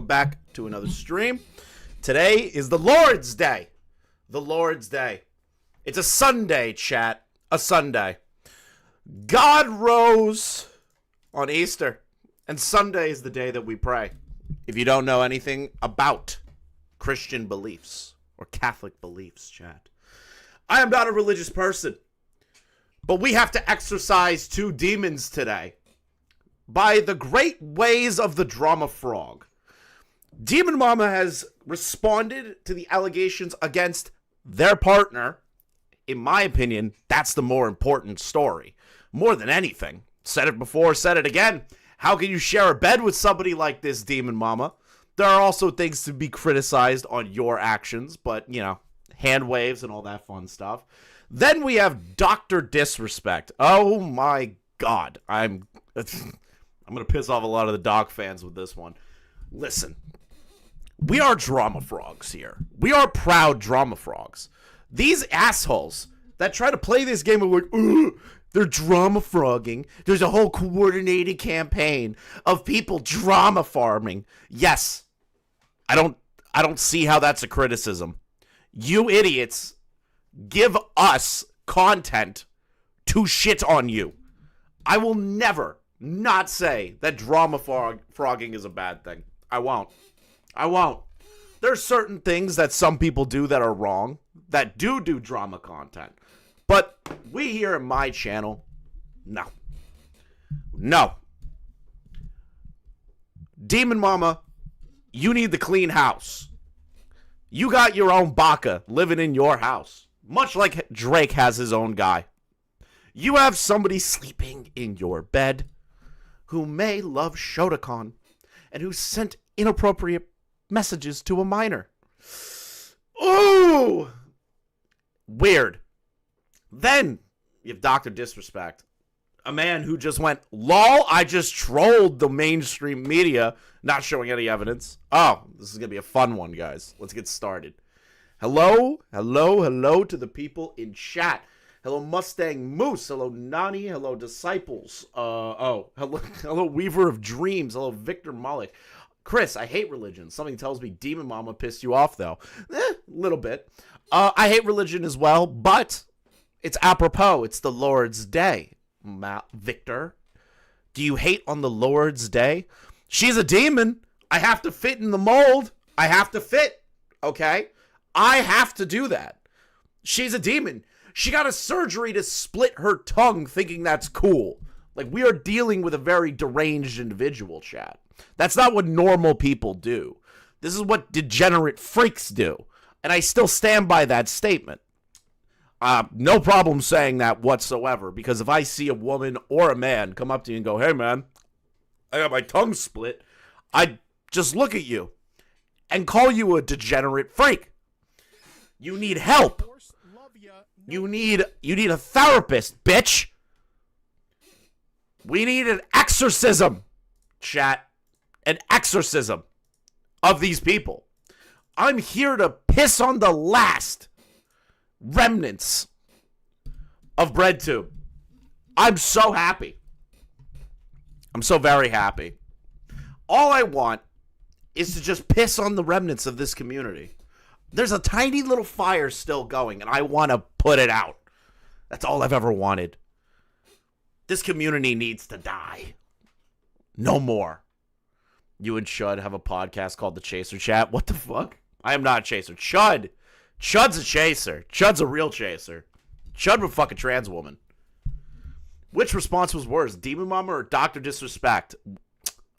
Welcome back to another stream. Today is the Lord's Day. The Lord's Day. It's a Sunday, chat. A Sunday. God rose on Easter, and Sunday is the day that we pray. If you don't know anything about Christian beliefs or Catholic beliefs, chat, I am not a religious person, but we have to exorcise two demons today by the great ways of the drama frog. Demon Mama has responded to the allegations against their partner. In my opinion, that's the more important story. More than anything. Said it before, said it again. How can you share a bed with somebody like this, Demon Mama? There are also things to be criticized on your actions, but, you know, hand waves and all that fun stuff. Then we have Dr. Disrespect. Oh my God. I'm going to piss off a lot of the Doc fans with this one. Listen, we are drama frogs here. We are proud drama frogs. These assholes that try to play this game of like, they're drama frogging. There's a whole coordinated campaign of people drama farming. Yes, I don't see how that's a criticism. You idiots give us content to shit on you. I will never not say that drama frogging is a bad thing. I won't. There's certain things that some people do that are wrong, that do drama content. But we here at my channel, no. Demon Mama, you need the clean house. You got your own baka living in your house, much like Drake has his own guy. You have somebody sleeping in your bed who may love Shotokan and who sent inappropriate messages to a minor. Ooh! Weird. Then you have Dr. Disrespect, a man who just went, lol, I just trolled the mainstream media, not showing any evidence. Oh, this is going to be a fun one, guys. Let's get started. Hello to the people in chat. Hello, Mustang Moose. Hello, Nani. Hello, Disciples. Hello, Weaver of Dreams. Hello, Victor Malik. Chris, I hate religion. Something tells me Demon Mama pissed you off, though. A little bit. I hate religion as well, but it's apropos. It's the Lord's Day. Victor, do you hate on the Lord's Day? She's a demon. I have to fit in the mold. I have to fit, okay? I have to do that. She's a demon. She got a surgery to split her tongue thinking that's cool. Like, we are dealing with a very deranged individual, chat. That's not what normal people do. This is what degenerate freaks do. And I still stand by that statement. No problem saying that whatsoever, because if I see a woman or a man come up to you and go, hey, man, I got my tongue split, I just look at you and call you a degenerate freak. You need help. You need a therapist, bitch. We need an exorcism, chat. An exorcism of these people. I'm here to piss on the last remnants of BreadTube. I'm so happy. I'm so very happy. All I want is to just piss on the remnants of this community. There's a tiny little fire still going, and I want to put it out. That's all I've ever wanted. This community needs to die. No more. You and Chud have a podcast called The Chaser Chat. What the fuck? I am not a chaser. Chud's a chaser. Chud's a real chaser. Chud would fuck a trans woman. Which response was worse, Demon Mama or Dr. Disrespect?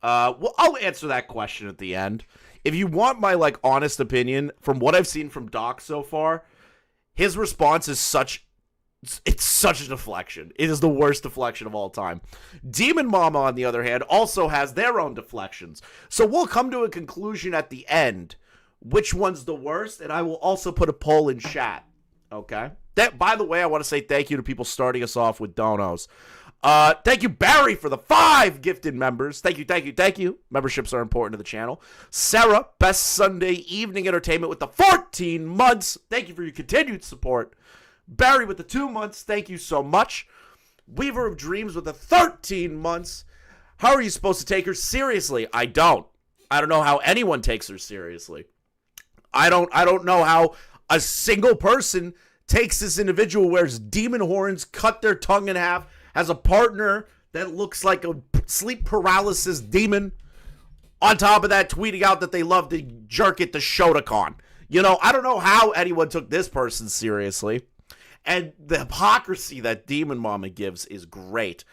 Well, I'll answer that question at the end. If you want my, like, honest opinion, from what I've seen from Doc so far, his response is such a deflection. It is the worst deflection of all time. Demon Mama, on the other hand, also has their own deflections. So we'll come to a conclusion at the end, which one's the worst, and I will also put a poll in chat, okay? By the way, I want to say thank you to people starting us off with donos. Thank you, Barry, for the 5 gifted members. Thank you. Memberships are important to the channel. Sarah, Best Sunday Evening Entertainment with the 14 months. Thank you for your continued support. Barry with the 2 months. Thank you so much. Weaver of Dreams with the 13 months. How are you supposed to take her seriously? I don't. I don't know how anyone takes her seriously. I don't know how a single person takes this individual, wears demon horns, cut their tongue in half, has a partner that looks like a sleep paralysis demon. On top of that, tweeting out that they love to jerk it to Shotokan. You know, I don't know how anyone took this person seriously. And the hypocrisy that Demon Mama gives is great.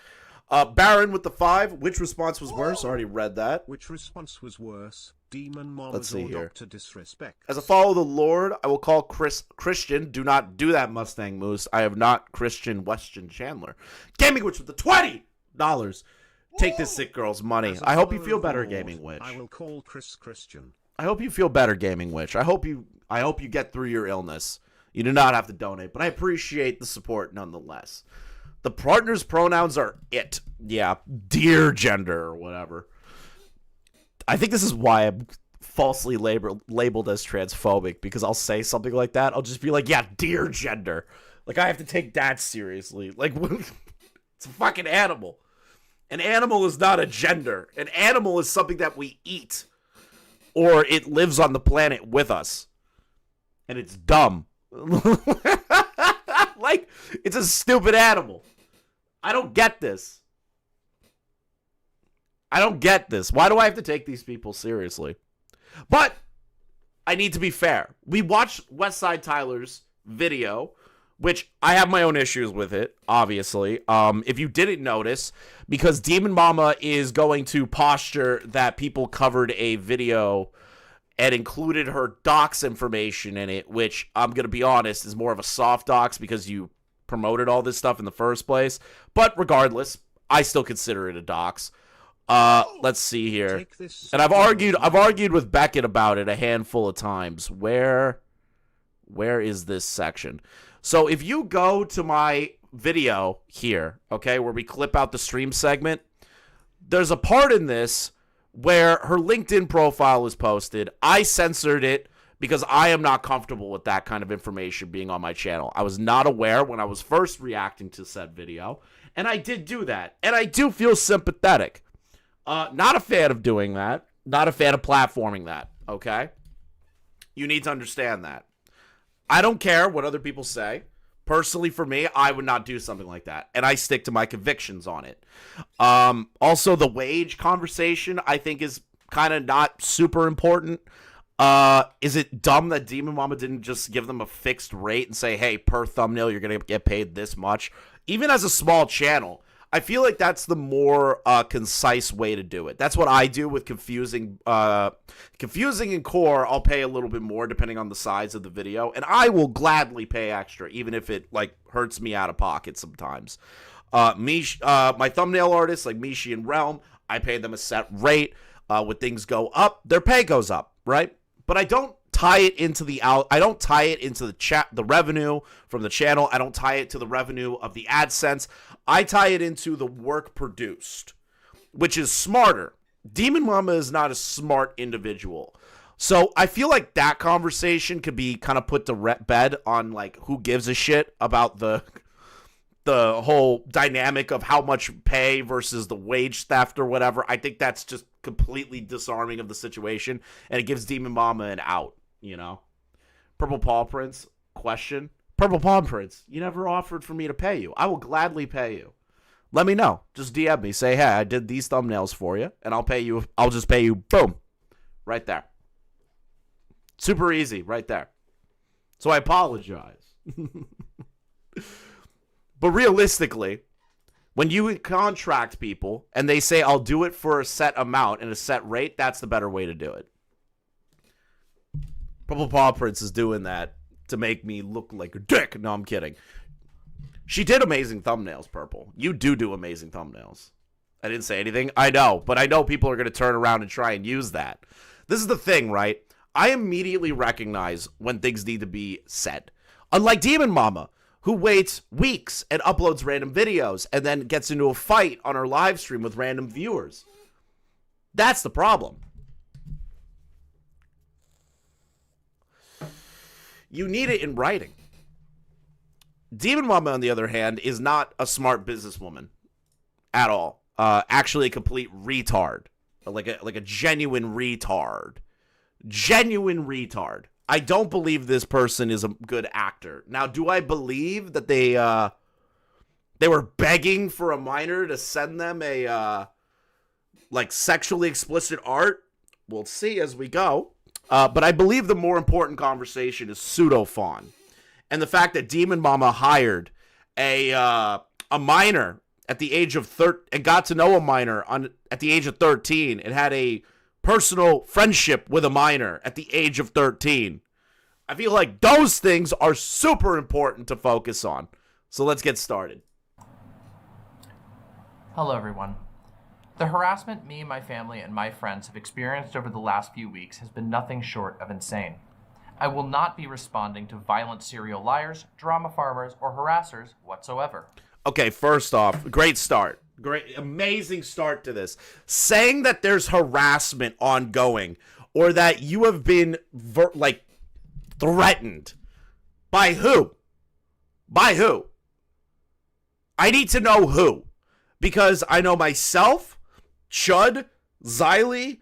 Baron with the 5. Which response was worse? Already read that. Which response was worse? Demon Mama's or Dr. Disrespect? As a follower of the Lord, I will call Christian. Do not do that, Mustang Moose. I have not Christian Weston Chandler. Gaming Witch with the $20. Take this sick girl's money. I hope you feel better, Gaming Witch. I will call Christian. I hope you feel better, Gaming Witch. I hope you get through your illness. You do not have to donate, but I appreciate the support nonetheless. The partner's pronouns are it. Yeah, dear gender or whatever. I think this is why I'm falsely labeled as transphobic, because I'll say something like that. I'll just be like, yeah, dear gender. Like, I have to take that seriously. Like, it's a fucking animal. An animal is not a gender. An animal is something that we eat. Or it lives on the planet with us. And it's dumb. Like, it's a stupid animal. I don't get this. I don't get this. Why do I have to take these people seriously? But I need to be fair. We watched Westside Tyler's video, which I have my own issues with it, obviously. If you didn't notice, because Demon Mama is going to posture that people covered a video and included her docs information in it, which I'm going to be honest is more of a soft docs because you promoted all this stuff in the first place. But regardless, I still consider it a docs. Let's see here. And I've argued with Beckett about it a handful of times. Where is this section? So if you go to my video here, okay, where we clip out the stream segment, there's a part in this where her LinkedIn profile is posted. I censored it because I am not comfortable with that kind of information being on my channel. I was not aware when I was first reacting to said video, and I did do that. And I do feel sympathetic. Not a fan of doing that. Not a fan of platforming that, okay? You need to understand that. I don't care what other people say. Personally, for me, I would not do something like that, and I stick to my convictions on it. Also, the wage conversation, I think, is kind of not super important. Is it dumb that Demon Mama didn't just give them a fixed rate and say, hey, per thumbnail, you're going to get paid this much? Even as a small channel, I feel like that's the more concise way to do it. That's what I do with confusing and core. I'll pay a little bit more depending on the size of the video, and I will gladly pay extra, even if it like hurts me out of pocket sometimes. My thumbnail artists like Mishi and Realm, I pay them a set rate. When things go up, their pay goes up, right? But I don't tie it into the the revenue from the channel. I don't tie it to the revenue of the AdSense. I tie it into the work produced, which is smarter. Demon Mama is not a smart individual. So I feel like that conversation could be kind of put to bed on like who gives a shit about the whole dynamic of how much pay versus the wage theft or whatever. I think that's just completely disarming of the situation, and it gives Demon Mama an out, you know? Purple Paw Prince, question. Purple Paw Prince, you never offered for me to pay you. I will gladly pay you. Let me know. Just DM me. Say, hey, I did these thumbnails for you, and I'll pay you. I'll just pay you, boom, right there. Super easy, right there. So I apologize. But realistically, when you contract people and they say, I'll do it for a set amount and a set rate, that's the better way to do it. Purple Paw Prince is doing that to make me look like a dick. No, I'm kidding. She did amazing thumbnails, Purple. You do amazing thumbnails. I didn't say anything. I know, but I know people are going to turn around and try and use that. This is the thing, right? I immediately recognize when things need to be said. Unlike Demon Mama, who waits weeks and uploads random videos and then gets into a fight on her live stream with random viewers. That's the problem. You need it in writing. Demon Mama, on the other hand, is not a smart businesswoman at all. Actually, a complete retard. like a genuine retard. Genuine retard. I don't believe this person is a good actor. Now, do I believe that they were begging for a minor to send them a like sexually explicit art? We'll see as we go. But I believe the more important conversation is pseudo-fawn. And the fact that Demon Mama hired a minor at the age of 13 and got to know a minor at the age of 13 and had a personal friendship with a minor at the age of 13. I feel like those things are super important to focus on. So let's get started. Hello, everyone. The harassment me, my family, and my friends have experienced over the last few weeks has been nothing short of insane. I will not be responding to violent serial liars, drama farmers, or harassers whatsoever. Okay, first off, great start. Great, amazing start to this. Saying that there's harassment ongoing or that you have been, threatened. By who? By who? I need to know who. Because I know myself, Chud, Xylee,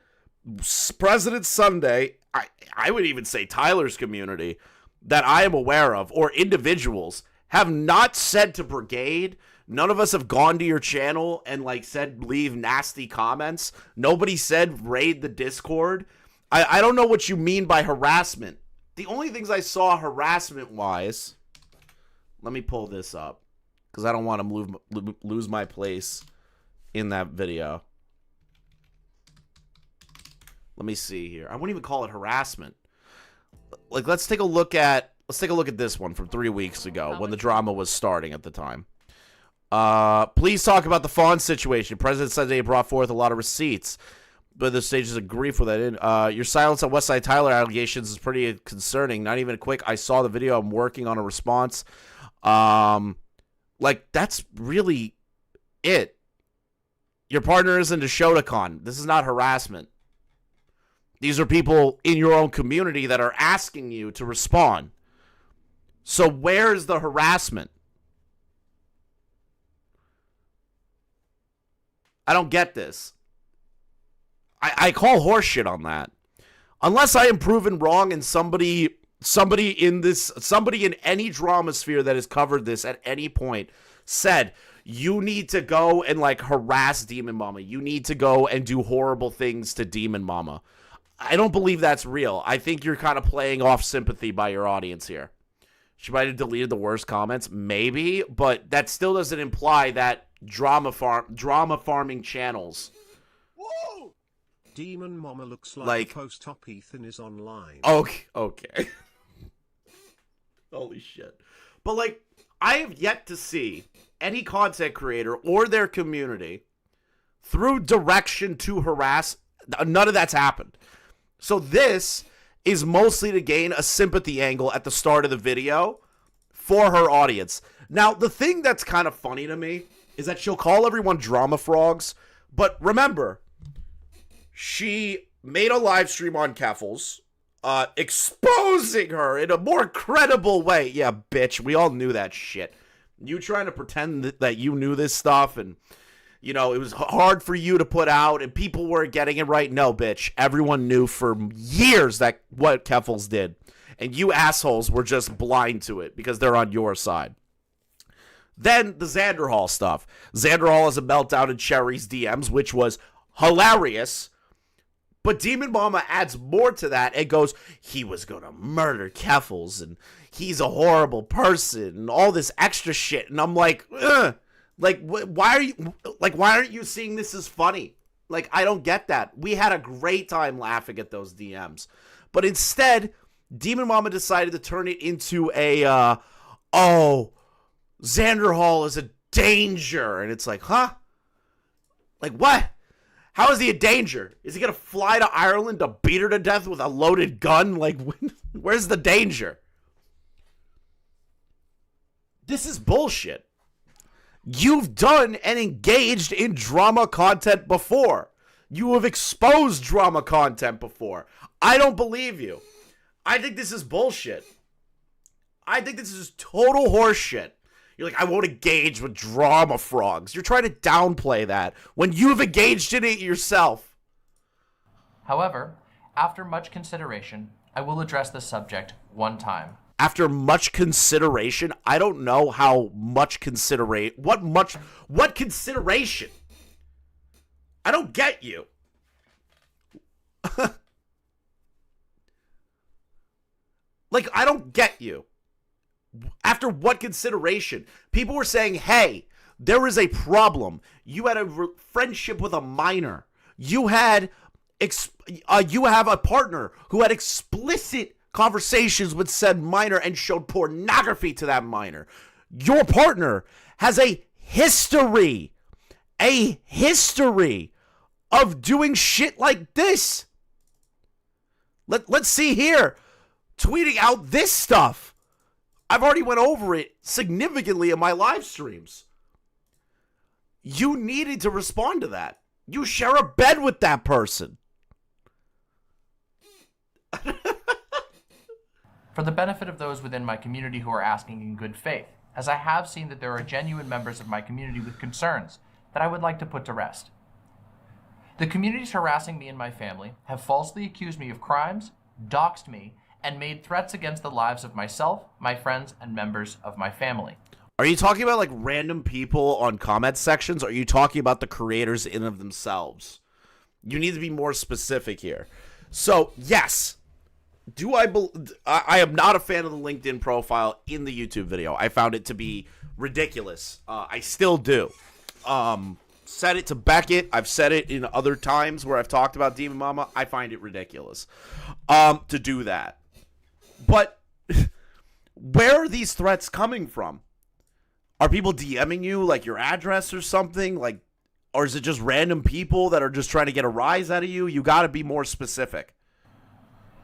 President Sunday, I would even say Tyler's community, that I am aware of, or individuals, have not said to Brigade. None of us have gone to your channel and said leave nasty comments. Nobody said raid the Discord. I don't know what you mean by harassment. The only things I saw harassment-wise, let me pull this up because I don't want to lose my place in that video. Let me see here. I wouldn't even call it harassment. Let's take a look at this one from 3 weeks ago when the drama was starting at the time. Please talk about the fawn situation. President Sunday brought forth a lot of receipts, but the stages of grief with that. Your silence on Westside Tyler allegations is pretty concerning. Not even a quick, I saw the video, I'm working on a response. That's really it. Your partner isn't a Shotokan. This is not harassment. These are people in your own community that are asking you to respond. So where's the harassment? I don't get this. I call horseshit on that. Unless I am proven wrong and somebody in any drama sphere that has covered this at any point said, you need to go and harass Demon Mama. You need to go and do horrible things to Demon Mama. I don't believe that's real. I think you're kind of playing off sympathy by your audience here. She might have deleted the worst comments, maybe, but that still doesn't imply that drama farming channels. Whoa! Demon Mama looks like post-op Ethan is online. Okay. Holy shit. But I have yet to see any content creator or their community through direction to harass. None of that's happened. So this is mostly to gain a sympathy angle at the start of the video for her audience. Now, the thing that's kind of funny to me is that she'll call everyone drama frogs, but remember, she made a live stream on Keffels, exposing her in a more credible way. Yeah, bitch, we all knew that shit. You trying to pretend that you knew this stuff and it was hard for you to put out and people weren't getting it right. No, bitch. Everyone knew for years that what Keffels did. And you assholes were just blind to it because they're on your side. Then the Xander Hall stuff. Xander Hall has a meltdown in Cherry's DMs, which was hilarious. But Demon Mama adds more to that and goes, he was going to murder Keffels and he's a horrible person and all this extra shit. And I'm like, ugh. Why aren't you seeing this as funny? I don't get that. We had a great time laughing at those DMs. But instead, Demon Mama decided to turn it into a, Xander Hall is a danger. And it's huh? What? How is he a danger? Is he going to fly to Ireland to beat her to death with a loaded gun? Where's the danger? This is bullshit. You've done and engaged in drama content before. You have exposed drama content before. I don't believe you. I think this is bullshit. I think this is total horseshit. You're I won't engage with drama frogs. You're trying to downplay that when you've engaged in it yourself. However, after much consideration, I will address this subject one time. After much consideration? I don't know how much what consideration? I don't get you. Like, I don't get you. After what consideration? People were saying, hey, there is a problem. You had a friendship with a minor. You have a partner who had explicit conversations with said minor and showed pornography to that minor. Your partner has a history of doing shit like this. Let's see here. Tweeting out this stuff. I've already went over it significantly in my live streams. You needed to respond to that. You share a bed with that person. For the benefit of those within my community who are asking in good faith, as I have seen that there are genuine members of my community with concerns that I would like to put to rest. The communities harassing me and my family have falsely accused me of crimes, doxed me, and made threats against the lives of myself, my friends, and members of my family. Are you talking about like random people on comment sections? Or are you talking about the creators in of themselves? You need to be more specific here. So, yes. I am not a fan of the LinkedIn profile in the YouTube video. I found it to be ridiculous. I still do. Said it to Beckett. I've said it in other times where I've talked about Demon Mama. I find it ridiculous to do that. But where are these threats coming from? Are people DMing you like your address or something? Like, or is it just random people that are just trying to get a rise out of you? You got to be more specific.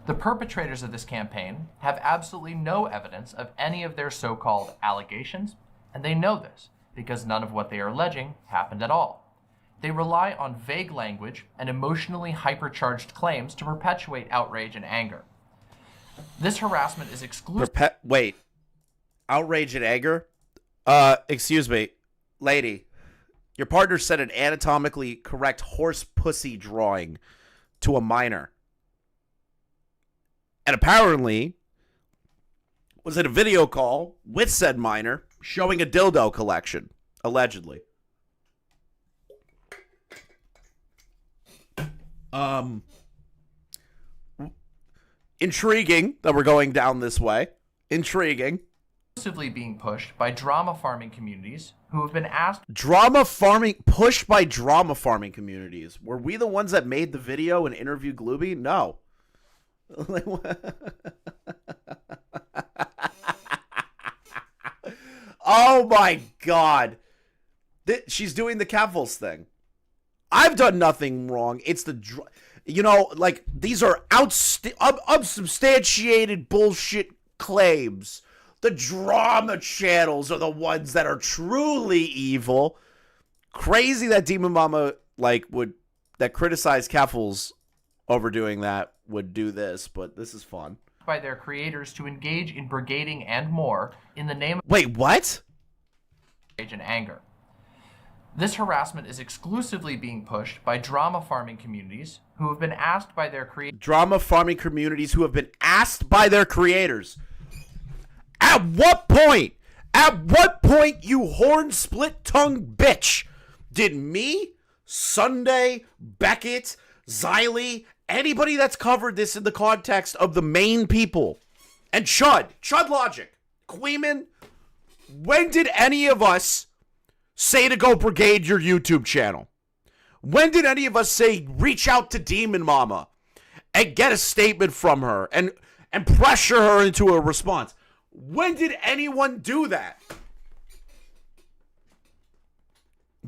The perpetrators of this campaign have absolutely no evidence of any of their so-called allegations, and they know this because none of what they are alleging happened at all. They rely on vague language and emotionally hypercharged claims to perpetuate outrage and anger. This harassment is exclusive. Wait. Outrage and anger? Excuse me. Lady, your partner sent an anatomically correct horse pussy drawing to a minor. And apparently was in a video call with said minor showing a dildo collection, allegedly. Intriguing that we're going down this way. Intriguing. Exclusively being pushed by drama farming communities who have been asked. Pushed by drama farming communities. Were we the ones that made the video and interviewed Glooby? No. Oh my god. She's doing the Cavils thing. I've done nothing wrong. It's the like, these are unsubstantiated bullshit claims. The drama channels are the ones that are truly evil. Crazy that Demon Mama that criticized Cavils overdoing that would do this, but this is fun. By their creators to engage in brigading and more in the name of Wait, what? rage and anger. This harassment is exclusively being pushed by drama farming communities who have been asked by their creators. Drama farming communities who have been asked by their creators. At what point? At what point, you horn split tongue bitch, did me, Sunday, Beckett, Xylee, anybody that's covered this in the context of the main people, and Chud Logic, Queeman, when did any of us say to go brigade your YouTube channel? When did any of us say reach out to Demon Mama and get a statement from her and pressure her into a response? When did anyone do that?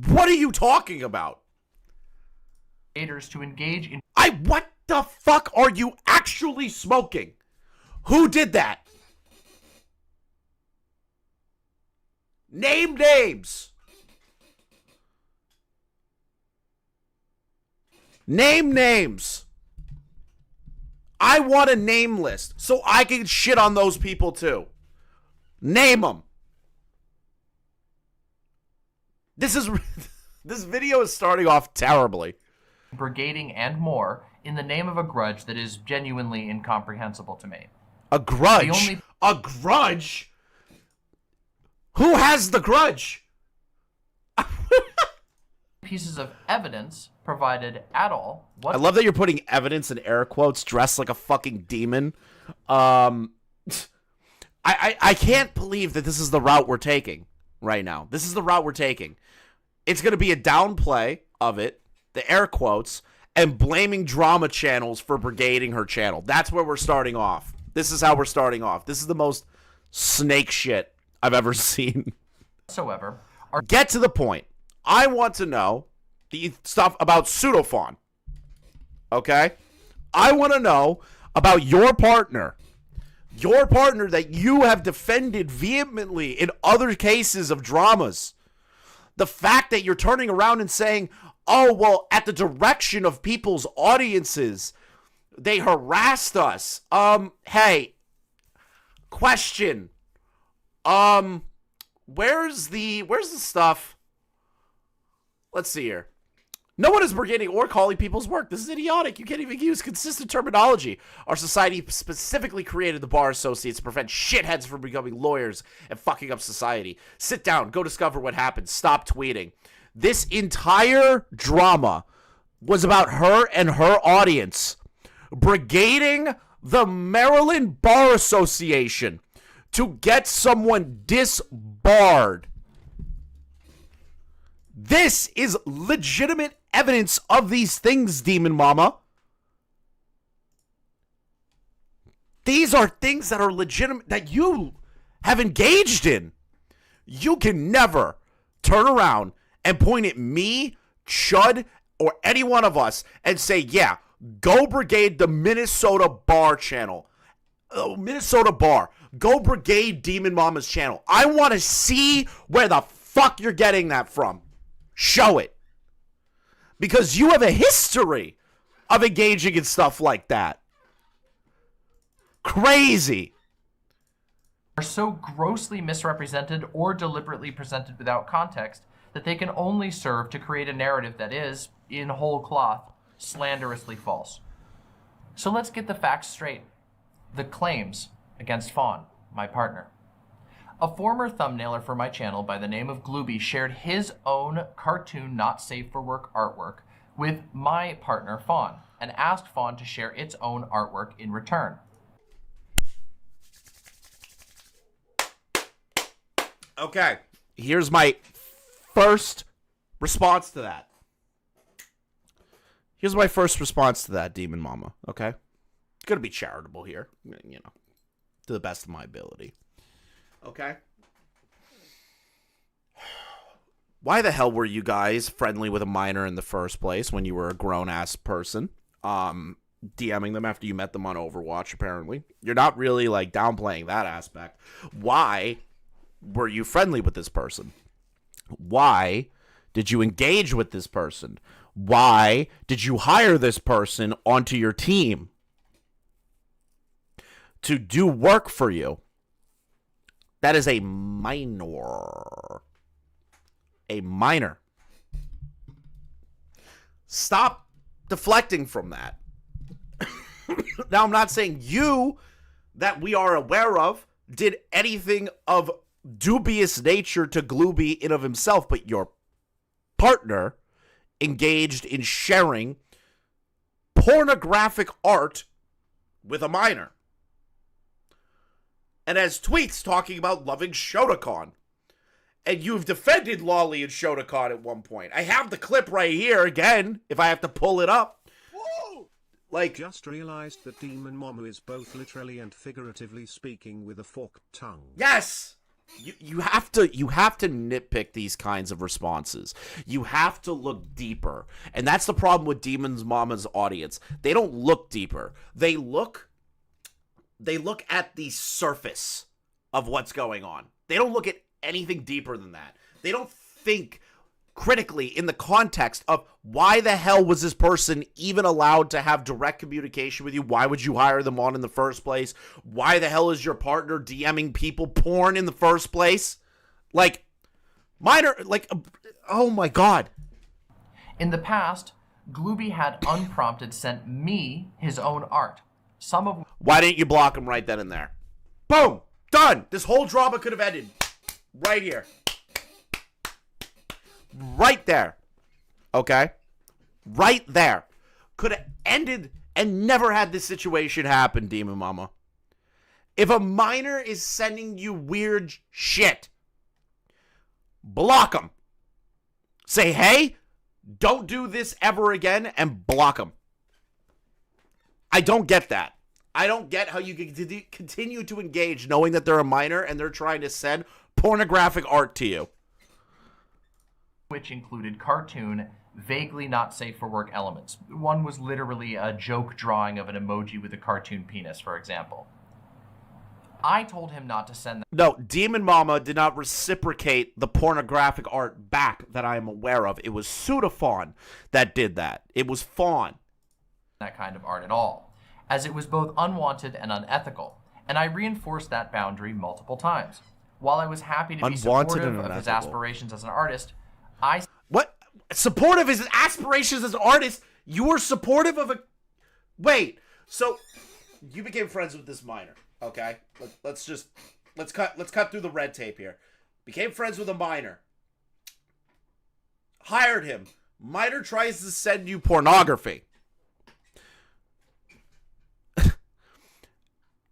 What are you talking about? Creators to engage in. What the fuck are you actually smoking? Who did that? Name names. Name names. I want a name list so I can shit on those people too. Name them. This video is starting off terribly. Brigading and more in the name of a grudge that is genuinely incomprehensible to me. A grudge? A grudge? Who has the grudge? Pieces of evidence provided at all. I love that you're putting evidence in air quotes, dressed like a fucking demon. I can't believe that this is the route we're taking right now. This is the route we're taking. It's going to be a downplay of it, the air quotes, and blaming drama channels for brigading her channel. That's where we're starting off. This is how we're starting off. This is the most snake shit I've ever seen. Whatsoever. Get to the point. I want to know the stuff about Pseudophon. Okay? I want to know about your partner. Your partner that you have defended vehemently in other cases of dramas. The fact that you're turning around and saying, oh, well, at the direction of people's audiences, they harassed us. Hey, question. Where's the stuff? Let's see here. No one is brigading or calling people's work. This is idiotic. You can't even use consistent terminology. Our society specifically created the bar associates to prevent shitheads from becoming lawyers and fucking up society. Sit down. Go discover what happened. Stop tweeting. This entire drama was about her and her audience brigading the Maryland Bar Association to get someone disbarred. This is legitimate evidence of these things, Demon Mama. These are things that are legitimate, that you have engaged in. You can never turn around and point at me, Chud, or any one of us and say, yeah, go brigade the Minnesota Bar channel. Minnesota Bar. Go brigade Demon Mama's channel. I want to see where the fuck you're getting that from. Show it. Because you have a history of engaging in stuff like that. Crazy. Are so grossly misrepresented or deliberately presented without context that they can only serve to create a narrative that is, in whole cloth, slanderously false. So let's get the facts straight. The claims against Fawn, my partner. A former thumbnailer for my channel by the name of Glooby shared his own cartoon not safe for work artwork with my partner Fawn and asked Fawn to share its own artwork in return. Okay, here's my first response to that. Here's my first response to that, Demon Mama, okay? Gonna be charitable here, you know, to the best of my ability. Okay? Why the hell were you guys friendly with a minor in the first place when you were a grown-ass person? DMing them after you met them on Overwatch, apparently. You're not really, like, downplaying that aspect. Why were you friendly with this person? Why did you engage with this person? Why did you hire this person onto your team to do work for you? That is a minor. A minor. Stop deflecting from that. Now, I'm not saying you, that we are aware of, did anything of dubious nature to Glooby in of himself, but your partner engaged in sharing pornographic art with a minor. And has tweets talking about loving Shotokan. And you've defended Lolly and Shotokan at one point. I have the clip right here again, if I have to pull it up. Whoa! Like, just realized that Demon Mama is both literally and figuratively speaking with a forked tongue. yes! You have to nitpick these kinds of responses. You have to look deeper. And that's the problem with Demon's Mama's audience. They don't look deeper. They look at the surface of what's going on. They don't look at anything deeper than that. They don't think critically in the context of why the hell was this person even allowed to have direct communication with you? Why would you hire them on in the first place? Why the hell is your partner DMing people porn in the first place? Like, minor, like, oh my God. In the past, Glooby had unprompted sent me his own art, some of Why didn't you block him right then and there? Boom! Done! This whole drama could have ended right here. Right there. Okay? Right there. Could have ended and never had this situation happen, Demon Mama. If a minor is sending you weird shit, block them. Say, hey, don't do this ever again, and block them. I don't get that. I don't get how you can continue to engage knowing that they're a minor and they're trying to send pornographic art to you. which included cartoon, vaguely not safe for work elements. One was literally a joke drawing of an emoji with a cartoon penis, for example. I told him not to send No, Demon Mama did not reciprocate the pornographic art back that I am aware of. It was Pseudofawn that did that. It was Fawn. that kind of art at all, as it was both unwanted and unethical, and I reinforced that boundary multiple times. While I was happy to be Unwanted supportive and of his unethical. aspirations as an artist, I What? Supportive of his aspirations as an artist? You were supportive of a... Wait, so you became friends with this minor, okay? Let's cut through the red tape here. Became friends with a minor. Hired him. Minor tries to send you pornography.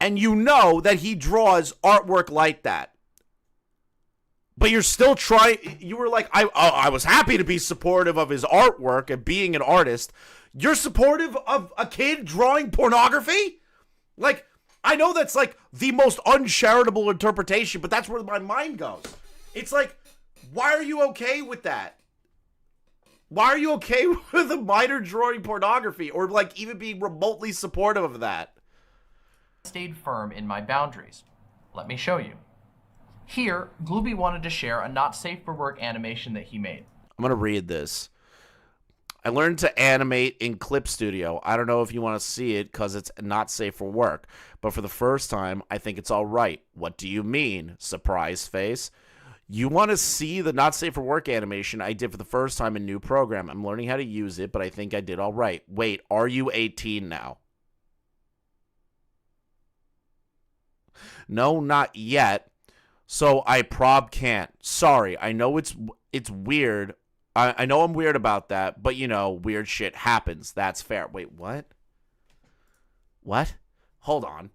And you know that he draws artwork like that. But you're still trying. You were like, I was happy to be supportive of his artwork and being an artist. You're supportive of a kid drawing pornography? Like, I know that's like the most uncharitable interpretation, but that's where my mind goes. It's like, why are you okay with that? Why are you okay with a minor drawing pornography or like even being remotely supportive of that? stayed firm in my boundaries. Let me show you. Here, Glooby wanted to share a not safe for work animation that he made. I'm going to read this. I learned to animate in Clip Studio. I don't know if you want to see it because it's not safe for work. But for the first time, I think it's all right. What do you mean? Surprise face. You want to see the not safe for work animation I did for the first time in new program. I'm learning how to use it, but I think I did all right. Wait, are you 18 now? No, not yet. So I prob can't. Sorry, I know it's weird. I know I'm weird about that, but you know, weird shit happens. That's fair. Wait, what? What? Hold on.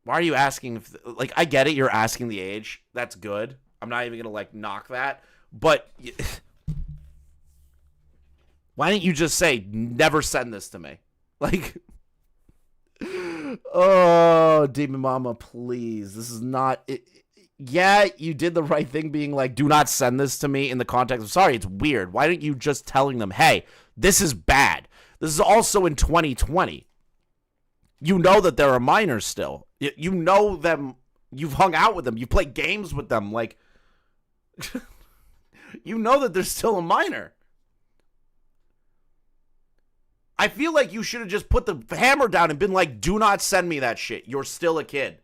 Why are you asking if, like, I get it, you're asking the age. That's good. I'm not even gonna, like, knock that. But why didn't you just say, never send this to me? Like, oh, Demon Mama, please. This is not... Yeah, you did the right thing being like, do not send this to me in the context of, sorry, it's weird. Why didn't you just telling them, hey, this is bad. This is also in 2020. You know that they're a minor still. You know them. You've hung out with them. You play games with them. Like, you know that they're still a minor. I feel like you should have just put the hammer down and been like, do not send me that shit. You're still a kid.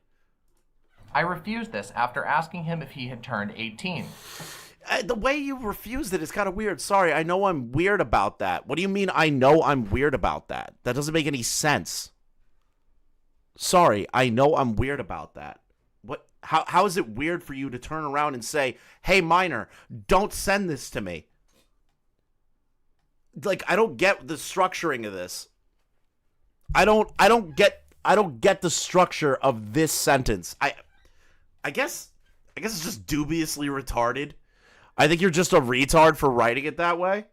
I refused this after asking him if he had turned 18. The way you refused it is kind of weird. Sorry, I know I'm weird about that. What do you mean I know I'm weird about that? That doesn't make any sense. Sorry, I know I'm weird about that. What? How is it weird for you to turn around and say, hey, minor, don't send this to me? Like, I don't get the structuring of this. I don't get the structure of this sentence. I guess it's just dubiously retarded. I think you're just a retard for writing it that way.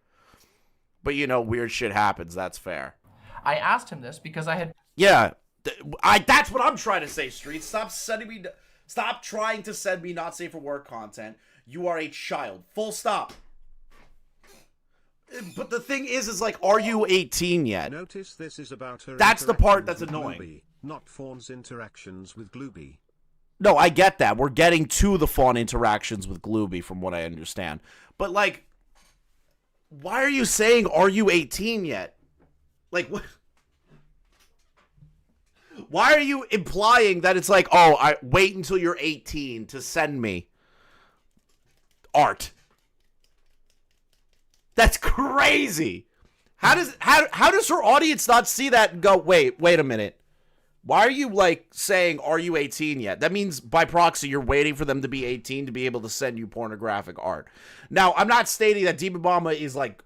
But you know, weird shit happens. That's fair. I asked him this because I had... Yeah, that's what I'm trying to say, Street. Stop trying to send me not safe for work content. You are a child. Full stop. But the thing is like, are you 18 yet? Notice this is about her. That's the part that's interactions with annoying. Glooby, not Fawn's interactions with Glooby. No, I get that. We're getting to the Fawn interactions with Glooby from what I understand. But, like, why are you saying, are you 18 yet? Like, what? Why are you implying that it's like, oh, I wait until you're 18 to send me art? That's crazy. How does her audience not see that and go, wait a minute. Why are you, like, saying, are you 18 yet? That means, by proxy, you're waiting for them to be 18 to be able to send you pornographic art. Now, I'm not stating that Demon Mama is, like,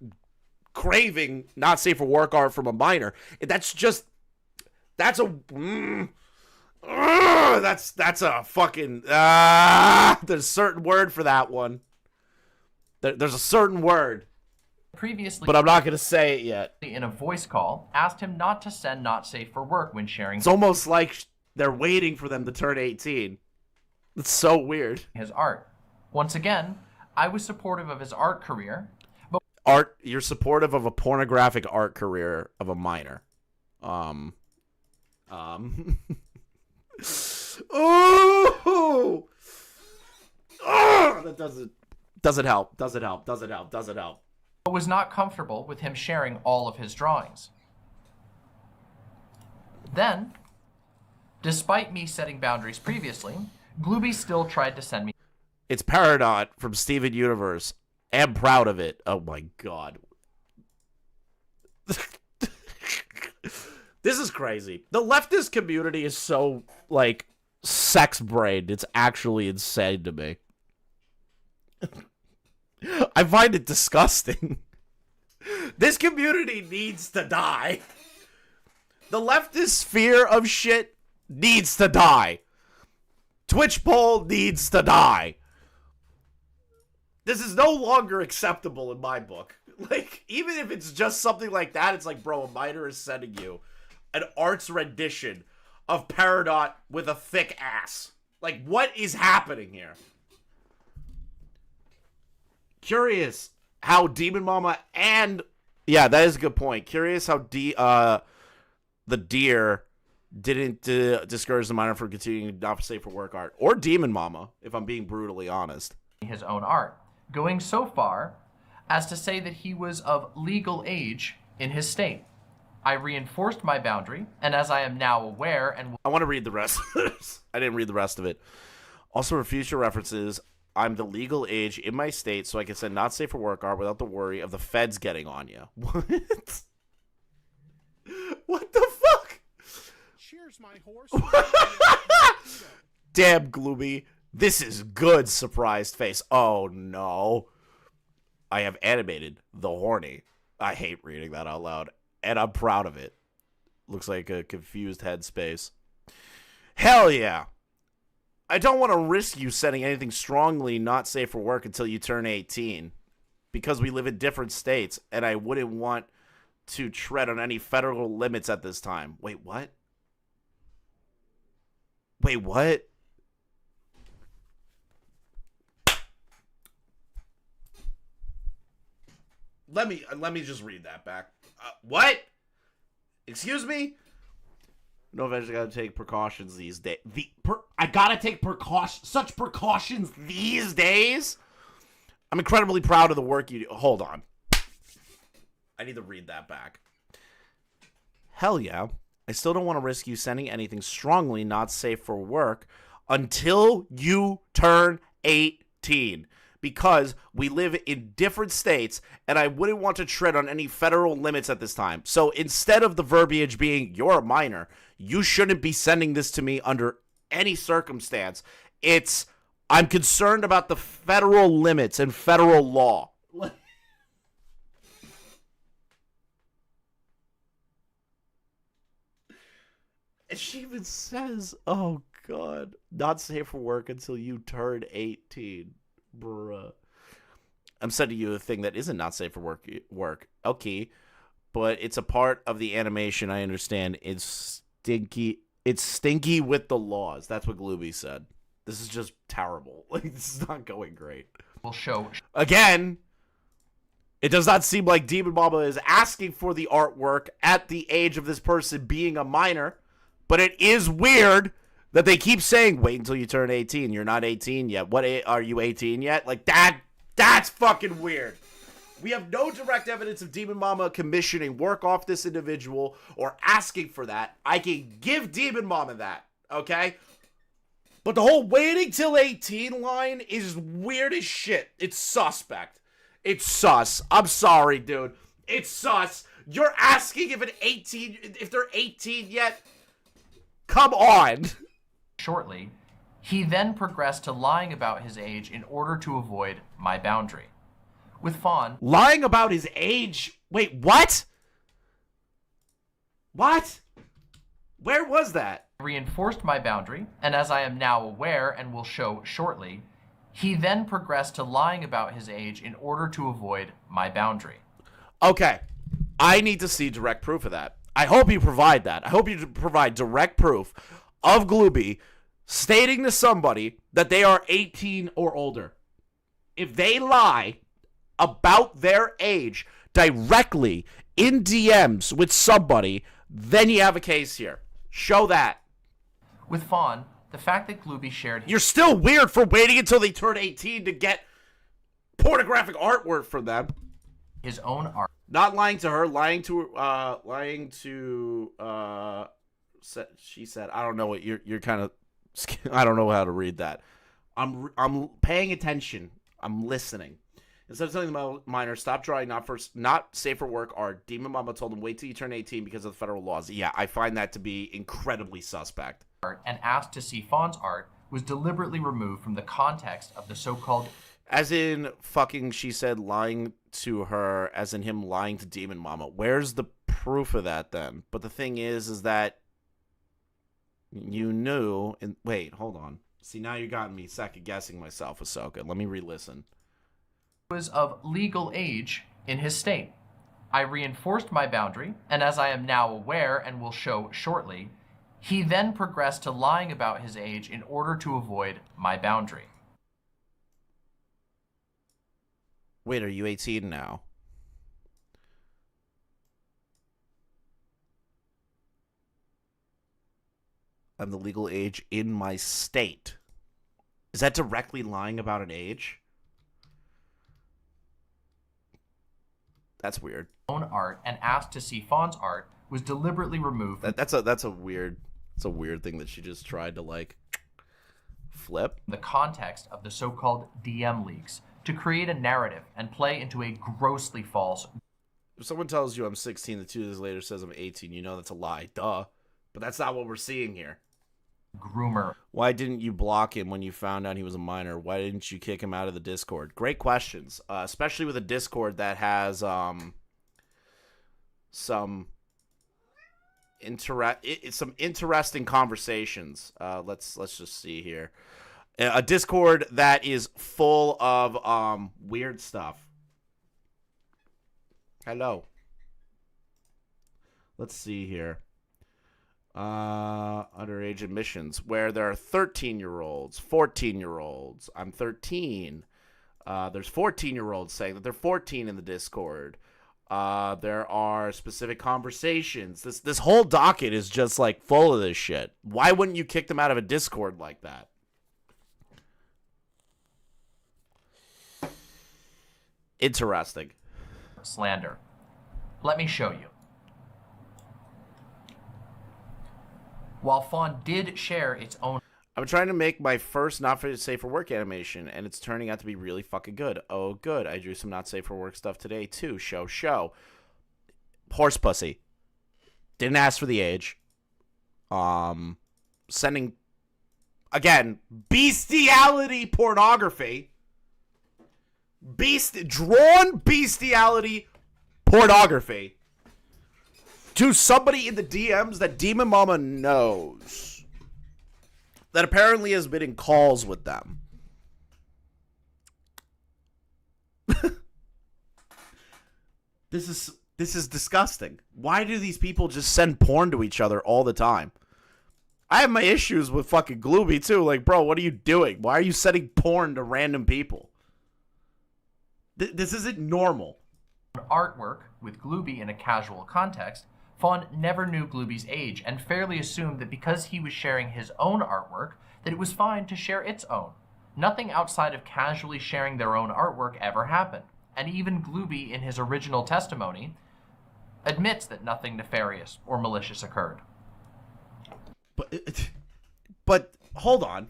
craving not safe for work art from a minor. That's a fucking, there's a certain word for that one. There's a certain word. Previously, but I'm not going to say it yet. In a voice call, asked him not to send not safe for work when sharing. It's almost like they're waiting for them to turn 18. It's so weird. His art. Once again, I was supportive of his art career. But you're supportive of a pornographic art career of a minor. Oh! Oh! That doesn't help. But was not comfortable with him sharing all of his drawings. Then, despite me setting boundaries previously, Glooby still tried to send me. It's Paradot from Steven Universe. Am proud of it. Oh my god. This is crazy. The leftist community is so, like, sex-brained. It's actually insane to me. I find it disgusting. This community needs to die. The leftist sphere of shit needs to die. Twitch poll needs to die. This is no longer acceptable in my book. Like, even if it's just something like that, it's like, bro, a minor is sending you an art's rendition of Paradot with a thick ass. Like, what is happening here? Curious how Demon Mama and... Yeah, that is a good point. Curious how the deer didn't discourage the minor from continuing not safe for work art. Or Demon Mama, if I'm being brutally honest. His own art, going so far as to say that he was of legal age in his state. I reinforced my boundary, and as I am now aware and... I want to read the rest of this. I didn't read the rest of it. Also, for future references, I'm the legal age in my state, so I can send not safe for work art without the worry of the feds getting on you. What? What the fuck? Cheers, my horse. Damn, Gloomy. This is good, surprised face. Oh, no. I have animated the horny. I hate reading that out loud, and I'm proud of it. Looks like a confused headspace. Hell yeah. I don't want to risk you sending anything strongly not safe for work until you turn 18. Because we live in different states, and I wouldn't want to tread on any federal limits at this time. Wait, what? Wait, what? Let me just read that back. What? Excuse me? No offense, I gotta take precautions these days. I gotta take such precautions these days? I'm incredibly proud of the work you do. Hold on. I need to read that back. Hell yeah. I still don't want to risk you sending anything strongly not safe for work until you turn 18. Because we live in different states, and I wouldn't want to tread on any federal limits at this time. So instead of the verbiage being, you're a minor, you shouldn't be sending this to me under any circumstance. It's, I'm concerned about the federal limits and federal law. And she even says, oh God, not safe for work until you turn 18. Bruh. I'm sending you a thing that isn't not safe for work. Okay. But it's a part of the animation, I understand. It's stinky with the laws. That's what Glooby said. This is just terrible. Like, this is not going great. We'll show. Again, it does not seem like Demon Mama is asking for the artwork at the age of this person being a minor. But it is weird that they keep saying, wait until you turn 18. You're not 18 yet. What, are you 18 yet? Like, that's fucking weird. We have no direct evidence of Demon Mama commissioning work off this individual or asking for that. I can give Demon Mama that, okay? But the whole waiting till 18 line is weird as shit. It's suspect. It's sus. I'm sorry, dude. It's sus. You're asking if they're 18 yet? Come on. Shortly, he then progressed to lying about his age in order to avoid my boundary. With Fawn, Lying about his age? Wait, what? What? Where was that? reinforced my boundary, and as I am now aware and will show shortly, he then progressed to lying about his age in order to avoid my boundary. Okay. I need to see direct proof of that. I hope you provide that. I hope you provide direct proof of Glooby stating to somebody that they are 18 or older. If they lie about their age directly in DMs with somebody, then you have a case here. Show that. With Fawn, the fact that Glooby shared You're still weird for waiting until they turn 18 to get pornographic artwork from them. his own art. Not lying to her, she said, I don't know what you're kind of, I don't know how to read that. I'm paying attention. I'm listening. Instead of telling the minor, stop drawing, not safe for work art, Demon Mama told him, wait till you turn 18 because of the federal laws. Yeah, I find that to be incredibly suspect. And asked to see Fawn's art was deliberately removed from the context of the so-called... As in fucking, she said, lying to her, as in him lying to Demon Mama. Where's the proof of that then? But the thing is that you knew, and wait, hold on. See, now you got me second-guessing myself, Ahsoka. Let me re-listen. was of legal age in his state. I reinforced my boundary, and as I am now aware and will show shortly, he then progressed to lying about his age in order to avoid my boundary. Wait, are you 18 now? I'm the legal age in my state. Is that directly lying about an age? That's weird. Own art and asked to see Fawn's art was deliberately removed. That's a weird thing that she just tried to like flip. The context of the so-called DM leaks to create a narrative and play into a grossly false. If someone tells you I'm 16, the 2 days later says I'm 18, you know that's a lie. Duh. But that's not what we're seeing here. Groomer. Why didn't you block him when you found out he was a minor? Why didn't you kick him out of the Discord? Great questions, especially with a Discord that has some interesting conversations. Let's just see here. A Discord that is full of weird stuff. Hello. Let's see here. Underage admissions, where there are 13-year-olds, 14-year-olds. I'm 13. There's 14-year-olds saying that they're 14 in the Discord. There are specific conversations. This whole docket is just like full of this shit. Why wouldn't you kick them out of a Discord like that? Interesting. Slander. Let me show you. While Fawn did share its own... I'm trying to make my first not safe for work animation, and it's turning out to be really fucking good. Oh, good. I drew some not safe for work stuff today, too. Show. Horse pussy. Didn't ask for the age. Sending... Again, bestiality pornography. Drawn bestiality pornography to somebody in the DMs that Demon Mama knows, that apparently has been in calls with them. This is disgusting. Why do these people just send porn to each other all the time? I have my issues with fucking Glooby too. Like, bro, what are you doing? Why are you sending porn to random people? This isn't normal. Artwork with Glooby in a casual context, Fawn never knew Glooby's age and fairly assumed that because he was sharing his own artwork, that it was fine to share its own. Nothing outside of casually sharing their own artwork ever happened, and even Glooby in his original testimony admits that nothing nefarious or malicious occurred. But hold on.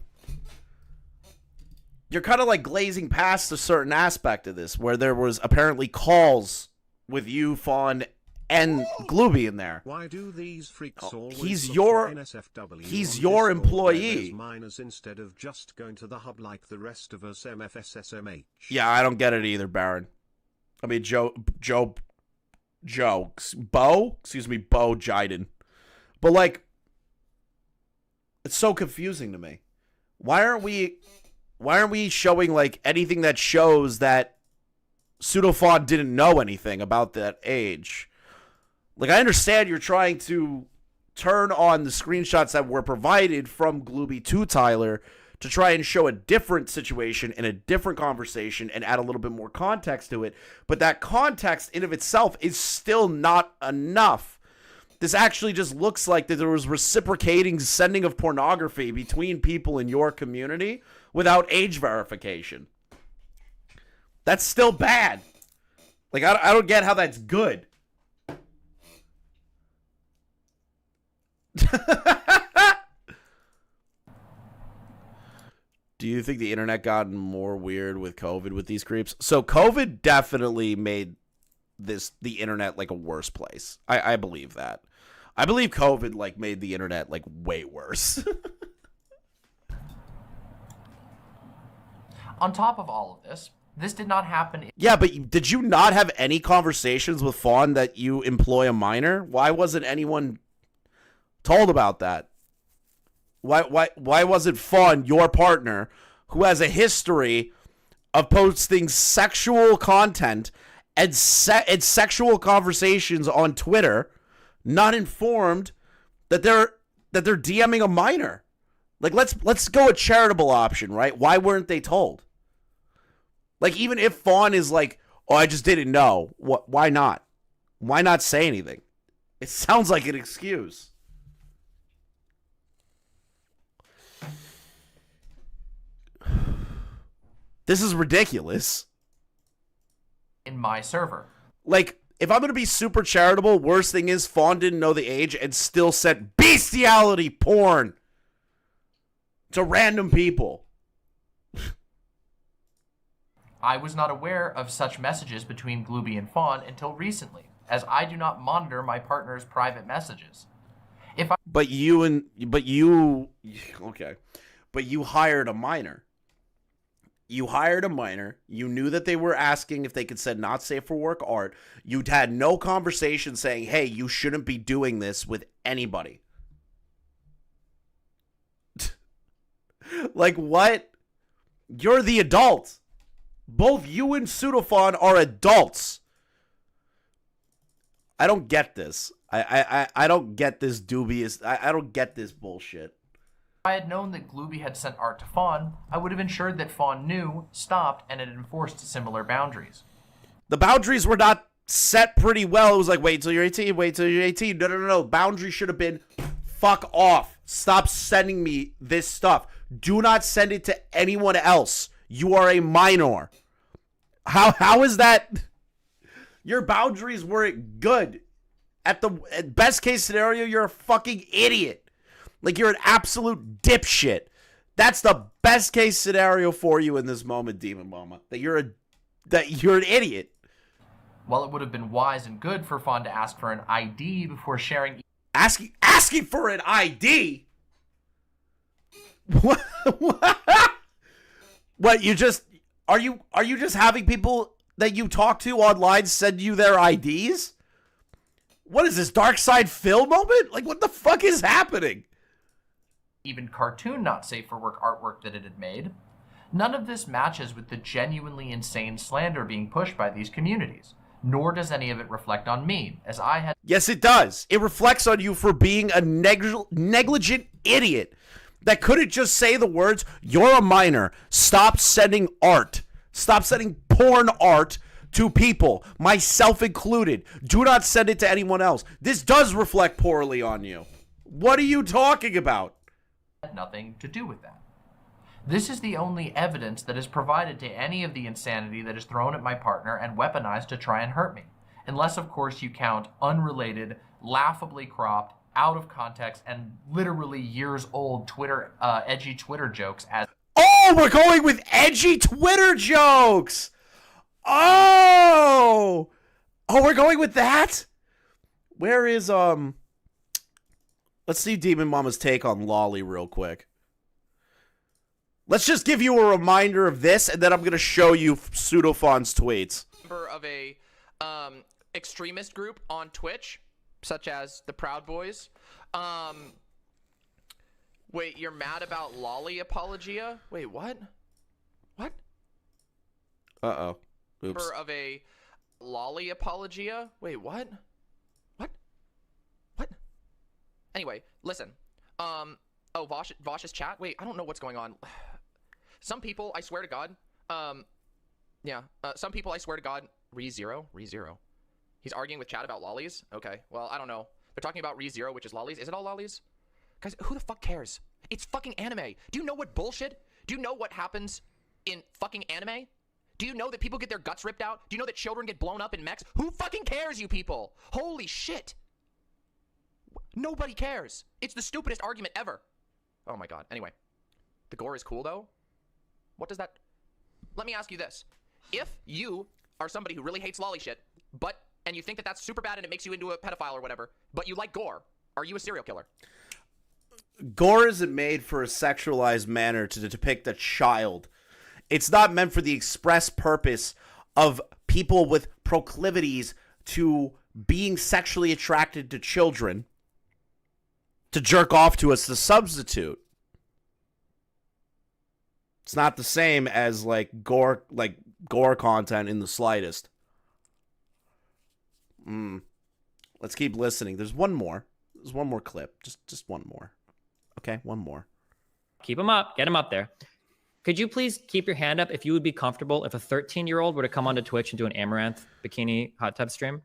you're kind of like glazing past a certain aspect of this, where there was apparently calls with you, Fawn, and Glooby in there. Why do these freaks always He's look your for NSFW he's on your Discord where employee. there's minors instead of just going to the hub like the rest of us MFSSMH? Yeah, I don't get it either, Baron. I mean, Bo Jiden. But like, it's so confusing to me. Why aren't we showing like anything that shows that Pseudofawn didn't know anything about that age? Like, I understand you're trying to turn on the screenshots that were provided from Glooby to Tyler to try and show a different situation and a different conversation and add a little bit more context to it. But that context in of itself is still not enough. This actually just looks like that there was reciprocating sending of pornography between people in your community without age verification. That's still bad. Like, I don't get how that's good. Do you think the internet got more weird with COVID with these creeps? So COVID definitely made the internet like a worse place. I believe that. I believe COVID like made the internet like way worse. On top of all of this did not happen. Yeah, but did you not have any conversations with Fawn that you employ a minor? Why wasn't anyone told about that? Why wasn't Fawn, your partner, who has a history of posting sexual content and sexual conversations on Twitter, not informed that they're DMing a minor? Like, let's go a charitable option, right? Why weren't they told? Like, even if Fawn is like, oh, I just didn't know. Why not? Why not say anything? It sounds like an excuse. This is ridiculous. In my server. Like, if I'm going to be super charitable, worst thing is Fawn didn't know the age and still sent bestiality porn to random people. I was not aware of such messages between Glooby and Fawn until recently, as I do not monitor my partner's private messages. But you hired a minor. You hired a minor. You knew that they were asking if they could send not safe for work art. You'd had no conversation saying, hey, you shouldn't be doing this with anybody. Like, what? You're the adult. Both you and Pseudofawn are adults. I don't get this. I don't get this dubious. I don't get this bullshit. If I had known that Glooby had sent art to Fawn, I would have ensured that Fawn knew, stopped, and had enforced similar boundaries. The boundaries were not set pretty well. It was like, wait till you're 18, wait till you're 18. No. Boundary should have been, fuck off. Stop sending me this stuff. Do not send it to anyone else. You are a minor. How is that? Your boundaries weren't good. At best case scenario, you're a fucking idiot. Like, you're an absolute dipshit. That's the best case scenario for you in this moment, Demon Mama. That you're an idiot. While it would have been wise and good for Fawn to ask for an ID before sharing... Asking for an ID? What? What, you just... Are you just having people that you talk to online send you their IDs? What is this, Dark Side Phil moment? Like, what the fuck is happening? Even cartoon not safe for work artwork that it had made. None of this matches with the genuinely insane slander being pushed by these communities, nor does any of it reflect on me, as I had... Yes, it does. It reflects on you for being a negligent idiot that couldn't just say the words, you're a minor, stop sending art. Stop sending porn art to people, myself included. Do not send it to anyone else. This does reflect poorly on you. What are you talking about? Had nothing to do with that. This is the only evidence that is provided to any of the insanity that is thrown at my partner and weaponized to try and hurt me. Unless, of course, you count unrelated, laughably cropped, out of context, and literally years old edgy Twitter jokes as... Oh, we're going with edgy Twitter jokes. Oh, we're going with that. Where is let's see Demon Mama's take on Lolly real quick. Let's just give you a reminder of this, and then I'm gonna show you Pseudofon's tweets. Member of a extremist group on Twitch, such as the Proud Boys. Wait, you're mad about Lolly apologia? Wait, what? What? Uh-oh. Oops. Member of a Lolly apologia? Wait, what? What? What? Anyway, listen. Oh, Vosh's chat? Wait, I don't know what's going on. Some people, I swear to God, some people, I swear to God, ReZero. He's arguing with chat about lollies? Okay, well, I don't know. They're talking about ReZero, which is lollies. Is it all lollies? Guys, who the fuck cares? It's fucking anime. Do you know what bullshit? Do you know what happens in fucking anime? Do you know that people get their guts ripped out? Do you know that children get blown up in mechs? Who fucking cares, you people? Holy shit. Nobody cares. It's the stupidest argument ever. Oh my God. Anyway, the gore is cool though. What does that... Let me ask you this. If you are somebody who really hates lolly shit, and you think that that's super bad and it makes you into a pedophile or whatever, but you like gore, are you a serial killer? Gore isn't made for a sexualized manner to depict a child. It's not meant for the express purpose of people with proclivities to being sexually attracted to children to jerk off to as the substitute. It's not the same as gore content in the slightest. Let's keep listening. There's one more. There's one more clip. Just one more. Okay, one more. Keep him up. Get him up there. Could you please keep your hand up if you would be comfortable if a 13-year-old were to come onto Twitch and do an Amaranth bikini hot tub stream?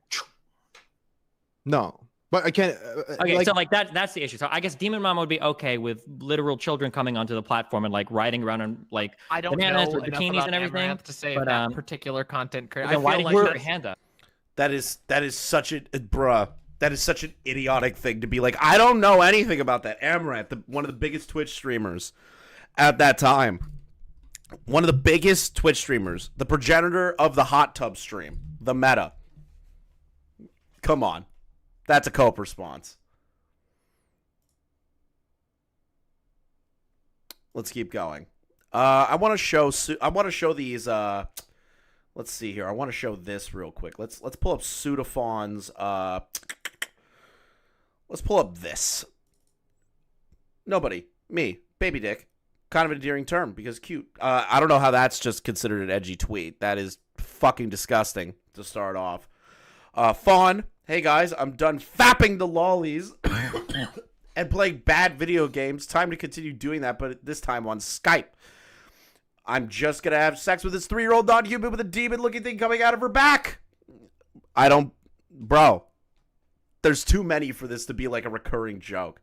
No, but I can't. Okay, so that's the issue. So I guess Demon Mama would be okay with literal children coming onto the platform and riding around on I don't bananas know with bikinis and everything Amaranth to say but, that particular content creator. Then why did you put your hand up? That is such a bruh. That is such an idiotic thing to be like. I don't know anything about that. Amaranth, one of the biggest Twitch streamers at that time. One of the biggest Twitch streamers. The progenitor of the hot tub stream. The meta. Come on. That's a cope response. Let's keep going. I want to show these. Let's see here. I want to show this real quick. Let's pull up Pseudofon's. Let's pull up this. Nobody. Me. Baby dick. Kind of an endearing term because cute. I don't know how that's just considered an edgy tweet. That is fucking disgusting to start off. Fawn. Hey guys, I'm done fapping the lollies and playing bad video games. Time to continue doing that, but this time on Skype. I'm just gonna have sex with this 3-year-old non-human with a demon-looking thing coming out of her back. Bro. There's too many for this to be like a recurring joke.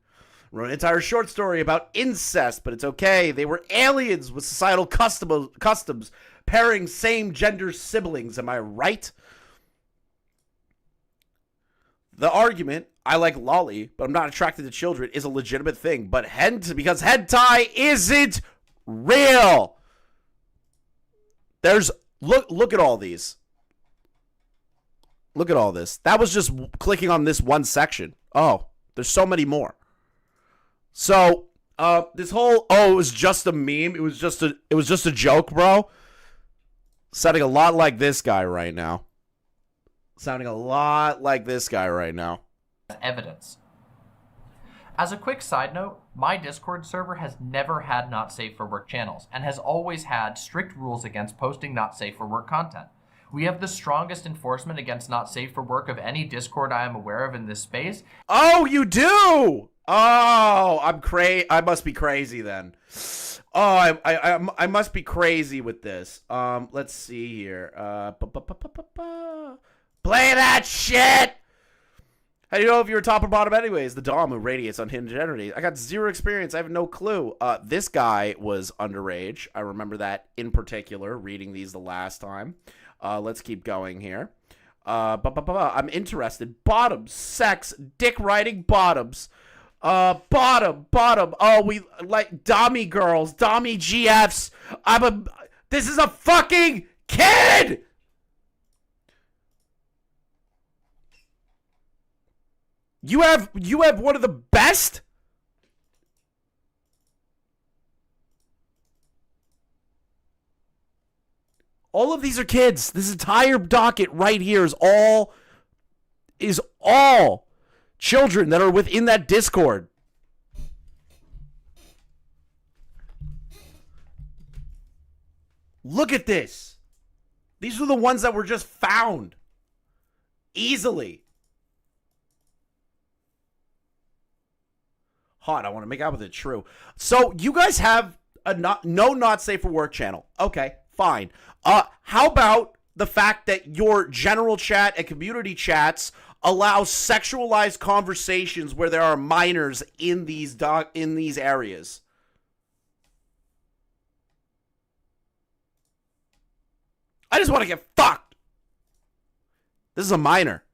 Wrote an entire short story about incest, but it's okay. They were aliens with societal customs pairing same-gender siblings. Am I right? The argument, I like lolly, but I'm not attracted to children, is a legitimate thing. But because hentai isn't real. Look at all these. Look at all this. That was just clicking on this one section. Oh, there's so many more. So, this whole it was just a meme. It was just a joke, bro. Sounding a lot like this guy right now. Evidence. As a quick side note, my Discord server has never had not safe for work channels and has always had strict rules against posting not safe for work content. We have the strongest enforcement against not safe for work of any Discord I am aware of in this space. Oh, you do? Oh, I must be crazy then. Oh, I must be crazy with this. Let's see here. Play that shit. How do you know if you're top or bottom anyways? The Dom who radiates unhinged energy. I got zero experience. I have no clue. This guy was underage. I remember that in particular, reading these the last time. Let's keep going here. I'm interested. Bottoms, sex, dick riding bottoms. Bottom. Oh, we like Dommy girls, Dommy GFs. This is a fucking kid! You have one of the best? All of these are kids. This entire docket right here is all children that are within that Discord. Look at this. These are the ones that were just found easily. Hot, I want to make out with it. True. So you guys have a not safe for work channel. Okay, fine. How about the fact that your general chat and community chats allow sexualized conversations where there are minors in these areas? I just want to get fucked. This is a minor.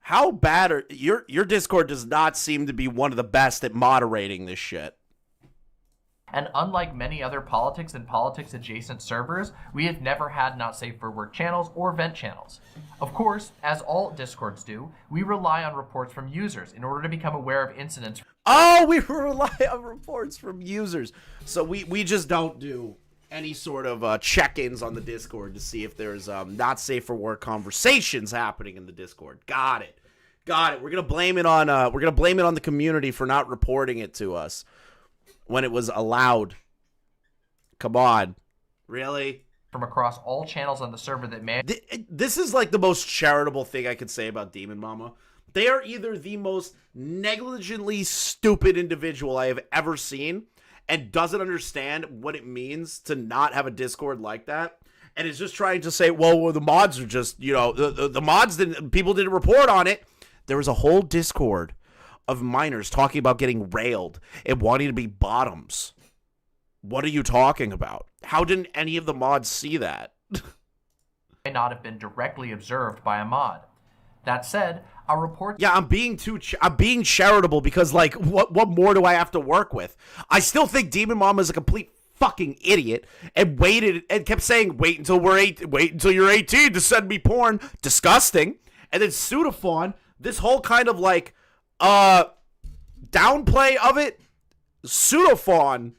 How bad are your Discord does not seem to be one of the best at moderating this shit. And unlike many other politics and politics adjacent servers, we have never had not safe for work channels or vent channels. Of course, as all Discords do, we rely on reports from users in order to become aware of incidents. Oh, we rely on reports from users. So we just don't do any sort of check-ins on the Discord to see if there's not safe for work conversations happening in the Discord. Got it. We're gonna blame it on the community for not reporting it to us when it was allowed. Come on. Really? From across all channels on the server that may... This is like the most charitable thing I could say about Demon Mama. They are either the most negligently stupid individual I have ever seen and doesn't understand what it means to not have a Discord like that, and is just trying to say, well the mods are just, the mods people didn't report on it. There was a whole Discord of minors talking about getting railed and wanting to be bottoms. What are you talking about? How didn't any of the mods see that? may not have been directly observed by a mod. That said, our reports... Yeah, I'm being charitable because, like, what more do I have to work with? I still think Demon Mama is a complete fucking idiot and waited and kept saying, wait until you're 18 to send me porn. Disgusting. And then Pseudophon, this whole kind of, like, downplay of it. Pseudophon,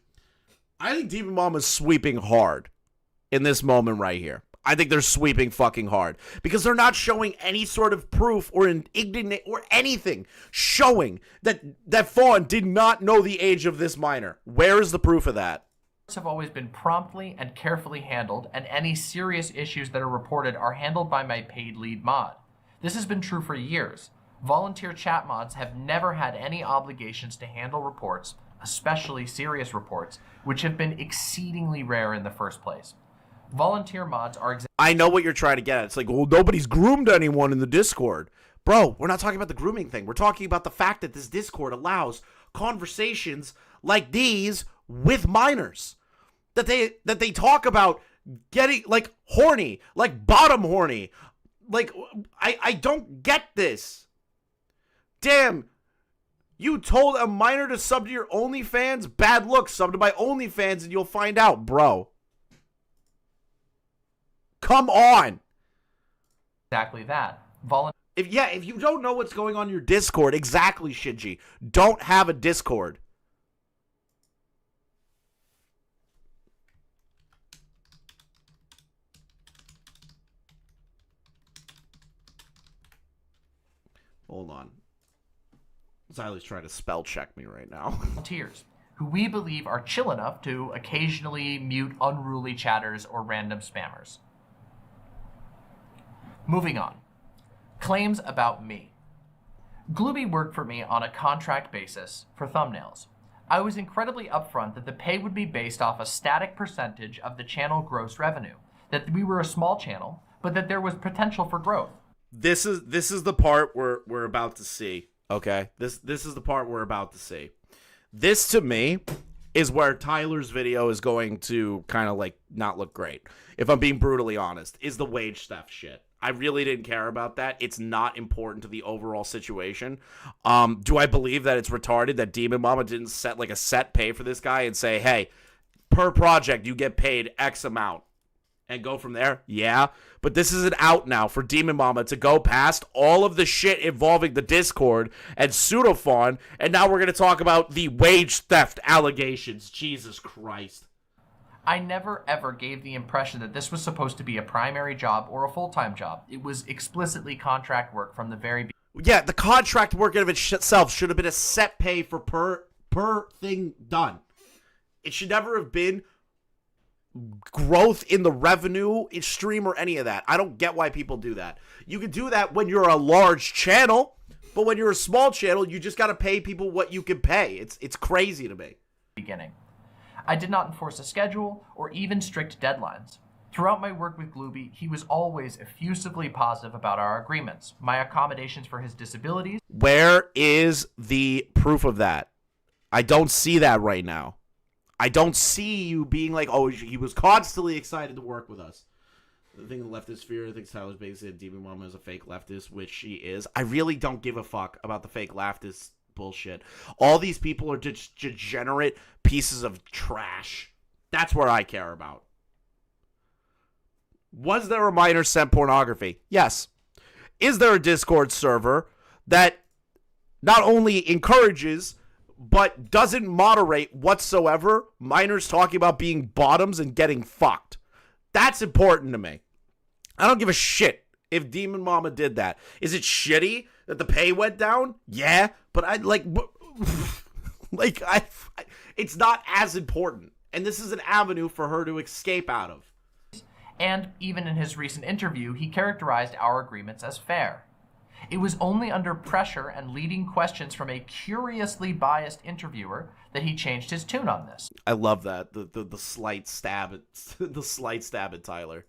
I think Demon Mama's sweeping hard in this moment right here. I think they're sweeping fucking hard because they're not showing any sort of proof or indignant or anything showing that Fawn did not know the age of this minor. Where is the proof of that? Have always been promptly and carefully handled, and any serious issues that are reported are handled by my paid lead mod. This has been true for years. Volunteer chat mods have never had any obligations to handle reports, especially serious reports, which have been exceedingly rare in the first place. Volunteer mods are... I know what you're trying to get at. It's like, well, nobody's groomed anyone in the Discord. Bro, we're not talking about the grooming thing. We're talking about the fact that this Discord allows conversations like these with minors. That they talk about getting, like, horny, like bottom horny. Like, I don't get this. Damn. You told a minor to sub to your OnlyFans? Bad luck. Sub to my OnlyFans and you'll find out, bro. Come on. Exactly that. If you don't know what's going on in your Discord, exactly, Shinji. Don't have a Discord. Hold on. Xylee's trying to spell check me right now. Volunteers, who we believe are chill enough to occasionally mute unruly chatters or random spammers. Moving on. Claims about me. Glooby worked for me on a contract basis for thumbnails. I was incredibly upfront that the pay would be based off a static percentage of the channel gross revenue, that we were a small channel, but that there was potential for growth. This is the part we're about to see. Okay? This is the part we're about to see. This, to me, is where Tyler's video is going to kind of, like, not look great. If I'm being brutally honest, is the wage theft shit. I really didn't care about that. It's not important to the overall situation. Do I believe that it's retarded that Demon Mama didn't set like a set pay for this guy and say, hey, per project you get paid X amount and go from there? Yeah, but this is an out now for Demon Mama to go past all of the shit involving the Discord and Pseudofawn, and now we're going to talk about the wage theft allegations. Jesus Christ. I never ever gave the impression that this was supposed to be a primary job or a full-time job. It was explicitly contract work from the very beginning. Yeah, the contract work in of itself should have been a set pay for per thing done. It should never have been growth in the revenue stream or any of that. I don't get why people do that. You can do that when you're a large channel, but when you're a small channel, you just got to pay people what you can pay. It's crazy to me. Beginning. I did not enforce a schedule or even strict deadlines. Throughout my work with Glooby, he was always effusively positive about our agreements, my accommodations for his disabilities. Where is the proof of that? I don't see that right now. I don't see you being like, oh, he was constantly excited to work with us. The thing in the leftist sphere, I think Tyler's basically said Demon Mama is a fake leftist, which she is. I really don't give a fuck about the fake leftist bullshit. All these people are just degenerate pieces of trash. That's what I care about. Was there a minor sent pornography? Yes. Is there a Discord server that not only encourages but doesn't moderate whatsoever minors talking about being bottoms and getting fucked? That's important to me. I don't give a shit if Demon Mama did that. Is it shitty that the pay went down? Yeah, but I it's not as important. And this is an avenue for her to escape out of. And even in his recent interview, he characterized our agreements as fair. It was only under pressure and leading questions from a curiously biased interviewer that he changed his tune on this. I love that. The slight stab at the slight stab at Tyler.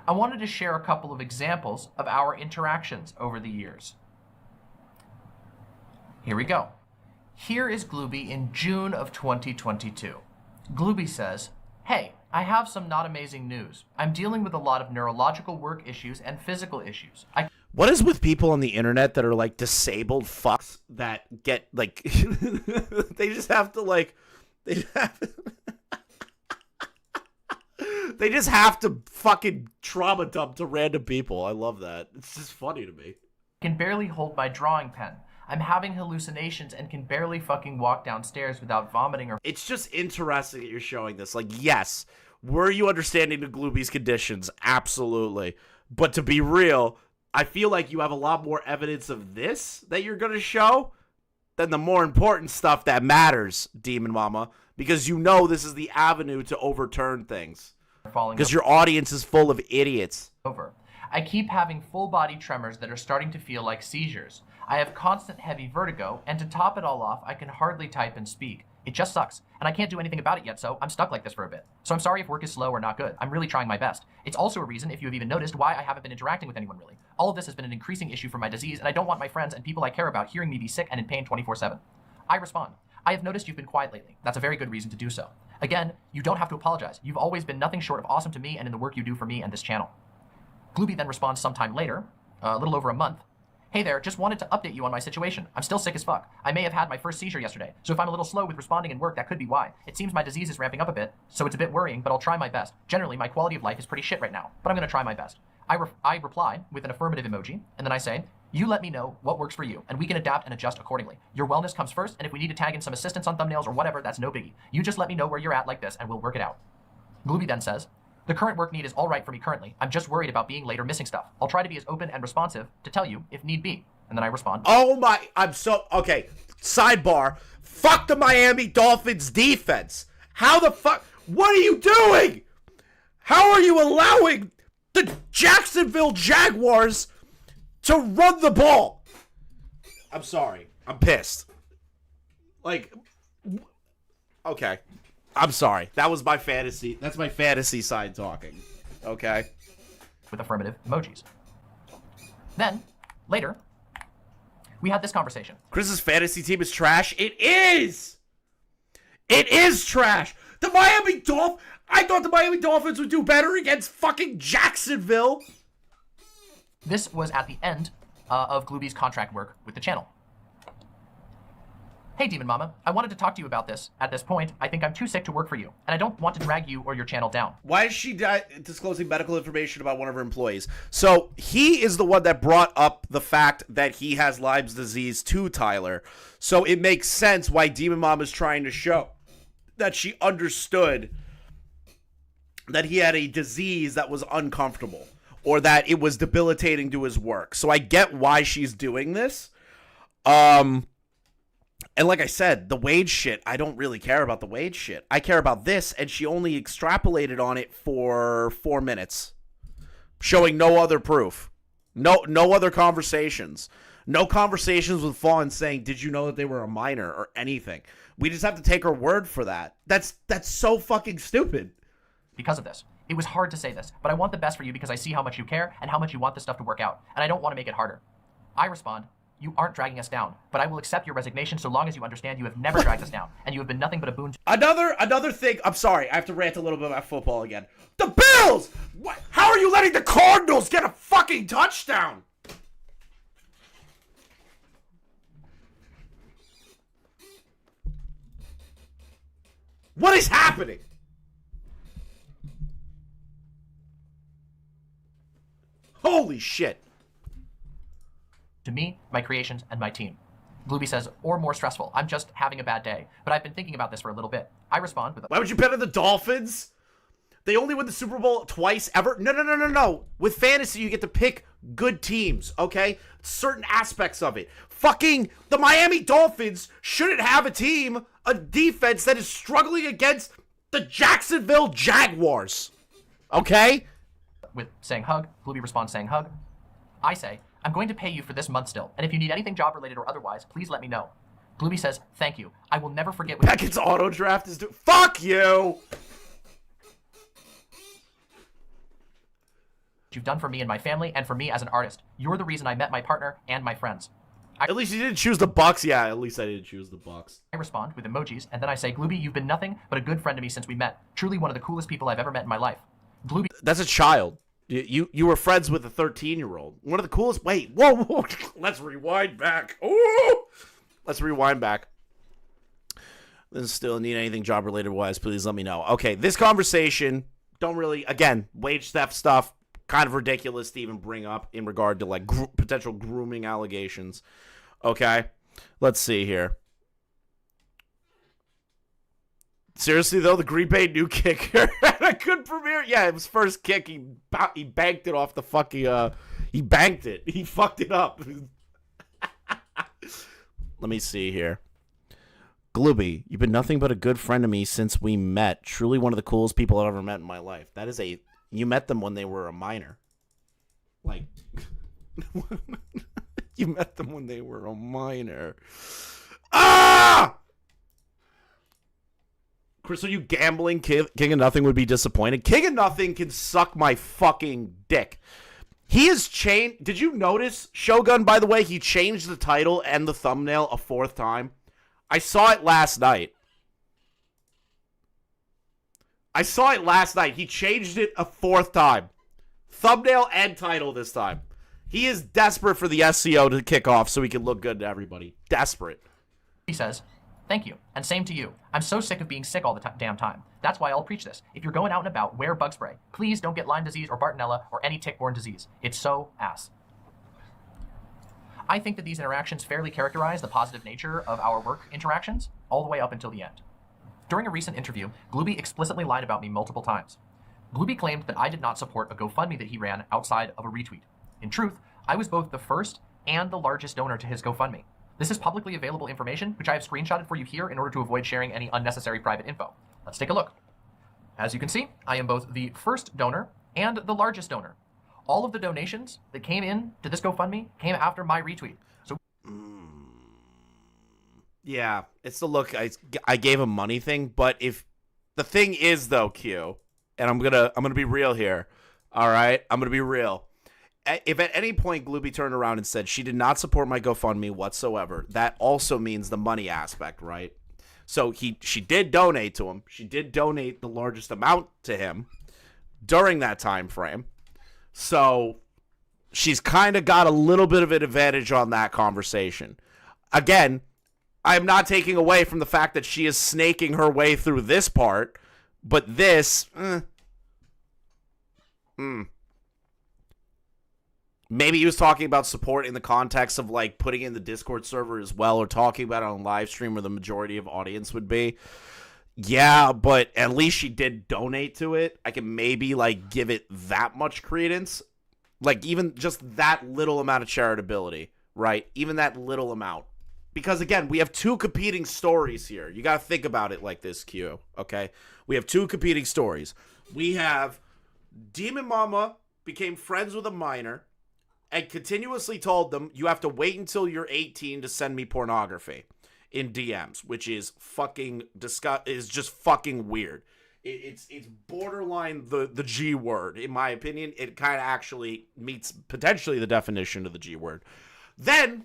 I wanted to share a couple of examples of our interactions over the years. Here we go. Here is Glooby in June of 2022. Glooby says, "Hey, I have some not amazing news. I'm dealing with a lot of neurological work issues and physical issues. What is with people on the internet that are like disabled fucks that get like they just have to like they just have to fucking trauma dump to random people. I love that. It's just funny to me. I can barely hold my drawing pen. I'm having hallucinations and can barely fucking walk downstairs without vomiting or..." It's just interesting that you're showing this. Like, yes, were you understanding the Glooby's conditions? Absolutely. But to be real, I feel like you have a lot more evidence of this that you're going to show than the more important stuff that matters, Demon Mama, because you know this is the avenue to overturn things. Because your audience is full of idiots. Over. I keep having full body tremors that are starting to feel like seizures. I have constant heavy vertigo, and to top it all off, I can hardly type and speak. It just sucks, and I can't do anything about it yet, so I'm stuck like this for a bit. So I'm sorry if work is slow or not good. I'm really trying my best. It's also a reason, if you have even noticed, why I haven't been interacting with anyone really. All of this has been an increasing issue for my disease, and I don't want my friends and people I care about hearing me be sick and in pain 24/7. I respond. I have noticed you've been quiet lately. That's a very good reason to do so. Again, you don't have to apologize. You've always been nothing short of awesome to me and in the work you do for me and this channel. Glooby then responds sometime later, a little over a month. "Hey there, just wanted to update you on my situation. I'm still sick as fuck. I may have had my first seizure yesterday, so if I'm a little slow with responding in work, that could be why. It seems my disease is ramping up a bit, so it's a bit worrying, but I'll try my best. Generally, my quality of life is pretty shit right now, but I'm gonna try my best." I reply with an affirmative emoji, and then I say, "You let me know what works for you, and we can adapt and adjust accordingly. Your wellness comes first, and if we need to tag in some assistance on thumbnails or whatever, that's no biggie. You just let me know where you're at like this, and we'll work it out." Glooby then says, "The current work need is all right for me currently. I'm just worried about being late or missing stuff. I'll try to be as open and responsive to tell you if need be." And then I respond, "Oh my, okay, sidebar. Fuck the Miami Dolphins defense. How the fuck, what are you doing? How are you allowing the Jacksonville Jaguars to run the ball?" I'm sorry. I'm pissed. Like, okay. I'm sorry. That was my fantasy. That's my fantasy side talking. Okay. with affirmative emojis. Then, later, we had this conversation. Chris's fantasy team is trash. It is! It is trash! The Miami Dolphins... I thought the Miami Dolphins would do better against fucking Jacksonville. This was at the end of Glooby's contract work with the channel. Hey, Demon Mama, I wanted to talk to you about this. At this point, I think I'm too sick to work for you, and I don't want to drag you or your channel down. Why is she disclosing medical information about one of her employees? So he is the one that brought up the fact that he has Lyme's disease to Tyler. So it makes sense why Demon Mom is trying to show that she understood that he had a disease that was uncomfortable or that it was debilitating to his work. So I get why she's doing this. And like I said, the wage shit, I don't really care about the wage shit. I care about this, and she only extrapolated on it for 4 minutes, showing no other proof. No other conversations. No conversations with Fawn saying, did you know that they were a minor or anything? We just have to take her word for that. That's so fucking stupid. Because of this. It was hard to say this, but I want the best for you because I see how much you care and how much you want this stuff to work out, and I don't want to make it harder. I respond, you aren't dragging us down, but I will accept your resignation so long as you understand you have never dragged us down, and you have been nothing but a boon to— Another thing, I'm sorry, I have to rant a little bit about football again. The Bills! What? How are you letting the Cardinals get a fucking touchdown? What is happening? Holy shit. to me, my creations, and my team. Glooby says, or more stressful. I'm just having a bad day, but I've been thinking about this for a little bit. I respond with, why would you bet on the Dolphins? They only win the Super Bowl twice ever? No. With fantasy, you get to pick good teams, okay? Certain aspects of it. Fucking the Miami Dolphins shouldn't have a defense that is struggling against the Jacksonville Jaguars, okay? with saying hug. Glooby responds saying hug. I say, I'm going to pay you for this month still, and if you need anything job-related or otherwise, please let me know. Glooby says, thank you. I will never forget what— Beckett's auto draft is fuck you! you've done for me and my family, and for me as an artist. You're the reason I met my partner and my friends. At least you didn't choose the Bucks. Yeah, at least I didn't choose the Bucks. I respond with emojis, and then I say, Glooby, you've been nothing but a good friend to me since we met. Truly one of the coolest people I've ever met in my life. Glooby— That's a child. You were friends with a 13-year-old. One of the coolest— Wait, whoa. Let's rewind back. Ooh! Let's rewind back. Then still need anything job-related wise, please let me know. Okay, this conversation, don't really, again, wage theft stuff, kind of ridiculous to even bring up in regard to, like, potential grooming allegations. Okay, let's see here. Seriously, though, the Green Bay new kicker had a good premiere. Yeah, his first kick, he banked it off the fucking, he banked it. He fucked it up. Let me see here. Glooby, you've been nothing but a good friend to me since we met. Truly one of the coolest people I've ever met in my life. That is a... You met them when they were a minor. Like... You met them when they were a minor. Ah! Chris, are you gambling King of Nothing would be disappointed? King of Nothing can suck my fucking dick. He has changed... Did you notice, Shogun, by the way, he changed the title and the thumbnail a 4th time? I saw it last night. He changed it a 4th time. Thumbnail and title this time. He is desperate for the SEO to kick off so he can look good to everybody. Desperate. He says, thank you, and same to you. I'm so sick of being sick all the damn time. That's why I'll preach this. If you're going out and about, wear bug spray. Please don't get Lyme disease or Bartonella or any tick-borne disease. It's so ass. I think that these interactions fairly characterize the positive nature of our work interactions all the way up until the end. During a recent interview, Glooby explicitly lied about me multiple times. Glooby claimed that I did not support a GoFundMe that he ran outside of a retweet. In truth, I was both the first and the largest donor to his GoFundMe. This is publicly available information, which I have screenshotted for you here in order to avoid sharing any unnecessary private info. Let's take a look. As you can see, I am both the first donor and the largest donor. All of the donations that came in to this GoFundMe came after my retweet. So, yeah, it's the look. I gave him money thing, but if the thing is though, Q, and I'm gonna be real here. All right, I'm gonna be real. If at any point Glooby turned around and said she did not support my GoFundMe whatsoever, that also means the money aspect, right? So she did donate to him. She did donate the largest amount to him during that time frame. So she's kind of got a little bit of an advantage on that conversation. Again, I'm not taking away from the fact that she is snaking her way through this part, but this, Maybe he was talking about support in the context of, like, putting in the Discord server as well, or talking about it on live stream where the majority of audience would be. Yeah, but at least she did donate to it. I can maybe, like, give it that much credence. Like, even just that little amount of charitability, right? Even that little amount. Because, again, we have two competing stories here. You got to think about it like this, Q, okay? We have two competing stories. We have Demon Mama became friends with a minor and continuously told them, you have to wait until you're 18 to send me pornography in DMs, which is fucking is just fucking weird. It's borderline the G word, in my opinion. It kind of actually meets potentially the definition of the G word. Then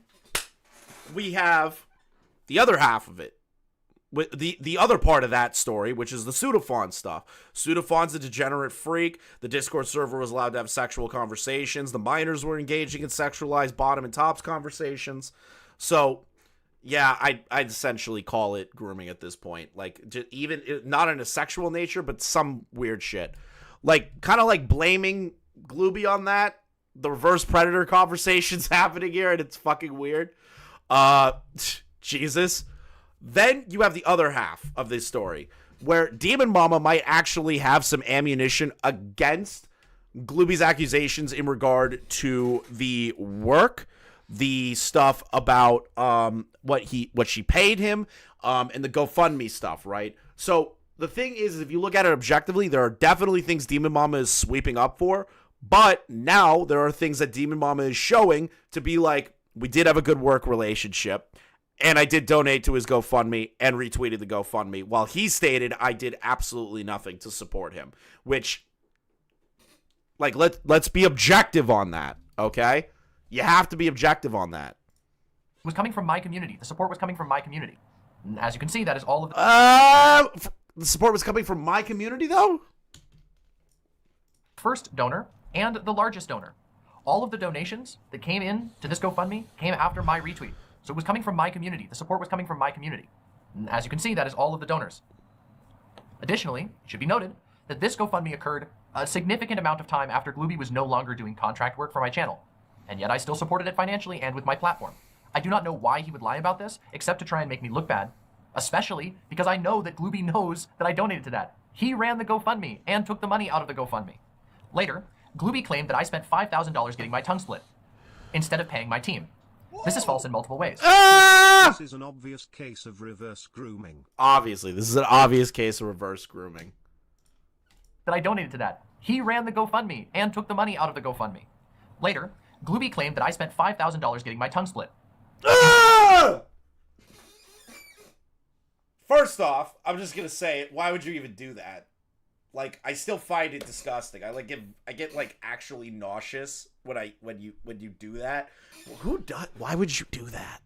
we have the other half of it. The other part of that story, which is the Pseudophon stuff. Pseudophon's a degenerate freak. The Discord server was allowed to have sexual conversations. The minors were engaging in sexualized bottom and tops conversations. So, yeah, I'd essentially call it grooming at this point. Like, even not in a sexual nature, but some weird shit. Like, kind of like blaming Glooby on that. The reverse predator conversation's happening here, and it's fucking weird. Jesus. Then you have the other half of this story, where Demon Mama might actually have some ammunition against Glooby's accusations in regard to the work, the stuff about what she paid him, and the GoFundMe stuff, right? So the thing is, if you look at it objectively, there are definitely things Demon Mama is sweeping up for, but now there are things that Demon Mama is showing to be like, we did have a good work relationship, and I did donate to his GoFundMe and retweeted the GoFundMe, while he stated I did absolutely nothing to support him, which, like, let's be objective on that, okay? You have to be objective on that. It was coming from my community. The support was coming from my community. And as you can see, that is all of the... The support was coming from my community, though? First donor and the largest donor. All of the donations that came in to this GoFundMe came after my retweet. So it was coming from my community. The support was coming from my community. And as you can see, that is all of the donors. Additionally, it should be noted that this GoFundMe occurred a significant amount of time after Glooby was no longer doing contract work for my channel. And yet I still supported it financially and with my platform. I do not know why he would lie about this, except to try and make me look bad. Especially because I know that Glooby knows that I donated to that. He ran the GoFundMe and took the money out of the GoFundMe. Later, Glooby claimed that I spent $5,000 getting my tongue split, instead of paying my team. This is false in multiple ways. This is an obvious case of reverse grooming. Obviously, this is an obvious case of reverse grooming. That I donated to that. He ran the GoFundMe and took the money out of the GoFundMe. Later, Glooby claimed that I spent $5,000 getting my tongue split. First off, I'm just gonna say, why would you even do that? Like, I still find it disgusting. I get like actually nauseous when you do that. Who does? Why would you do that?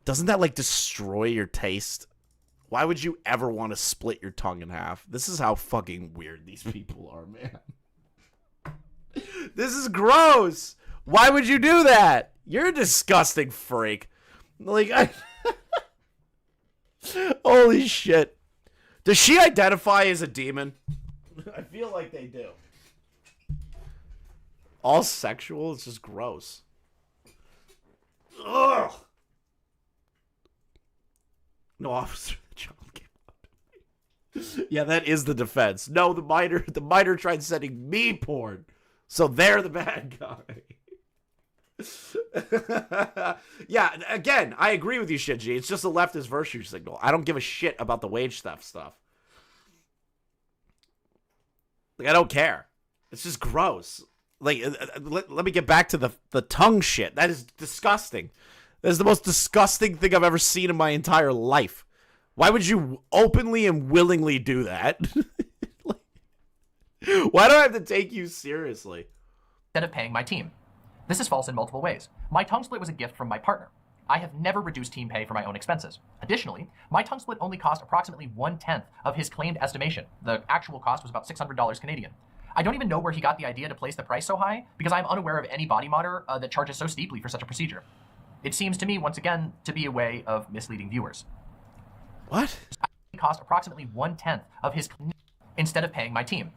Doesn't that like destroy your taste? Why would you ever want to split your tongue in half? This is how fucking weird these people are, man. This is gross. Why would you do that? You're a disgusting freak. Like, holy shit. Does she identify as a demon? I feel like they do. All sexual? It's just gross. Ugh. No, officer, the child came up to me. Yeah, that is the defense. No, the minor tried sending me porn. So they're the bad guy. Yeah, again, I agree with you, Shinji. It's just a leftist virtue signal. I don't give a shit about the wage theft stuff. Like, I don't care. It's just gross. Like, let me get back to the tongue shit. That is disgusting. That is the most disgusting thing I've ever seen in my entire life. Why would you openly and willingly do that? Like, why do I have to take you seriously? Instead of paying my team. This is false in multiple ways. My tongue split was a gift from my partner. I have never reduced team pay for my own expenses. Additionally, my tongue split only cost approximately 1/10 of his claimed estimation. The actual cost was about $600 Canadian. I don't even know where he got the idea to place the price so high because I'm unaware of any body modder that charges so steeply for such a procedure. It seems to me, once again, to be a way of misleading viewers. What? It cost approximately 1/10 of his instead of paying my team.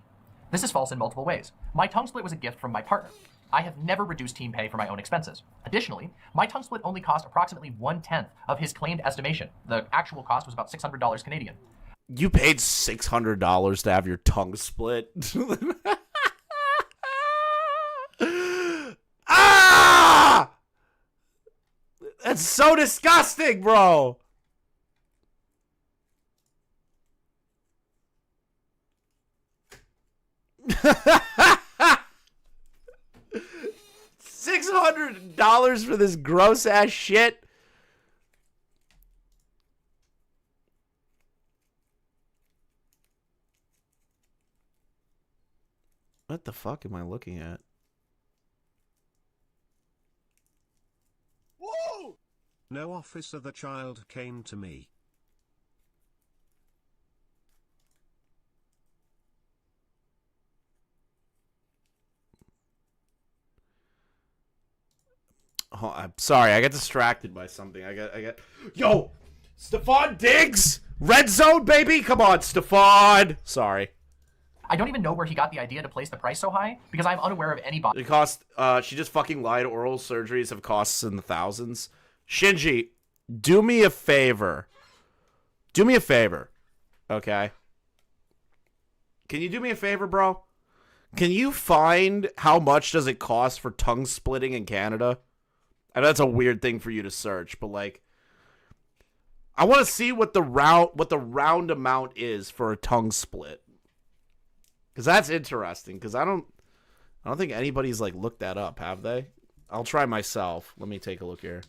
This is false in multiple ways. My tongue split was a gift from my partner. I have never reduced team pay for my own expenses. Additionally, my tongue split only cost approximately 1/10 of his claimed estimation. The actual cost was about $600 Canadian. You paid $600 to have your tongue split? Ah! That's so disgusting, bro. $600 for this gross ass shit. What the fuck am I looking at? Whoa! No, officer, the child came to me. Oh, I'm sorry, I got distracted by something. I got. Yo, Stephon Diggs, red zone, baby. Come on, Stephon. Sorry. I don't even know where he got the idea to place the price so high because I'm unaware of any body. It cost. She just fucking lied. Oral surgeries have costs in the thousands. Shinji, do me a favor. Do me a favor, okay? Can you do me a favor, bro? Can you find how much does it cost for tongue splitting in Canada? I know that's a weird thing for you to search, but like, I want to see what the round amount is for a tongue split, because that's interesting. Because I don't think anybody's like looked that up, have they? I'll try myself. Let me take a look here.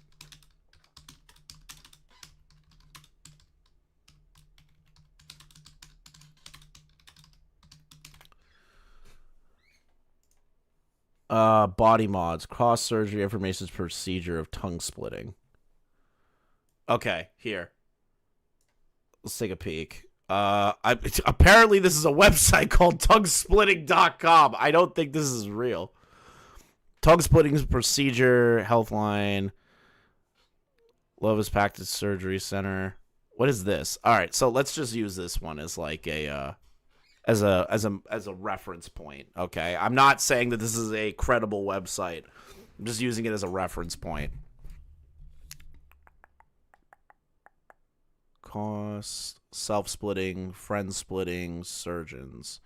Body mods, cross surgery information procedure of tongue splitting. Okay, here. Let's take a peek. Apparently this is a website called tonguesplitting.com. I don't think this is real. Tongue splitting procedure, Healthline, Lovis Pactus Surgery Center. What is this? All right, so let's just use this one as like a as a reference point, okay? I'm not saying that this is a credible website. I'm just using it as a reference point. Cost, self-splitting, friend-splitting, surgeons.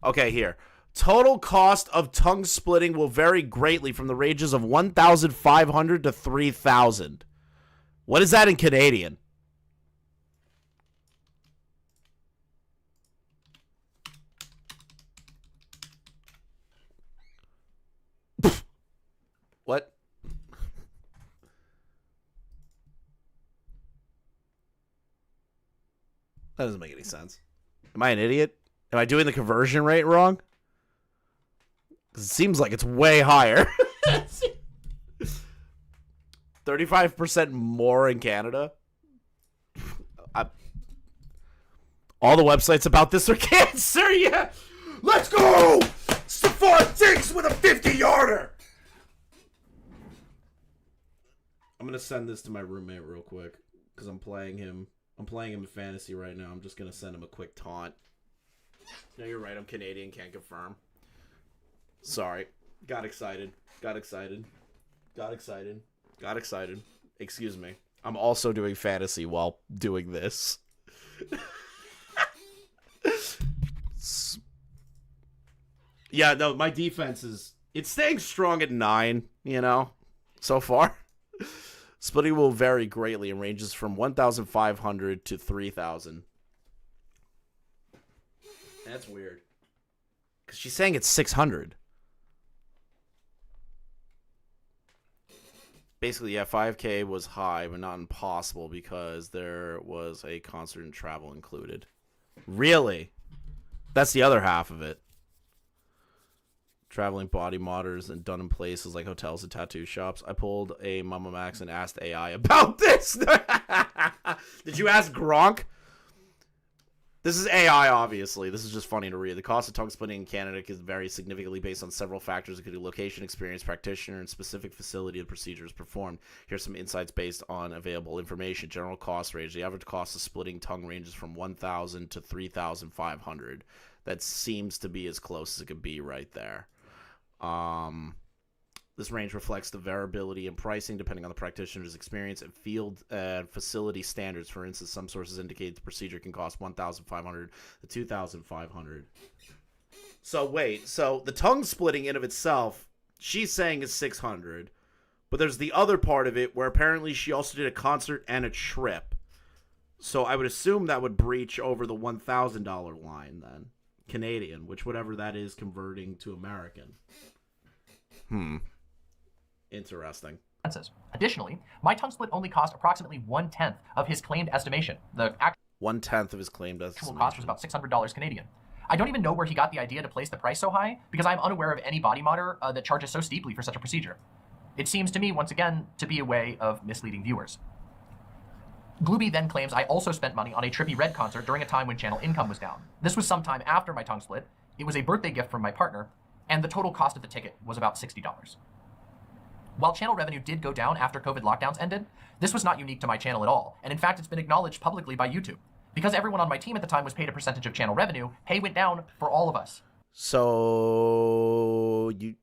Okay, here. Total cost of tongue splitting will vary greatly from the ranges of $1,500 to $3,000. What is that in Canadian? What? That doesn't make any sense. Am I an idiot? Am I doing the conversion rate wrong? 'Cause it seems like it's way higher. 35% more in Canada. All the websites about this are cancer. Yeah. Let's go. Stephon Diggs with a 50-yarder. I'm going to send this to my roommate real quick because I'm playing him in fantasy right now. I'm just going to send him a quick taunt. No, you're right. I'm Canadian. Can't confirm. Sorry. Got excited. Excuse me. I'm also doing fantasy while doing this. Yeah, no, my defense it's staying strong at 9, you know, so far. Splitting will vary greatly and ranges from 1,500 to 3,000. That's weird. Because she's saying it's 600. Basically, yeah, 5K was high, but not impossible because there was a concert and travel included. Really? That's the other half of it. Traveling body modders and done in places like hotels and tattoo shops. I pulled a Mama Max and asked AI about this. Did you ask Gronk? This is AI, obviously. This is just funny to read. The cost of tongue splitting in Canada can vary significantly based on several factors, including location, experience, practitioner, and specific facility the procedure is performed. Here's some insights based on available information. General cost range. The average cost of splitting tongue ranges from $1,000 to $3,500. That seems to be as close as it could be right there. This range reflects the variability in pricing depending on the practitioner's experience and field facility standards. For instance, some sources indicate the procedure can cost $1,500 to $2,500. So wait, so the tongue splitting in of itself, she's saying is $600, but there's the other part of it where apparently she also did a concert and a trip. So I would assume that would breach over the $1,000 line then, Canadian, which whatever that is converting to American. Interesting. Additionally, my tongue split only cost approximately 1/10 of his claimed estimation. The actual 1/10 of his claimed estimation. cost was about $600 Canadian. I don't even know where he got the idea to place the price so high because I'm unaware of any body modder that charges so steeply for such a procedure. It seems to me, once again, to be a way of misleading viewers. Glooby then claims I also spent money on a Trippie Redd concert during a time when channel income was down. This was sometime after my tongue split. It was a birthday gift from my partner, and the total cost of the ticket was about $60. While channel revenue did go down after COVID lockdowns ended, this was not unique to my channel at all, and in fact it's been acknowledged publicly by YouTube. Because everyone on my team at the time was paid a percentage of channel revenue, pay went down for all of us. So you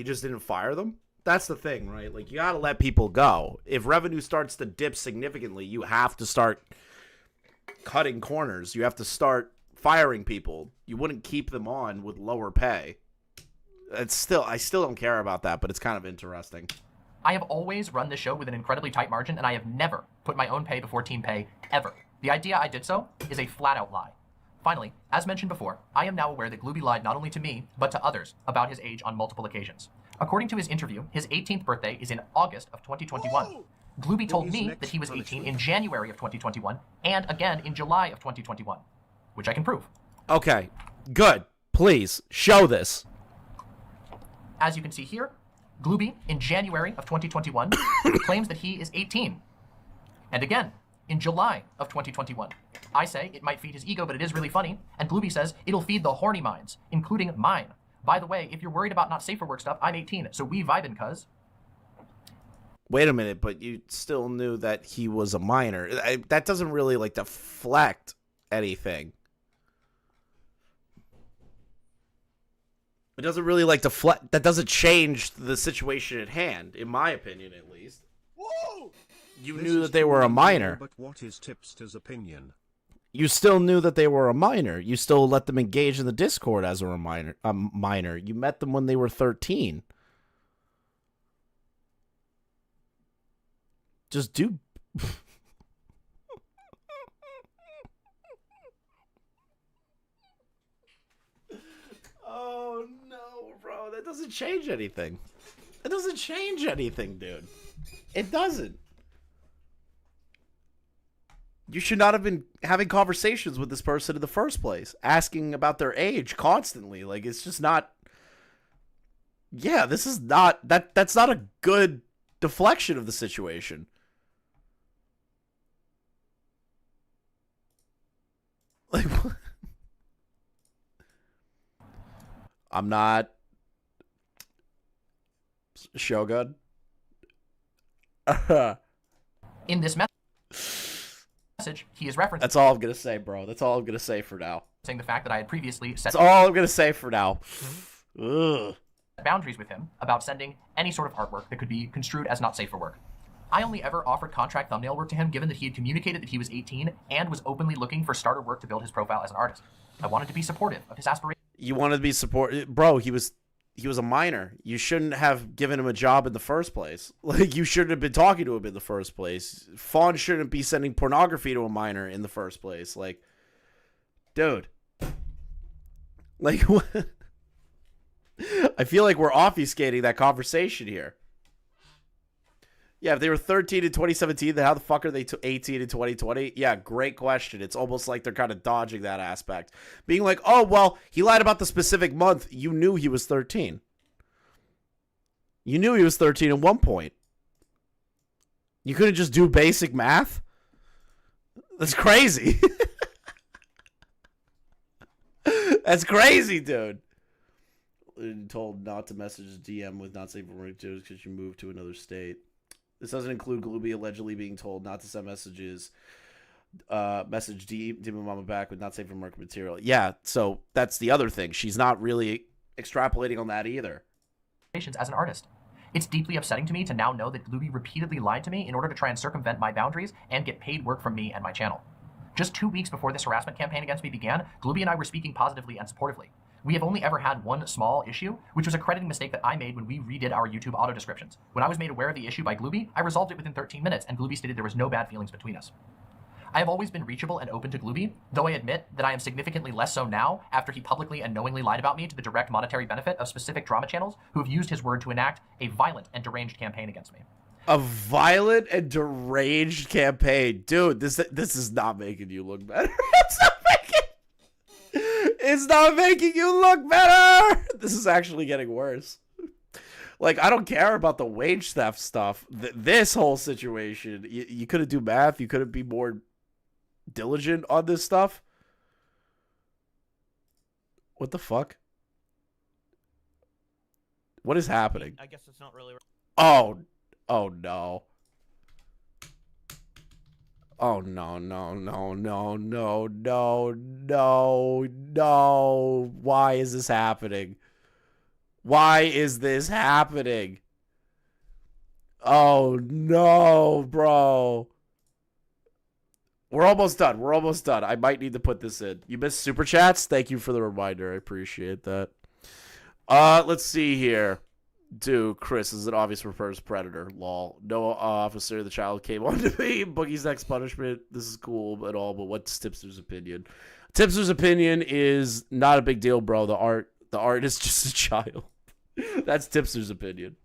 just didn't fire them? That's the thing, right? Like, you gotta let people go. If revenue starts to dip significantly, you have to start cutting corners. You have to start firing people. You wouldn't keep them on with lower pay. I still don't care about that, but it's kind of interesting. I have always run this show with an incredibly tight margin, and I have never put my own pay before team pay, ever. The idea I did so is a flat-out lie. Finally, as mentioned before, I am now aware that Glooby lied not only to me, but to others about his age on multiple occasions. According to his interview, his 18th birthday is in August of 2021. Glooby told me that he was 18 in January of 2021, and again in July of 2021, which I can prove. Okay, good. Please, show this. As you can see here, Glooby, in January of 2021, claims that he is 18. And again, in July of 2021. I say it might feed his ego, but it is really funny. And Glooby says it'll feed the horny minds, including mine. By the way, if you're worried about not safe for work stuff, I'm 18, so we vibin', cuz. Wait a minute, but you still knew that he was a minor. That doesn't really, like, deflect anything. It doesn't really, like, deflect. That doesn't change the situation at hand, in my opinion, at least. Whoa! You knew that they were a minor. But what is Tipster's opinion? You still knew that they were a minor. You still let them engage in the Discord as a minor. You met them when they were 13. Just do... Oh, no, bro. That doesn't change anything. It doesn't change anything, dude. It doesn't. You should not have been having conversations with this person in the first place, asking about their age constantly. Like, it's just not... Yeah, this is not... That's not a good deflection of the situation. Like, what? I'm not... Shogun. In this message, he is referencing That's all I'm going to say, bro. That's all I'm going to say for now. the fact that I had previously set That's all I'm going to say for now. Ugh. boundaries with him about sending any sort of artwork that could be construed as not safe for work. I only ever offered contract thumbnail work to him given that he had communicated that he was 18 and was openly looking for starter work to build his profile as an artist. I wanted to be supportive of his aspirations. You wanted to be supportive, bro. He was a minor. You shouldn't have given him a job in the first place. Like, you shouldn't have been talking to him in the first place. Fawn shouldn't be sending pornography to a minor in the first place. Like, dude. Like, what? I feel like we're obfuscating that conversation here. Yeah, if they were 13 in 2017, then how the fuck are they 18 in 2020? Yeah, great question. It's almost like they're kind of dodging that aspect. Being like, oh, well, he lied about the specific month. You knew he was 13. You knew he was 13 at one point. You couldn't just do basic math? That's crazy. That's crazy, dude. Told not to message DM with not safe for work because you moved to another state. This doesn't include Glooby allegedly being told not to send messages. Message Demon Mama back with not safe for work material. Yeah, so that's the other thing. She's not really extrapolating on that either. As an artist. It's deeply upsetting to me to now know that Glooby repeatedly lied to me in order to try and circumvent my boundaries and get paid work from me and my channel. Just 2 weeks before this harassment campaign against me began, Glooby and I were speaking positively and supportively. We have only ever had one small issue, which was a crediting mistake that I made when we redid our YouTube auto descriptions. When I was made aware of the issue by Glooby, I resolved it within 13 minutes, and Glooby stated there was no bad feelings between us. I have always been reachable and open to Glooby, though I admit that I am significantly less so now after he publicly and knowingly lied about me to the direct monetary benefit of specific drama channels who have used his word to enact a violent and deranged campaign against me. A violent and deranged campaign. Dude, this is not making you look better. It's not making you look better. This is actually getting worse. Like, I don't care about the wage theft stuff. This whole situation, you couldn't do math. You couldn't be more diligent on this stuff. What the fuck? What is happening? I guess it's not really. Oh no. Oh no. Why is this happening? Why is this happening? Oh no, bro. We're almost done. I might need to put this in. You missed super chats? Thank you for the reminder. I appreciate that. Let's see here. Dude, Chris is an obvious reverse predator. Lol. No officer. The child came on to me. Boogie's next punishment. This is cool at all, but what's Tipster's opinion? Tipster's opinion is not a big deal, bro. The art is just a child. That's Tipster's opinion.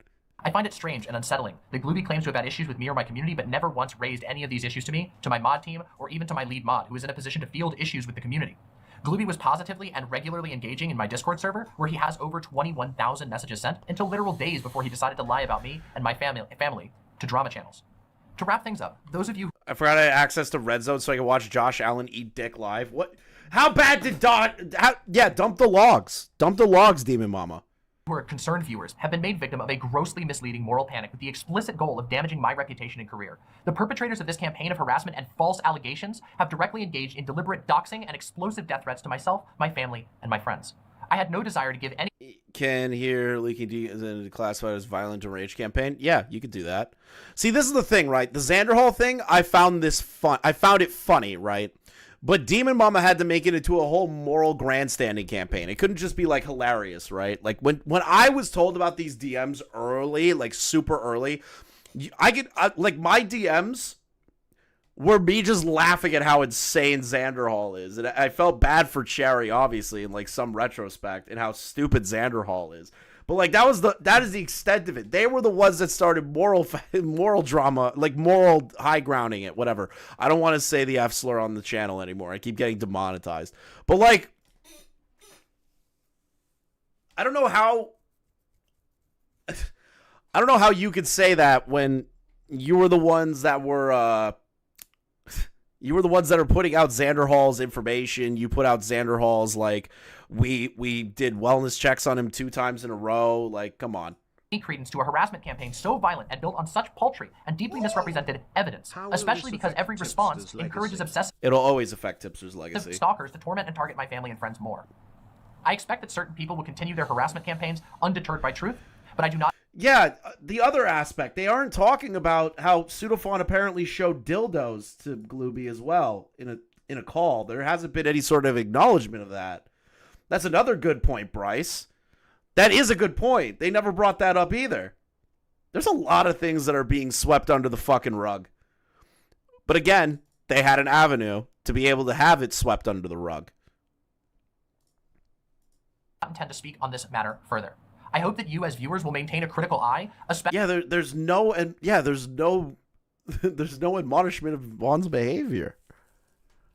I find it strange and unsettling that Glooby claims to have had issues with me or my community, but never once raised any of these issues to me, to my mod team, or even to my lead mod, who is in a position to field issues with the community. Glooby was positively and regularly engaging in my Discord server, where he has over 21,000 messages sent, until literal days before he decided to lie about me and my family to drama channels. To wrap things up, those of you I forgot I had access to Red Zone so I could watch Josh Allen eat dick live. What? How bad did yeah, dump the logs. Dump the logs, Demon Mama. who are concerned viewers have been made victim of a grossly misleading moral panic with the explicit goal of damaging my reputation and career. The perpetrators of this campaign of harassment and false allegations have directly engaged in deliberate doxing and explosive death threats to myself, my family, and my friends. I had no desire to give any... Can hear leaking D classified as violent deranged campaign. Yeah, you could do that. See, this is the thing, right? The Xander Hall thing, I found it funny, right? But Demon Mama had to make it into a whole moral grandstanding campaign. It couldn't just be, like, hilarious, right? Like, when I was told about these DMs early, like, super early, like, my DMs were me just laughing at how insane Xander Hall is. And I felt bad for Cherry, obviously, in, like, some retrospect, and how stupid Xander Hall is. But, like, that is the extent of it. They were the ones that started moral drama, like moral high grounding it, whatever. I don't want to say the F slur on the channel anymore. I keep getting demonetized. But, like, I don't know how you could say that when you were the ones that were, you were the ones that are putting out Xander Hall's information. You put out Xander Hall's, like, we did wellness checks on him 2 times in a row. Like, come on. Credence to a harassment campaign so violent and built on such paltry and deeply misrepresented evidence, especially because every response encourages obsessive... It'll always affect Tipster's legacy. ...stalkers to torment and target my family and friends more. I expect that certain people will continue their harassment campaigns undeterred by truth, but I do not... Yeah, the other aspect, they aren't talking about how Pseudophon apparently showed dildos to Glooby as well in a call. There hasn't been any sort of acknowledgement of that. That's another good point, Bryce. That is a good point. They never brought that up either. There's a lot of things that are being swept under the fucking rug. But again, they had an avenue to be able to have it swept under the rug. I intend to speak on this matter further. I hope that you as viewers will maintain a critical eye, especially... Yeah, there's no admonishment of Vaughn's behavior.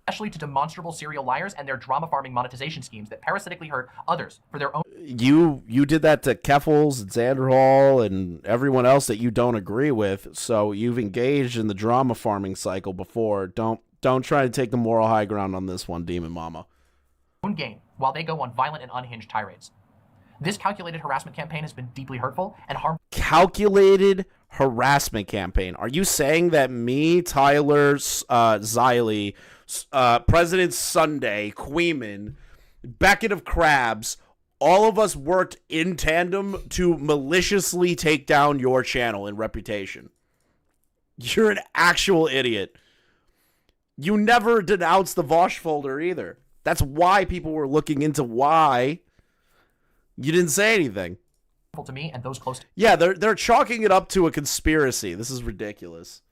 Especially to demonstrable serial liars and their drama farming monetization schemes that parasitically hurt others for their own... You did that to Keffels and Xander Hall and everyone else that you don't agree with, so you've engaged in the drama farming cycle before. Don't try to take the moral high ground on this one, Demon Mama. ...own gain while they go on violent and unhinged tirades. This calculated harassment campaign has been deeply hurtful and harmful. Calculated harassment campaign. Are you saying that me, Tyler, Xiley, President Sunday, Queeman, Beckett of Crabs, all of us worked in tandem to maliciously take down your channel and reputation? You're an actual idiot. You never denounced the Vosh folder either. That's why people were looking into why you didn't say anything. To me and those close to Yeah, they're chalking it up to a conspiracy. This is ridiculous.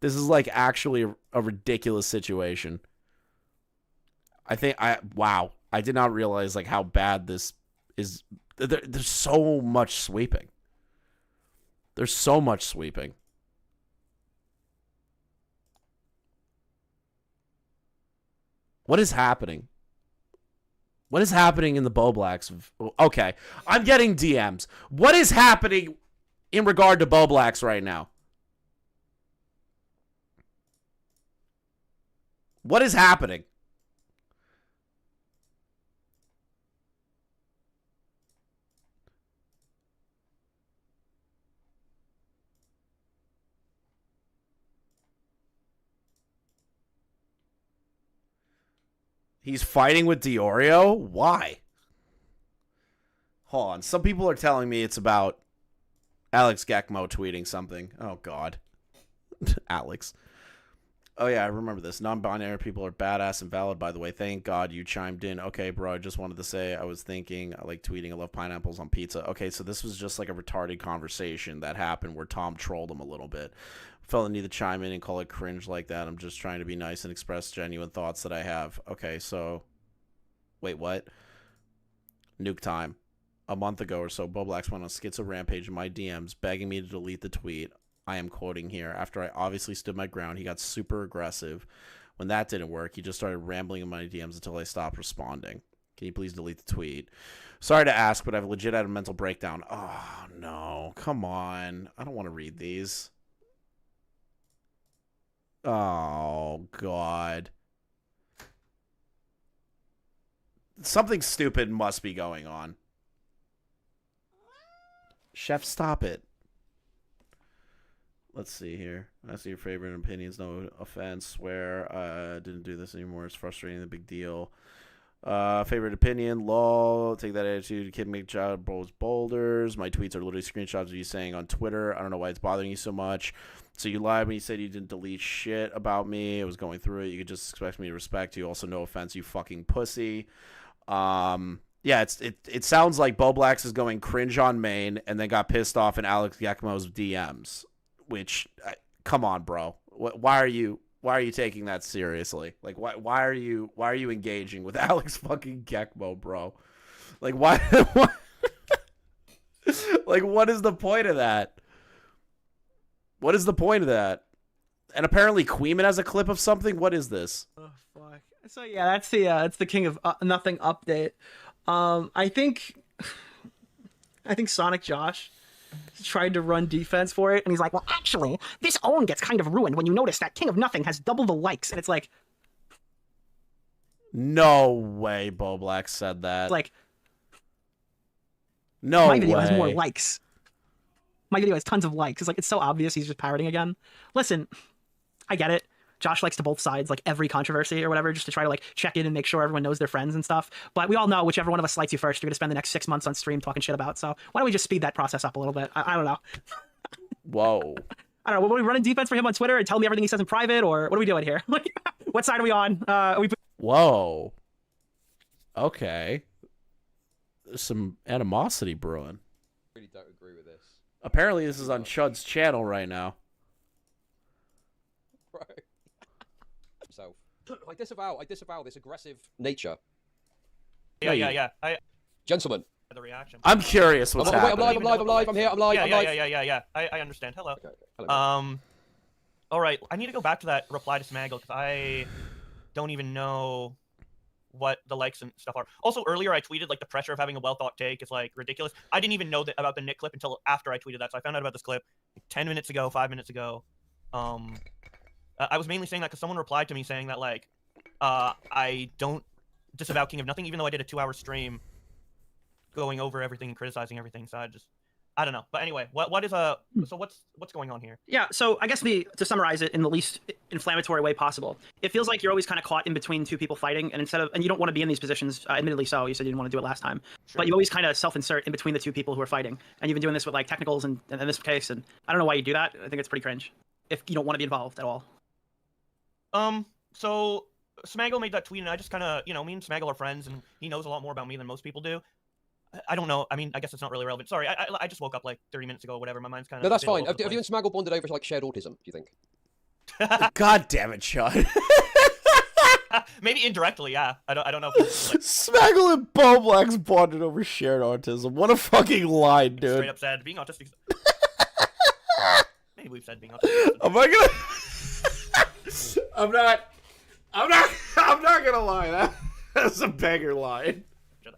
This is like actually a ridiculous situation. Wow. I did not realize like how bad this is. There's so much sweeping. There's so much sweeping. What is happening? What is happening in the Bo Blacks? Okay, I'm getting DMs. What is happening in regard to Bo Blacks right now? What is happening? He's fighting with Diorio? Why? Hold on. Some people are telling me it's about Alex Gekmo tweeting something. Oh, God. Alex. Oh, yeah, I remember this. Non-binary people are badass and valid, by the way. Thank God you chimed in. Okay, bro, I just wanted to say I was thinking, I like tweeting, I love pineapples on pizza. Okay, so this was just like a retarded conversation that happened where Tom trolled him a little bit. Felt the need to chime in and call it cringe like that. I'm just trying to be nice and express genuine thoughts that I have. Okay, so wait, what? Nuke time. A month ago or so, Bo Blacks went on a schizo rampage in my DMs, begging me to delete the tweet. I am quoting here. After I obviously stood my ground, he got super aggressive. When that didn't work, he just started rambling in my DMs until I stopped responding. Can you please delete the tweet? Sorry to ask, but I've legit had a mental breakdown. Oh, no. Come on. I don't want to read these. Oh, God. Something stupid must be going on. Chef, stop it. Let's see here. That's your favorite opinions. No offense. Swear. Didn't do this anymore. It's frustrating. The big deal. Favorite opinion. Lol. Take that attitude. Kid make job boulders. My tweets are literally screenshots of you saying on Twitter. I don't know why it's bothering you so much. So you lied when you said you didn't delete shit about me. I was going through it. You could just expect me to respect you. Also, no offense, you fucking pussy. Yeah, it sounds like Bo Blacks is going cringe on main and then got pissed off in Alex Gekmo's DMs. Which, come on, bro. Why are you taking that seriously? Like, why are you engaging with Alex fucking Gekmo, bro? Like, why? Like, what is the point of that? What is the point of that? And apparently, Queeman has a clip of something. What is this? Oh fuck. So yeah, that's the King of Nothing update. I think Sonic Josh tried to run defense for it, and he's like, well, actually, this own gets kind of ruined when you notice that King of Nothing has double the likes, and it's like, no way Bo Black said that. It's like, no my video way. has more likes. My video has tons of likes. It's like, it's so obvious he's just parroting again. Listen, I get it. Josh likes to both sides, like every controversy or whatever, just to try to like check in and make sure everyone knows their friends and stuff. But we all know whichever one of us slights you first, you're going to spend the next 6 months on stream talking shit about. So why don't we just speed that process up a little bit? I don't know. Whoa. I don't know. What are we running defense for him on Twitter and tell me everything he says in private, or what are we doing here? What side are we on? Whoa. Okay. There's some animosity brewing. Really don't agree with this. Apparently, this is on Chud's channel right now. Right. So, I disavow this aggressive nature. Yeah. Gentlemen. The reaction. I'm curious what's happening. I'm live. I'm here. I'm live. Yeah. I understand. Hello. Okay. Hello. All right. I need to go back to that reply to Smaggle because I don't even know what the likes and stuff are. Also, earlier I tweeted like the pressure of having a well-thought take is like ridiculous. I didn't even know that about the Nick clip until after I tweeted that. So I found out about this clip 10 minutes ago, 5 minutes ago. I was mainly saying that because someone replied to me saying that like I don't disavow King of Nothing, even though I did a 2-hour stream going over everything and criticizing everything. So I don't know. But anyway, what is so what's going on here? Yeah, so I guess to summarize it in the least inflammatory way possible, it feels like you're always kind of caught in between two people fighting, and you don't want to be in these positions. Admittedly, so you said you didn't want to do it last time, but you always kind of self-insert in between the two people who are fighting, and you've been doing this with like technicals and in this case, and I don't know why you do that. I think it's pretty cringe if you don't want to be involved at all. So Smaggle made that tweet, and I just kind of, me and Smaggle are friends, and he knows a lot more about me than most people do. I don't know. I mean, I guess it's not really relevant. Sorry, I just woke up like 30 minutes ago or whatever. My mind's kind of... No, that's fine. Have you and Smaggle bonded over like shared autism, do you think? God damn it, Sean. Maybe indirectly, yeah. I don't know. If Smaggle and Boblax bonded over shared autism. What a fucking line, dude. Straight up said being autistic. Maybe we've said being autistic. Am I gonna... I'm not gonna lie. That's a beggar line.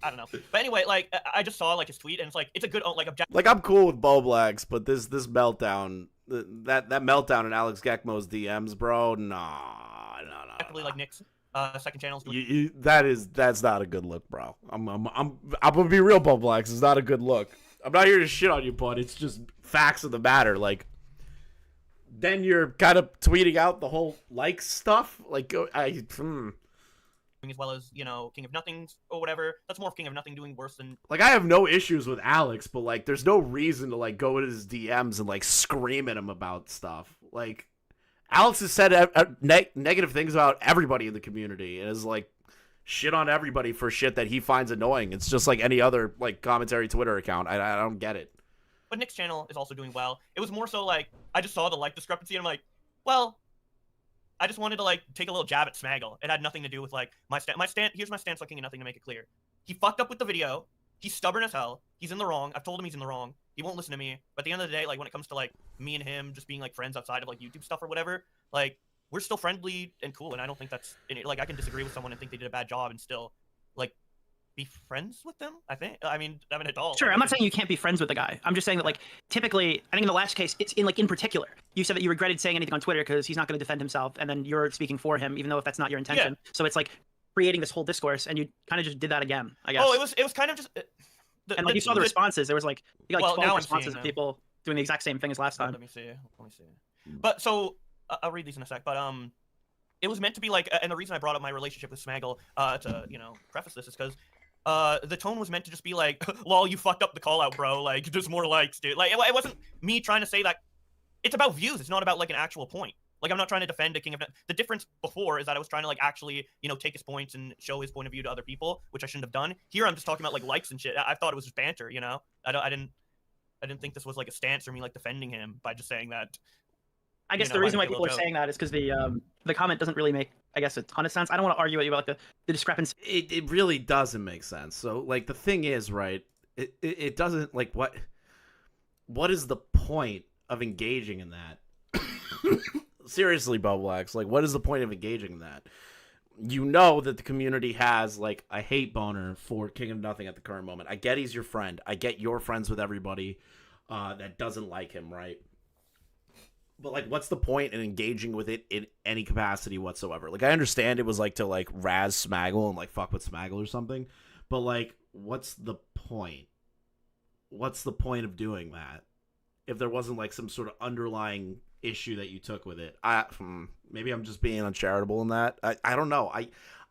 I don't know. But anyway, like, I just saw, like, his tweet, and it's like, it's a good, like, objective. Like, I'm cool with Boblax, but this meltdown, that meltdown in Alex Gekmo's DMs, bro, no. Actually, like, Nick's second channel's that's not a good look, bro. I'm gonna be real, Boblax. It's not a good look. I'm not here to shit on you, bud. It's just facts of the matter. Like, then you're kind of tweeting out the whole like stuff. Like, as well as, King of Nothings or whatever. That's more of King of Nothing doing worse than... Like, I have no issues with Alex, but, like, there's no reason to, like, go into his DMs and, like, scream at him about stuff. Like, Alex has said negative things about everybody in the community and is, like, shit on everybody for shit that he finds annoying. It's just like any other, like, commentary Twitter account. I don't get it. But Nick's channel is also doing well. It was more so, like, I just saw the like discrepancy, and I'm like, well... I just wanted to, like, take a little jab at Smaggle. It had nothing to do with, like, my stand. Here's my stance on King of Nothing to make it clear. He fucked up with the video. He's stubborn as hell. He's in the wrong. I've told him he's in the wrong. He won't listen to me. But at the end of the day, like, when it comes to, like, me and him just being, like, friends outside of, like, YouTube stuff or whatever, like, we're still friendly and cool, and I don't think that's... Like, I can disagree with someone and think they did a bad job and still, like, be friends with them, I think. I mean, I'm an adult. Sure, I'm not saying you can't be friends with the guy. I'm just saying that, like, typically, I think in the last case, it's in particular, you said that you regretted saying anything on Twitter because he's not going to defend himself, and then you're speaking for him, even though if that's not your intention. Yeah. So it's like creating this whole discourse, and you kind of just did that again, I guess. Oh, it was kind of just... and like you saw the responses, there was like, you got like 12 responses of people doing the exact same thing as last time. Let me see. But so, I'll read these in a sec, but it was meant to be like, and the reason I brought up my relationship with Smaggle to, preface this is because the tone was meant to just be like, lol, you fucked up the call out, bro. Like, there's more likes, dude. Like, it wasn't me trying to say that. It's about views. It's not about, like, an actual point. Like, I'm not trying to defend a King of... The difference before is that I was trying to, like, actually, take his points and show his point of view to other people, which I shouldn't have done. Here, I'm just talking about, like, likes and shit. I thought it was just banter, I didn't think this was, like, a stance or me, like, defending him by just saying that. I guess the reason why people are saying that is because the comment doesn't really make, I guess, a ton of sense. I don't want to argue with you about the discrepancy. It really doesn't make sense. So, like, the thing is, right, it doesn't, like, what is the point of engaging in that? Seriously, Boblax, like, what is the point of engaging in that? You know that the community has, like, a hate boner for King of Nothing at the current moment. I get he's your friend. I get you're friends with everybody that doesn't like him, right? But, like, what's the point in engaging with it in any capacity whatsoever? Like, I understand it was, like, to, like, razz Smaggle and, like, fuck with Smaggle or something. But, like, what's the point? What's the point of doing that? If there wasn't, like, some sort of underlying issue that you took with it. Maybe I'm just being uncharitable in that. I don't know.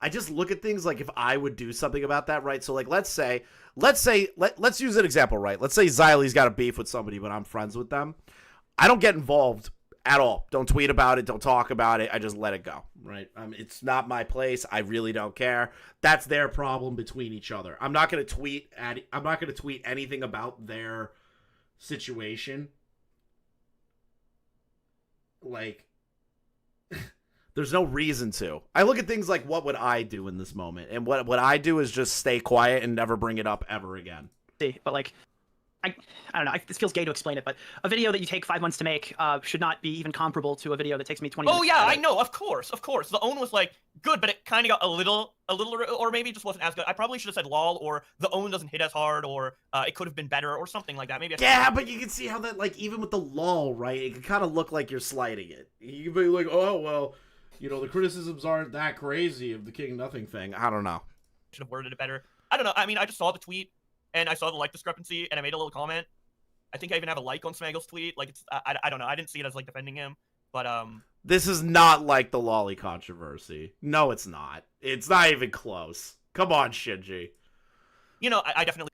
I just look at things like if I would do something about that, right? So, like, let's use an example, right? Let's say Xylee's got a beef with somebody, but I'm friends with them. I don't get involved at all. Don't tweet about it. Don't talk about it. I just let it go, right? It's not my place. I really don't care. That's their problem between each other. I'm not going to tweet anything about their situation. Like, there's no reason to. I look at things like, what would I do in this moment? And what I do is just stay quiet and never bring it up ever again. But, like, I don't know. This feels gay to explain it, but a video that you take 5 months to make should not be even comparable to a video that takes me 20 minutes. Oh yeah, I know. Of course. The own was like good, but it kind of got a little, or maybe it just wasn't as good. I probably should have said lol, or the own doesn't hit as hard, or it could have been better, or something like that. Maybe. But you can see how that, like, even with the lol, right? It can kind of look like you're sliding it. You can be like, oh well, the criticisms aren't that crazy of the King of Nothing thing. I don't know. should have worded it better. I don't know. I mean, I just saw the tweet and I saw the like discrepancy and I made a little comment. I think I even have a like on Smaggle's tweet. Like, it's I don't know. I didn't see it as like defending him, but This is not like the lolly controversy. No, it's not. It's not even close. Come on, Shinji. You know, I definitely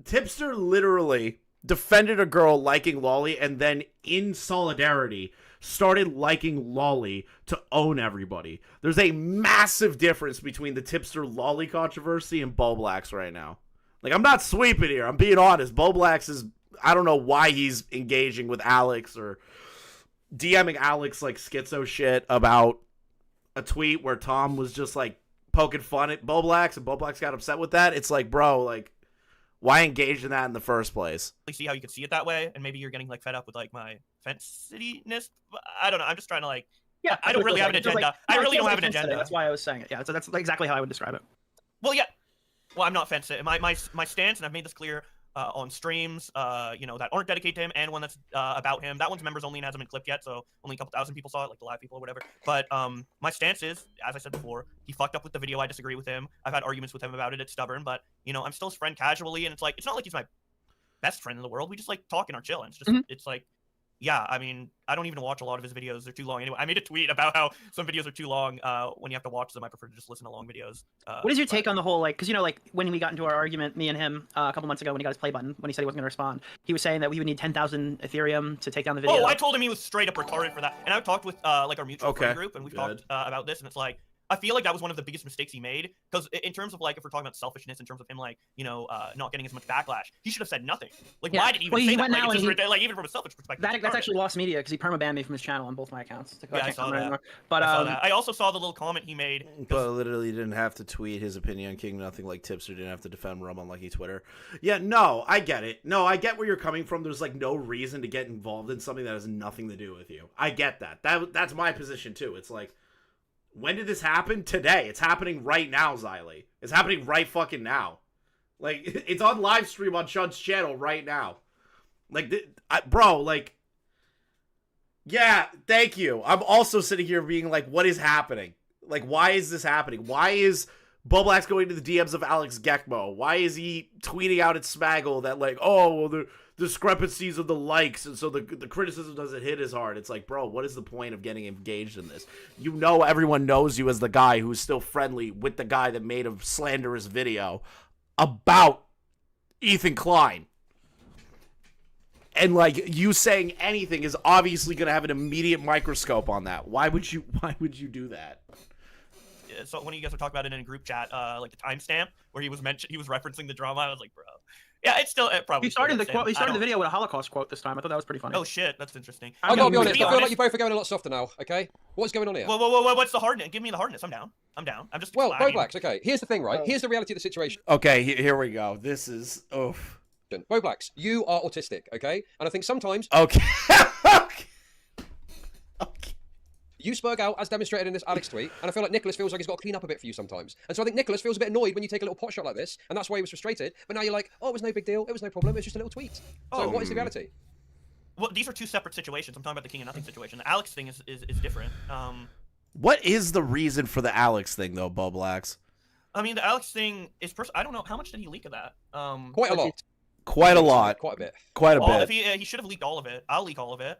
Tipster literally defended a girl liking lolly and then in solidarity started liking lolly to own everybody. There's a massive difference between the Tipster lolly controversy and Boblax right now. Like, I'm not sweeping here. I'm being honest. Boblax is, I don't know why he's engaging with Alex or DMing Alex like schizo shit about a tweet where Tom was just like poking fun at Boblax and Boblax got upset with that. It's like, bro, like, why engage in that in the first place? see how you could see it that way, and maybe you're getting like fed up with like my fence-cityness. I don't know. I'm just trying to like. Yeah, I don't really have an agenda. Like, I really don't have an fence agenda. today. That's why I was saying it. Yeah, so that's exactly how I would describe it. Well, yeah. Well, I'm not fence-sitting. My stance, and I've made this clear on streams, you know, that aren't dedicated to him, and one that's about him. That one's members only and hasn't been clipped yet, so only a couple thousand people saw it, like the live people or whatever. But my stance is, as I said before, he fucked up with the video. I disagree with him. I've had arguments with him about it. It's stubborn, but you know, I'm still his friend casually, and it's like, it's not like he's my best friend in the world. We just like talk and are chilling. It's just, it's like, yeah, I mean, I don't even watch a lot of his videos. They're too long anyway. I made a tweet about how some videos are too long when you have to watch them. I prefer to just listen to long videos. What is your take on the whole, like, because, you know, like, when we got into our argument, me and him, a couple months ago when he got his play button, when he said he wasn't going to respond, he was saying that we would need 10,000 Ethereum to take down the video. Oh, I told him he was straight up retarded for that. And I've talked with, like, our mutual friend group, and we've talked about this, and it's like, I feel like that was one of the biggest mistakes he made, because in terms of, like, if we're talking about selfishness, in terms of him, like, you know, not getting as much backlash, he should have said nothing. Like, why did he even say that? Like, it's just, like, even from a selfish perspective. That's actually lost media, because he permabanned me from his channel on both my accounts. Yeah, I saw that. Anymore. But, I saw that. I also saw the little comment he made. But literally didn't have to tweet his opinion on King Nothing like Tipster, didn't have to defend Rum on Lucky Twitter. Yeah, no, I get it. No, I get where you're coming from. There's, like, no reason to get involved in something that has nothing to do with you. I get that. That's my position, too. It's like, when did this happen? Today. It's happening right now, Xylee. It's happening right fucking now. Like, it's on live stream on Chud's channel right now. Like, bro, like, yeah, thank you. I'm also sitting here being like, what is happening? Like, why is this happening? Why is Boblax going to the DMs of Alex Gekmo? Why is he tweeting out at Smaggle that, like, oh, well, the discrepancies of the likes, and so the criticism doesn't hit as hard? It's like, bro, what is the point of getting engaged in this? You know, everyone knows you as the guy who's still friendly with the guy that made a slanderous video about Ethan Klein. And, like, you saying anything is obviously going to have an immediate microscope on that. Why would you do that? So when you guys were talking about it in a group chat, like the timestamp where he was referencing the drama, I was like, bro. Yeah, it's still probably. He started the quote. He started the video with a Holocaust quote this time. I thought that was pretty funny. Oh shit, that's interesting. I gotta be honest. I feel like you both are going a lot softer now. Okay, what's going on here? Whoa, what's the hardness? Give me the hardness. I'm down. I'm just. Well, Boblax. Okay, here's the thing, right? Here's the reality of the situation. Okay, here we go. This is Boblax, you are autistic, okay? And I think sometimes. Okay. You spurg out, as demonstrated in this Alex tweet, and I feel like Nicholas feels like he's got to clean up a bit for you sometimes. And so I think Nicholas feels a bit annoyed when you take a little pot shot like this, and that's why he was frustrated. But now you're like, oh, it was no big deal, it was no problem, it was just a little tweet. So what is the reality? Well, these are two separate situations. I'm talking about the King of Nothing situation. The Alex thing is different. What is the reason for the Alex thing, though, Boblax? I mean, the Alex thing is I don't know, how much did he leak of that? Quite a lot. Quite a lot. Quite a bit. Quite a bit. If he should have leaked all of it. I'll leak all of it.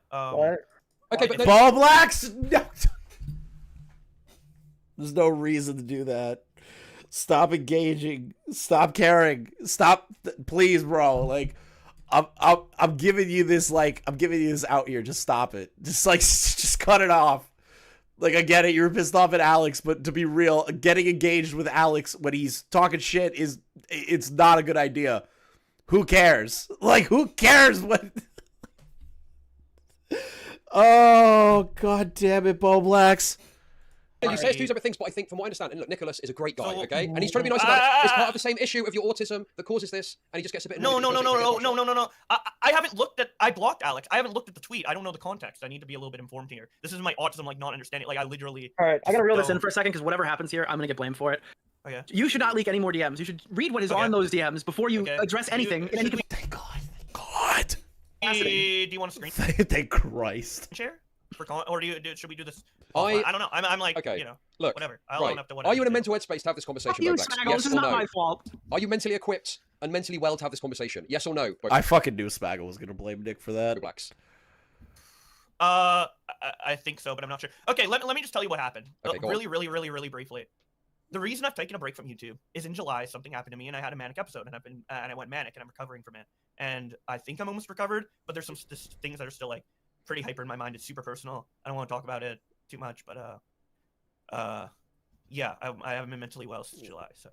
Okay, but Boblax? No. There's no reason to do that. Stop engaging. Stop caring. Stop, please, bro. Like, I'm giving you this. Like, I'm giving you this out here. Just stop it. Just cut it off. Like, I get it. You were pissed off at Alex, but to be real, getting engaged with Alex when he's talking shit it's not a good idea. Who cares? Like, who cares what? Oh, god damn it, Boblax. You say it's two separate things, but I think, from what I understand, and look, Nicholas is a great guy, okay? And he's trying to be nice about it. It's part of the same issue of your autism that causes this, and he just gets a bit annoyed. No. I haven't looked at. I blocked Alex. I haven't looked at the tweet. I don't know the context. I need to be a little bit informed here. This is my autism, like, not understanding. Like, I literally. All right, I gotta reel this in for a second, because whatever happens here, I'm gonna get blamed for it. Okay. You should not leak any more DMs. You should read what is on those DMs before you address anything. Thank God. Thank God. Do you want to screen Thank Christ. share? or should we do this? I- offline? I don't know. I'm like, Okay, you know, look, whatever. I'll right. own up to whatever. Are you in a too. mental headspace to have this conversation, Fuck you, Boblax? Smaggle. Yes This is or not no? my fault. Are you mentally equipped and mentally well to have this conversation? Yes or no? I fucking knew Smaggle was gonna blame Nick for that. Boblax. I think so, but I'm not sure. Okay, let me just tell you what happened. Okay, go on. Really briefly. The reason I've taken a break from YouTube is in July something happened to me and I had a manic episode and I went manic and I'm recovering from it. And I think I'm almost recovered, but there's some things that are still like pretty hyper in my mind. It's super personal. I don't want to talk about it too much, but yeah, I haven't been mentally well since July. So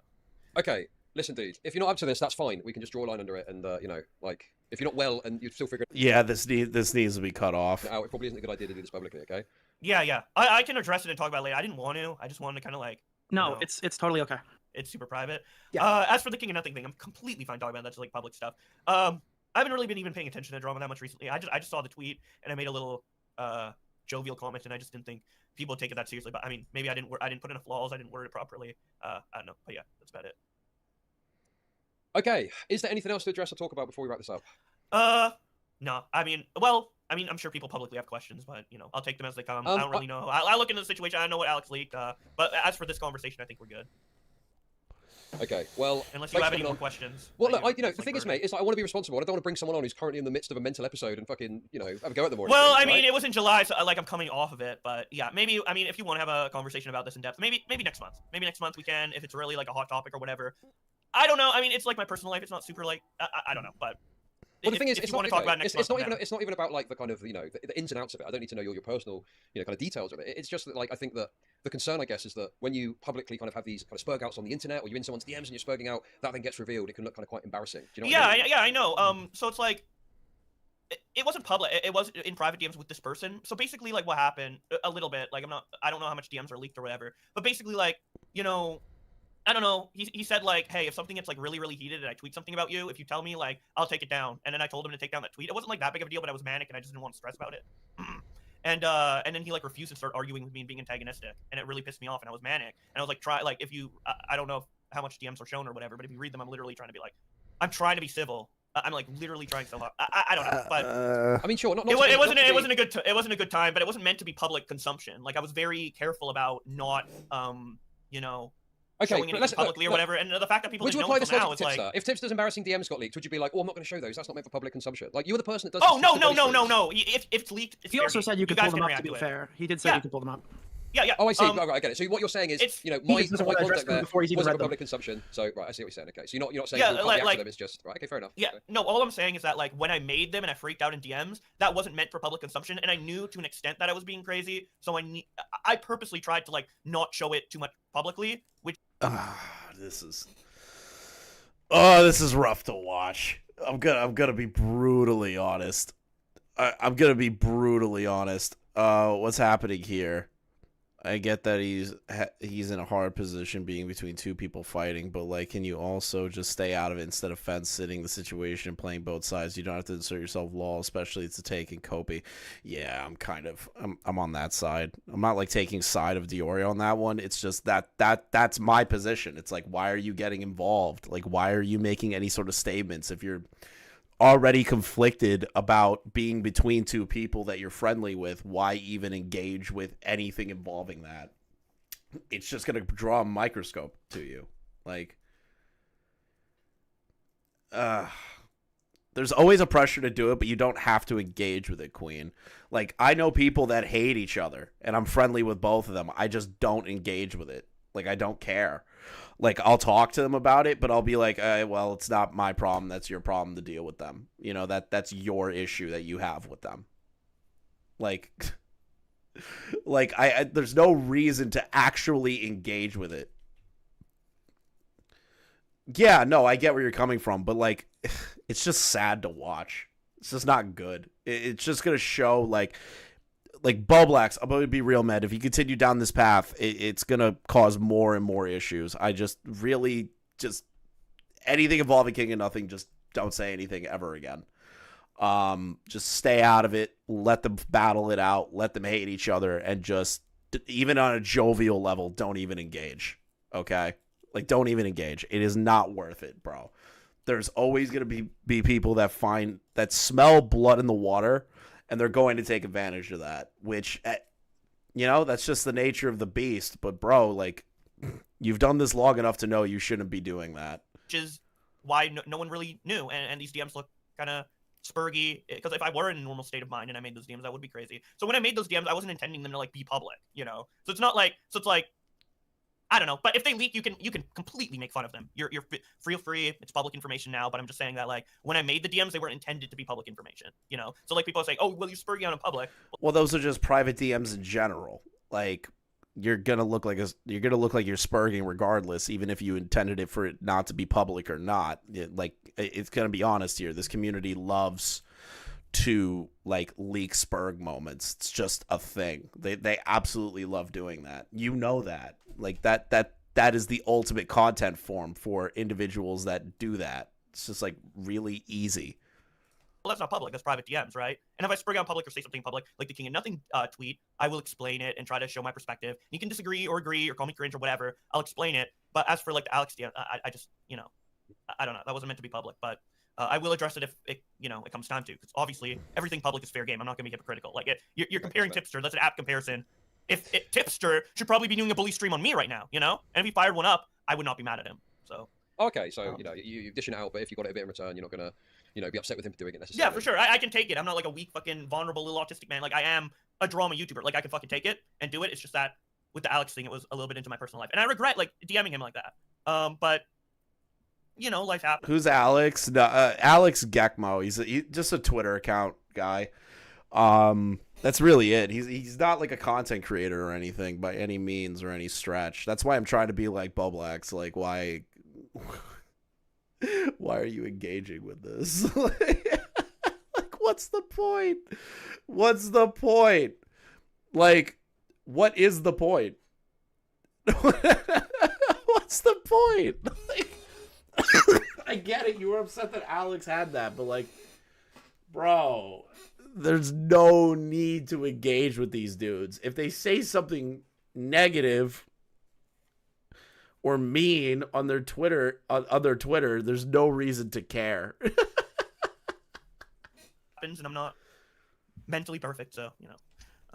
Okay, listen, dude. If you're not up to this, that's fine. We can just draw a line under it, and you know, like, if you're not well and you still figure Yeah, this needs to be cut off. it out, it probably isn't a good idea to do this publicly. Okay. yeah, I can address it and talk about it later. I didn't want to. I just wanted to kind of like. No, you know, it's totally okay. it's super private. Yeah. As for the King of Nothing thing, I'm completely fine talking about that. That's like public stuff. I haven't really been even paying attention to drama that much recently. I just saw the tweet and I made a little jovial comment, and I just didn't think people would take it that seriously. But I mean, maybe I didn't put in flaws. I didn't word it properly. I don't know, but yeah, that's about it. Okay. Is there anything else to address or talk about before we wrap this up? No. I'm sure people publicly have questions, but you know, I'll take them as they come. I don't really know. I look into the situation. I know what Alex leaked. But as for this conversation, I think we're good. Okay. Well, Unless you have any more questions. Well, look, like, the thing is, mate, is like, I want to be responsible. I don't want to bring someone on who's currently in the midst of a mental episode and fucking, you know, have a go at them or Well, anything, I mean, right? it was in July, so like I'm coming off of it. But yeah, maybe. I mean, if you want to have a conversation about this in depth, maybe next month. Maybe next month we can, if it's really like a hot topic or whatever. I don't know. I mean, it's like my personal life. It's not super like I don't know, but. Well, the thing is, if it's you want not, to talk okay, about it next it's month, not even about like the kind of, you know, the ins and outs of it. I don't need to know your personal, you know, kind of details of it. It's just that, like, I think that the concern, I guess, is that when you publicly kind of have these kind of spurg outs on the internet, or you're in someone's DMs and you're spurging out, that then gets revealed. It can look kind of quite embarrassing. Do you know what I mean? Yeah, I know. So it's like, it wasn't public. It was in private DMs with this person. So basically, like, what happened a little bit. Like, I don't know how much DMs are leaked or whatever. But basically, like, you know, I don't know. He said, like, hey, if something gets like really heated and I tweet something about you, if you tell me, like, I'll take it down. And then I told him to take down that tweet. It wasn't like that big of a deal, but I was manic and I just didn't want to stress about it. And then he like refused to start arguing with me and being antagonistic, and it really pissed me off. And I was manic, and I was like, try, like, if you, I don't know how much DMs are shown or whatever, but if you read them, I'm literally trying to be like, I'm trying to be civil. I'm like literally trying so hard. I don't know, but I mean, sure, not it wasn't be- it wasn't a good time, but it wasn't meant to be public consumption. Like I was very careful about not, you know. Okay, showing but anything publicly or whatever, and the fact that people would you didn't know apply this until now, logic it's to like, Tipster? If Tipster's embarrassing DMs got leaked, would you be like, oh, I'm not going to show those, that's not meant for public consumption? Like, you're the person that does oh this no to body streams. no. If it's leaked, it's He fair also game. said you could guys pull them can up, to react be it. fair. He did say Yeah. you could pull them up. Yeah. Oh, I see. Right, I get it. So what you're saying is, It's- you know, He my just doesn't want to address conduct them there before he's even wasn't read for them. public consumption. So, right, I see what you're saying. Okay, so you're not saying Yeah, you can't like- react like- to them. It's just right. Okay, fair enough. Yeah, Okay. no, all I'm saying is that, like, when I made them and I freaked out in DMs, that wasn't meant for public consumption, and I knew to an extent that I was being crazy, so I purposely tried to, like, not show it too much publicly, which... This is rough to watch. I'm gonna be brutally honest. I'm gonna be brutally honest. What's happening here? I get that he's in a hard position being between two people fighting, but like, can you also just stay out of it instead of fence-sitting the situation and playing both sides? You don't have to insert yourself law, especially to take and Kopi. Yeah, I'm on that side. I'm not like taking side of Diori on that one. It's just that's my position. It's like, why are you getting involved? Like, why are you making any sort of statements if you're already conflicted about being between two people that you're friendly with? Why even engage with anything involving that? It's just going to draw a microscope to you. Like, there's always a pressure to do it, but you don't have to engage with it, Queen. Like, I know people that hate each other, and I'm friendly with both of them. I just don't engage with it. Like, I don't care. Like, I'll talk to them about it, but I'll be like, well, it's not my problem. That's your problem to deal with them. You know, that's your issue that you have with them. Like, I there's no reason to actually engage with it. Yeah, no, I get where you're coming from, but like, it's just sad to watch. It's just not good. It's just going to show like Boblax, I'm going to be real mad. If you continue down this path, it's going to cause more and more issues. I just really anything involving King of Nothing, just don't say anything ever again. Just stay out of it. Let them battle it out. Let them hate each other. And just, even on a jovial level, don't even engage. Okay? Like, don't even engage. It is not worth it, bro. There's always going to be people that smell blood in the water and they're going to take advantage of that, which, you know, that's just the nature of the beast. But bro, like, you've done this long enough to know you shouldn't be doing that. Which is why no one really knew, and these DMs look kind of spurgy, because if I were in a normal state of mind and I made those DMs, that would be crazy. So when I made those DMs, I wasn't intending them to like be public, you know. So it's not like, so it's like, I don't know. But if they leak, you can completely make fun of them. You're feel free. It's public information now. But I'm just saying that like when I made the DMs, they weren't intended to be public information, you know. So like people are saying, oh, well, you're spurgy on in public. Well, those are just private DMs in general. Like, you're gonna look like you're spurging regardless, even if you intended it for it not to be public or not. It's gonna be honest here. This community loves to like leak spurg moments. It's just a thing. They absolutely love doing that. You know that. Like that is the ultimate content form for individuals that do that. It's just like really easy. Well, that's not public. That's private DMs, right? And if I spurg out public or say something public, like the King of Nothing tweet, I will explain it and try to show my perspective. You can disagree or agree or call me cringe or whatever. I'll explain it. But as for like the Alex DM, I just, you know, I don't know. That wasn't meant to be public, but I will address it if it, you know, it comes time to. Because obviously everything public is fair game. I'm not going to be hypocritical. Like you're comparing Tipster. That's an apt comparison. If Tipster should probably be doing a bully stream on me right now, you know. And if he fired one up, I would not be mad at him. So. Okay, so you know you're dishing it out, but if you got it a bit in return, you're not gonna, you know, be upset with him for doing it necessarily. Yeah, for sure. I can take it. I'm not like a weak, fucking vulnerable little autistic man. Like I am a drama YouTuber. Like I can fucking take it and do it. It's just that with the Alex thing, it was a little bit into my personal life, and I regret like DMing him like that. But you know, life happens. Who's Alex? No, Alex Gekmo. He's just a Twitter account guy. That's really it. He's not like a content creator or anything by any means or any stretch. That's why I'm trying to be like Boblax. Like why are you engaging with this? Like, what's the point? What's the point? Like, what is the point? What's the point? Like, I get it. You were upset that Alex had that, but like, bro, there's no need to engage with these dudes. If they say something negative or mean on their Twitter, there's no reason to care. And I'm not mentally perfect, so you know.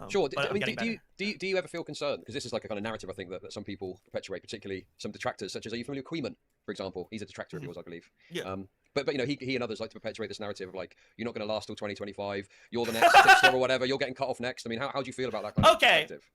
Sure. I mean, do you ever feel concerned? Because this is like a kind of narrative I think that some people perpetuate, particularly some detractors, such as, are you familiar with Queeman, for example? He's a detractor of yours, I believe. Yeah. But you know, he and others like to perpetuate this narrative of like, you're not going to last till 2025. You're the next Tipster or whatever. You're getting cut off next. I mean, how do you feel about that kind of perspective?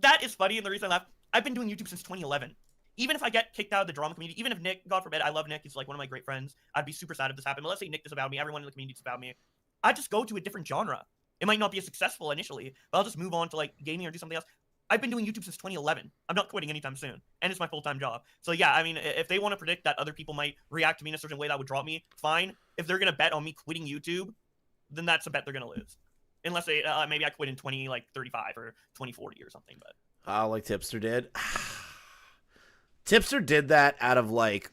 That is funny, and the reason I laugh, I've been doing YouTube since 2011. Even if I get kicked out of the drama community, even if Nick, God forbid, I love Nick, he's like one of my great friends, I'd be super sad if this happened. But let's say Nick disavowed me, everyone in the community disavowed me. I'd just go to a different genre. It might not be as successful initially, but I'll just move on to like gaming or do something else. I've been doing YouTube since 2011. I'm not quitting anytime soon, and it's my full-time job. So yeah, I mean, if they want to predict that other people might react to me in a certain way that would drop me, fine. If they're gonna bet on me quitting YouTube, then that's a bet they're gonna lose. Unless they maybe I quit in 2035 or 2040 or something. But like Tipster did. Tipster did that out of like,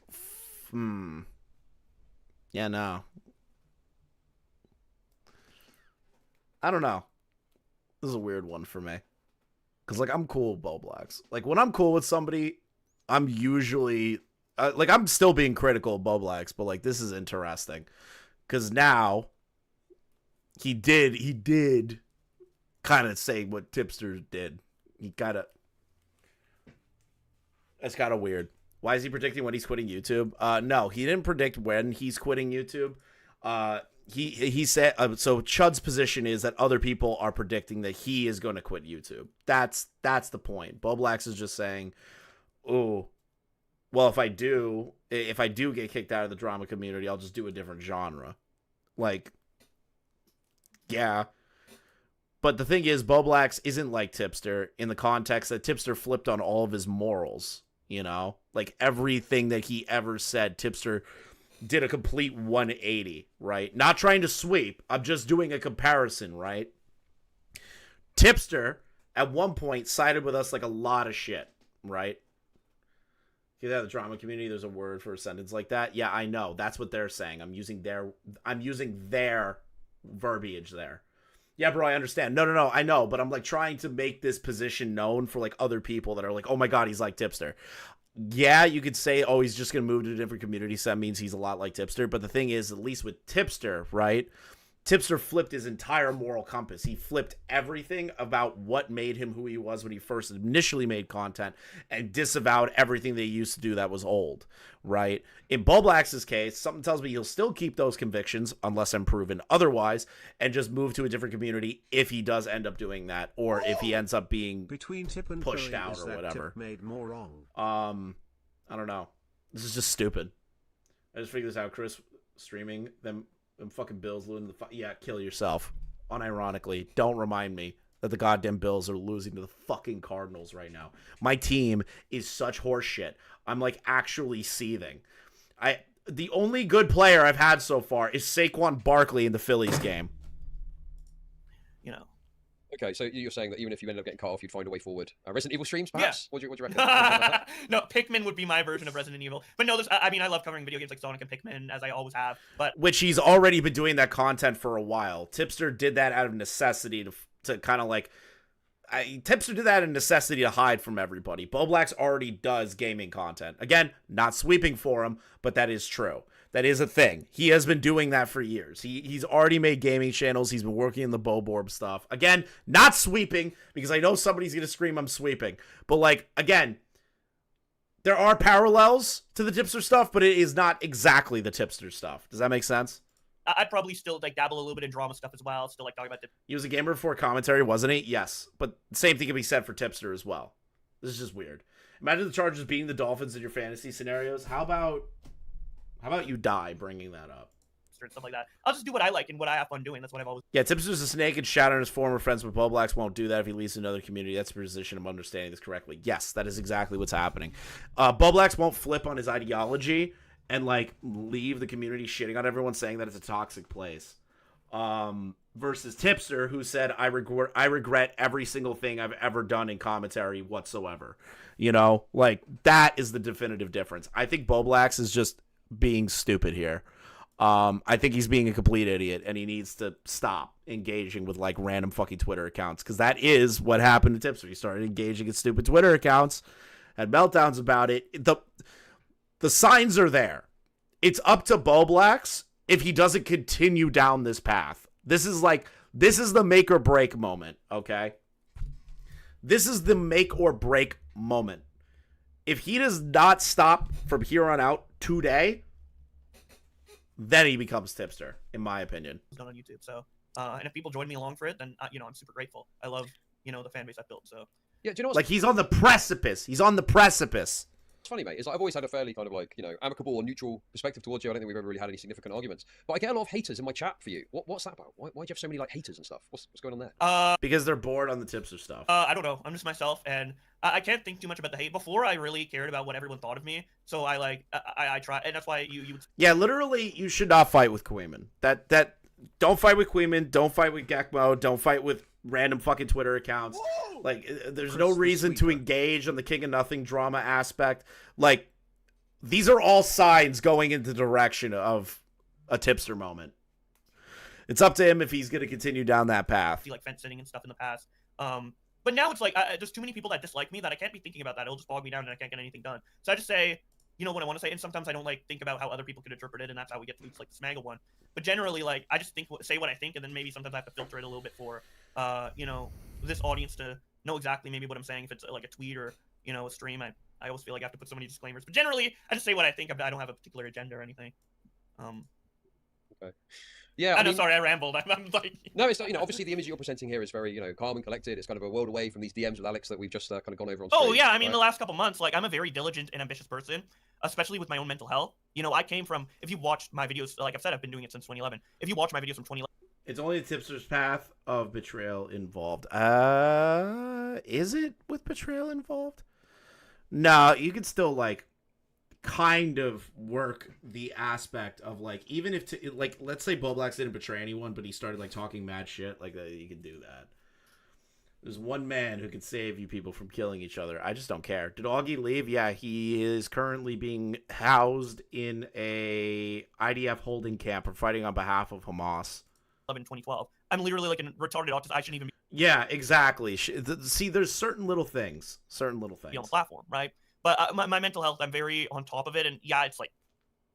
yeah, no. I don't know. This is a weird one for me. Because, like, I'm cool with Boblax. Like, when I'm cool with somebody, I'm usually... like, I'm still being critical of Boblax, but, like, this is interesting. Because now, he did kind of say what Tipster did. He kind of... That's kind of weird. Why is he predicting when he's quitting YouTube? No, he didn't predict when he's quitting YouTube. He said so. Chud's position is that other people are predicting that he is going to quit YouTube. That's the point. Boblax is just saying, "Oh, well, if I do get kicked out of the drama community, I'll just do a different genre." Like, yeah. But the thing is, Boblax isn't like Tipster in the context that Tipster flipped on all of his morals. You know, like everything that he ever said, Tipster did a complete 180, right? Not trying to sweep. I'm just doing a comparison, right? Tipster, at one point, sided with us like a lot of shit, right? You know, the drama community, there's a word for a sentence like that. Yeah, I know. That's what they're saying. I'm using their verbiage there. Yeah, bro, I understand. No, I know. But I'm like trying to make this position known for like other people that are like, oh my God, he's like Tipster. Yeah, you could say, oh, he's just going to move to a different community, so that means he's a lot like Tipster. But the thing is, at least with Tipster, right, Tipster flipped his entire moral compass. He flipped everything about what made him who he was when he first initially made content and disavowed everything they used to do that was old, right? In Boblax's case, something tells me he'll still keep those convictions unless I'm proven otherwise and just move to a different community if he does end up doing that or if he ends up being Between Tip and pushed Curry, out is or that whatever. Tip made more wrong. I don't know. This is just stupid. I just figured this out. Chris streaming them fucking Bills losing yeah, kill yourself. Unironically, don't remind me that the goddamn Bills are losing to the fucking Cardinals right now. My team is such horseshit. I'm like actually seething. The only good player I've had so far is Saquon Barkley in the Phillies game. You know. Okay, so you're saying that even if you ended up getting cut off, you'd find a way forward. Resident Evil streams, perhaps? Yeah. What do you reckon? No, Pikmin would be my version of Resident Evil. But no, I mean, I love covering video games like Sonic and Pikmin, as I always have. But which he's already been doing that content for a while. Tipster did that out of necessity to kind of like... Tipster did that out of necessity to hide from everybody. Boblax already does gaming content. Again, not sweeping for him, but that is true. That is a thing. He has been doing that for years. He's already made gaming channels. He's been working in the Boborb stuff. Again, not sweeping, because I know somebody's going to scream I'm sweeping. But, like, again, there are parallels to the Tipster stuff, but it is not exactly the Tipster stuff. Does that make sense? I'd probably still like dabble a little bit in drama stuff as well. Still like talking about He was a gamer before commentary, wasn't he? Yes. But same thing can be said for Tipster as well. This is just weird. Imagine the Chargers beating the Dolphins in your fantasy scenarios. How about you die bringing that up? and stuff like that. I'll just do what I like and what I have fun doing. That's what I've always. Yeah, Tipster's a snake and shout out his former friends, but Boblax won't do that if he leaves to another community. That's the position I'm understanding this correctly. Yes, that is exactly what's happening. Boblax won't flip on his ideology and like leave the community shitting on everyone, saying that it's a toxic place. Versus Tipster, who said, I regret every single thing I've ever done in commentary whatsoever. You know, like, that is the definitive difference. I think Boblax is just being stupid here. I think he's being a complete idiot, and he needs to stop engaging with, like, random fucking Twitter accounts, because that is what happened to Tipster. He started engaging in stupid Twitter accounts, had meltdowns about it. The signs are there. It's up to Boblax if he doesn't continue down this path. This is the make or break moment, okay? This is the make or break moment. If he does not stop from here on out today, then he becomes Tipster, in my opinion. Done on YouTube, so and if people join me along for it, then I'm super grateful. I love the fan base I've built. So yeah, do you know what's like he's on the precipice? He's on the precipice. It's funny, mate, is I've always had a fairly kind of like, amicable or neutral perspective towards you. I don't think we've ever really had any significant arguments. But I get a lot of haters in my chat for you. What's that about? Why do you have so many like haters and stuff? What's going on there? Because they're bored on the Tipster stuff. I don't know. I'm just myself, and I can't think too much about the hate. Before, I really cared about what everyone thought of me. So I try, and that's why you. Yeah, literally, you should not fight with Queeman. That don't fight with Queeman. Don't fight with Gekmo. Don't fight with random fucking Twitter accounts. Whoa! Like, there's no reason to engage on the King of Nothing drama aspect. Like, these are all signs going in the direction of a Tipster moment. It's up to him if he's going to continue down that path. Like fence sitting and stuff in the past. But now it's like there's too many people that dislike me that I can't be thinking about that. It'll just bog me down and I can't get anything done. So I just say, what I want to say, and sometimes I don't like think about how other people could interpret it, and that's how we get tweets like the Smaggle one. But generally, like I just say what I think, and then maybe sometimes I have to filter it a little bit for, this audience to know exactly maybe what I'm saying. If it's like a tweet or a stream, I always feel like I have to put so many disclaimers. But generally, I just say what I think. I don't have a particular agenda or anything. Okay. Yeah, I know. Sorry, I rambled. I'm like... No, it's obviously the image you're presenting here is very calm and collected. It's kind of a world away from these DMs with Alex that we've just kind of gone over on. Oh yeah, I mean the last couple months, like I'm a very diligent and ambitious person, especially with my own mental health. I came from. If you watched my videos, like I've said, I've been doing it since 2011. If you watch my videos from 2011, it's only the Tipster's path of betrayal involved. Is it with betrayal involved? No, you could still like kind of work the aspect of like, even if like let's say Boblax didn't betray anyone, but he started like talking mad shit, like you can do that. There's one man who can save you people from killing each other. I just don't care. Did Augie leave? Yeah, he is currently being housed in a IDF holding camp for fighting on behalf of Hamas. 2012. I'm literally like a retarded autist. I shouldn't even be. Yeah, exactly. See, there's certain little things. On the platform, right? But my mental health, I'm very on top of it, and yeah, it's like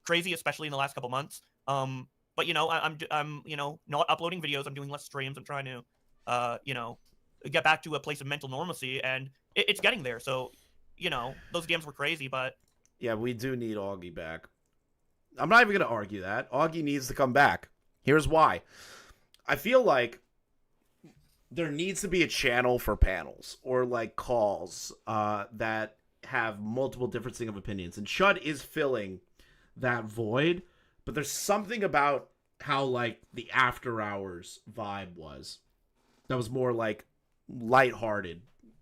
crazy, especially in the last couple months. But But I'm not uploading videos. I'm doing less streams. I'm trying to get back to a place of mental normalcy, and it's getting there. So those DMs were crazy, but Yeah, we do need Augie back. I'm not even going to argue that. Augie needs to come back. Here's why. I feel like there needs to be a channel for panels or like calls that have multiple differences of opinions. And Chud is filling that void, but there's something about how like the after hours vibe was that was more like lighthearted,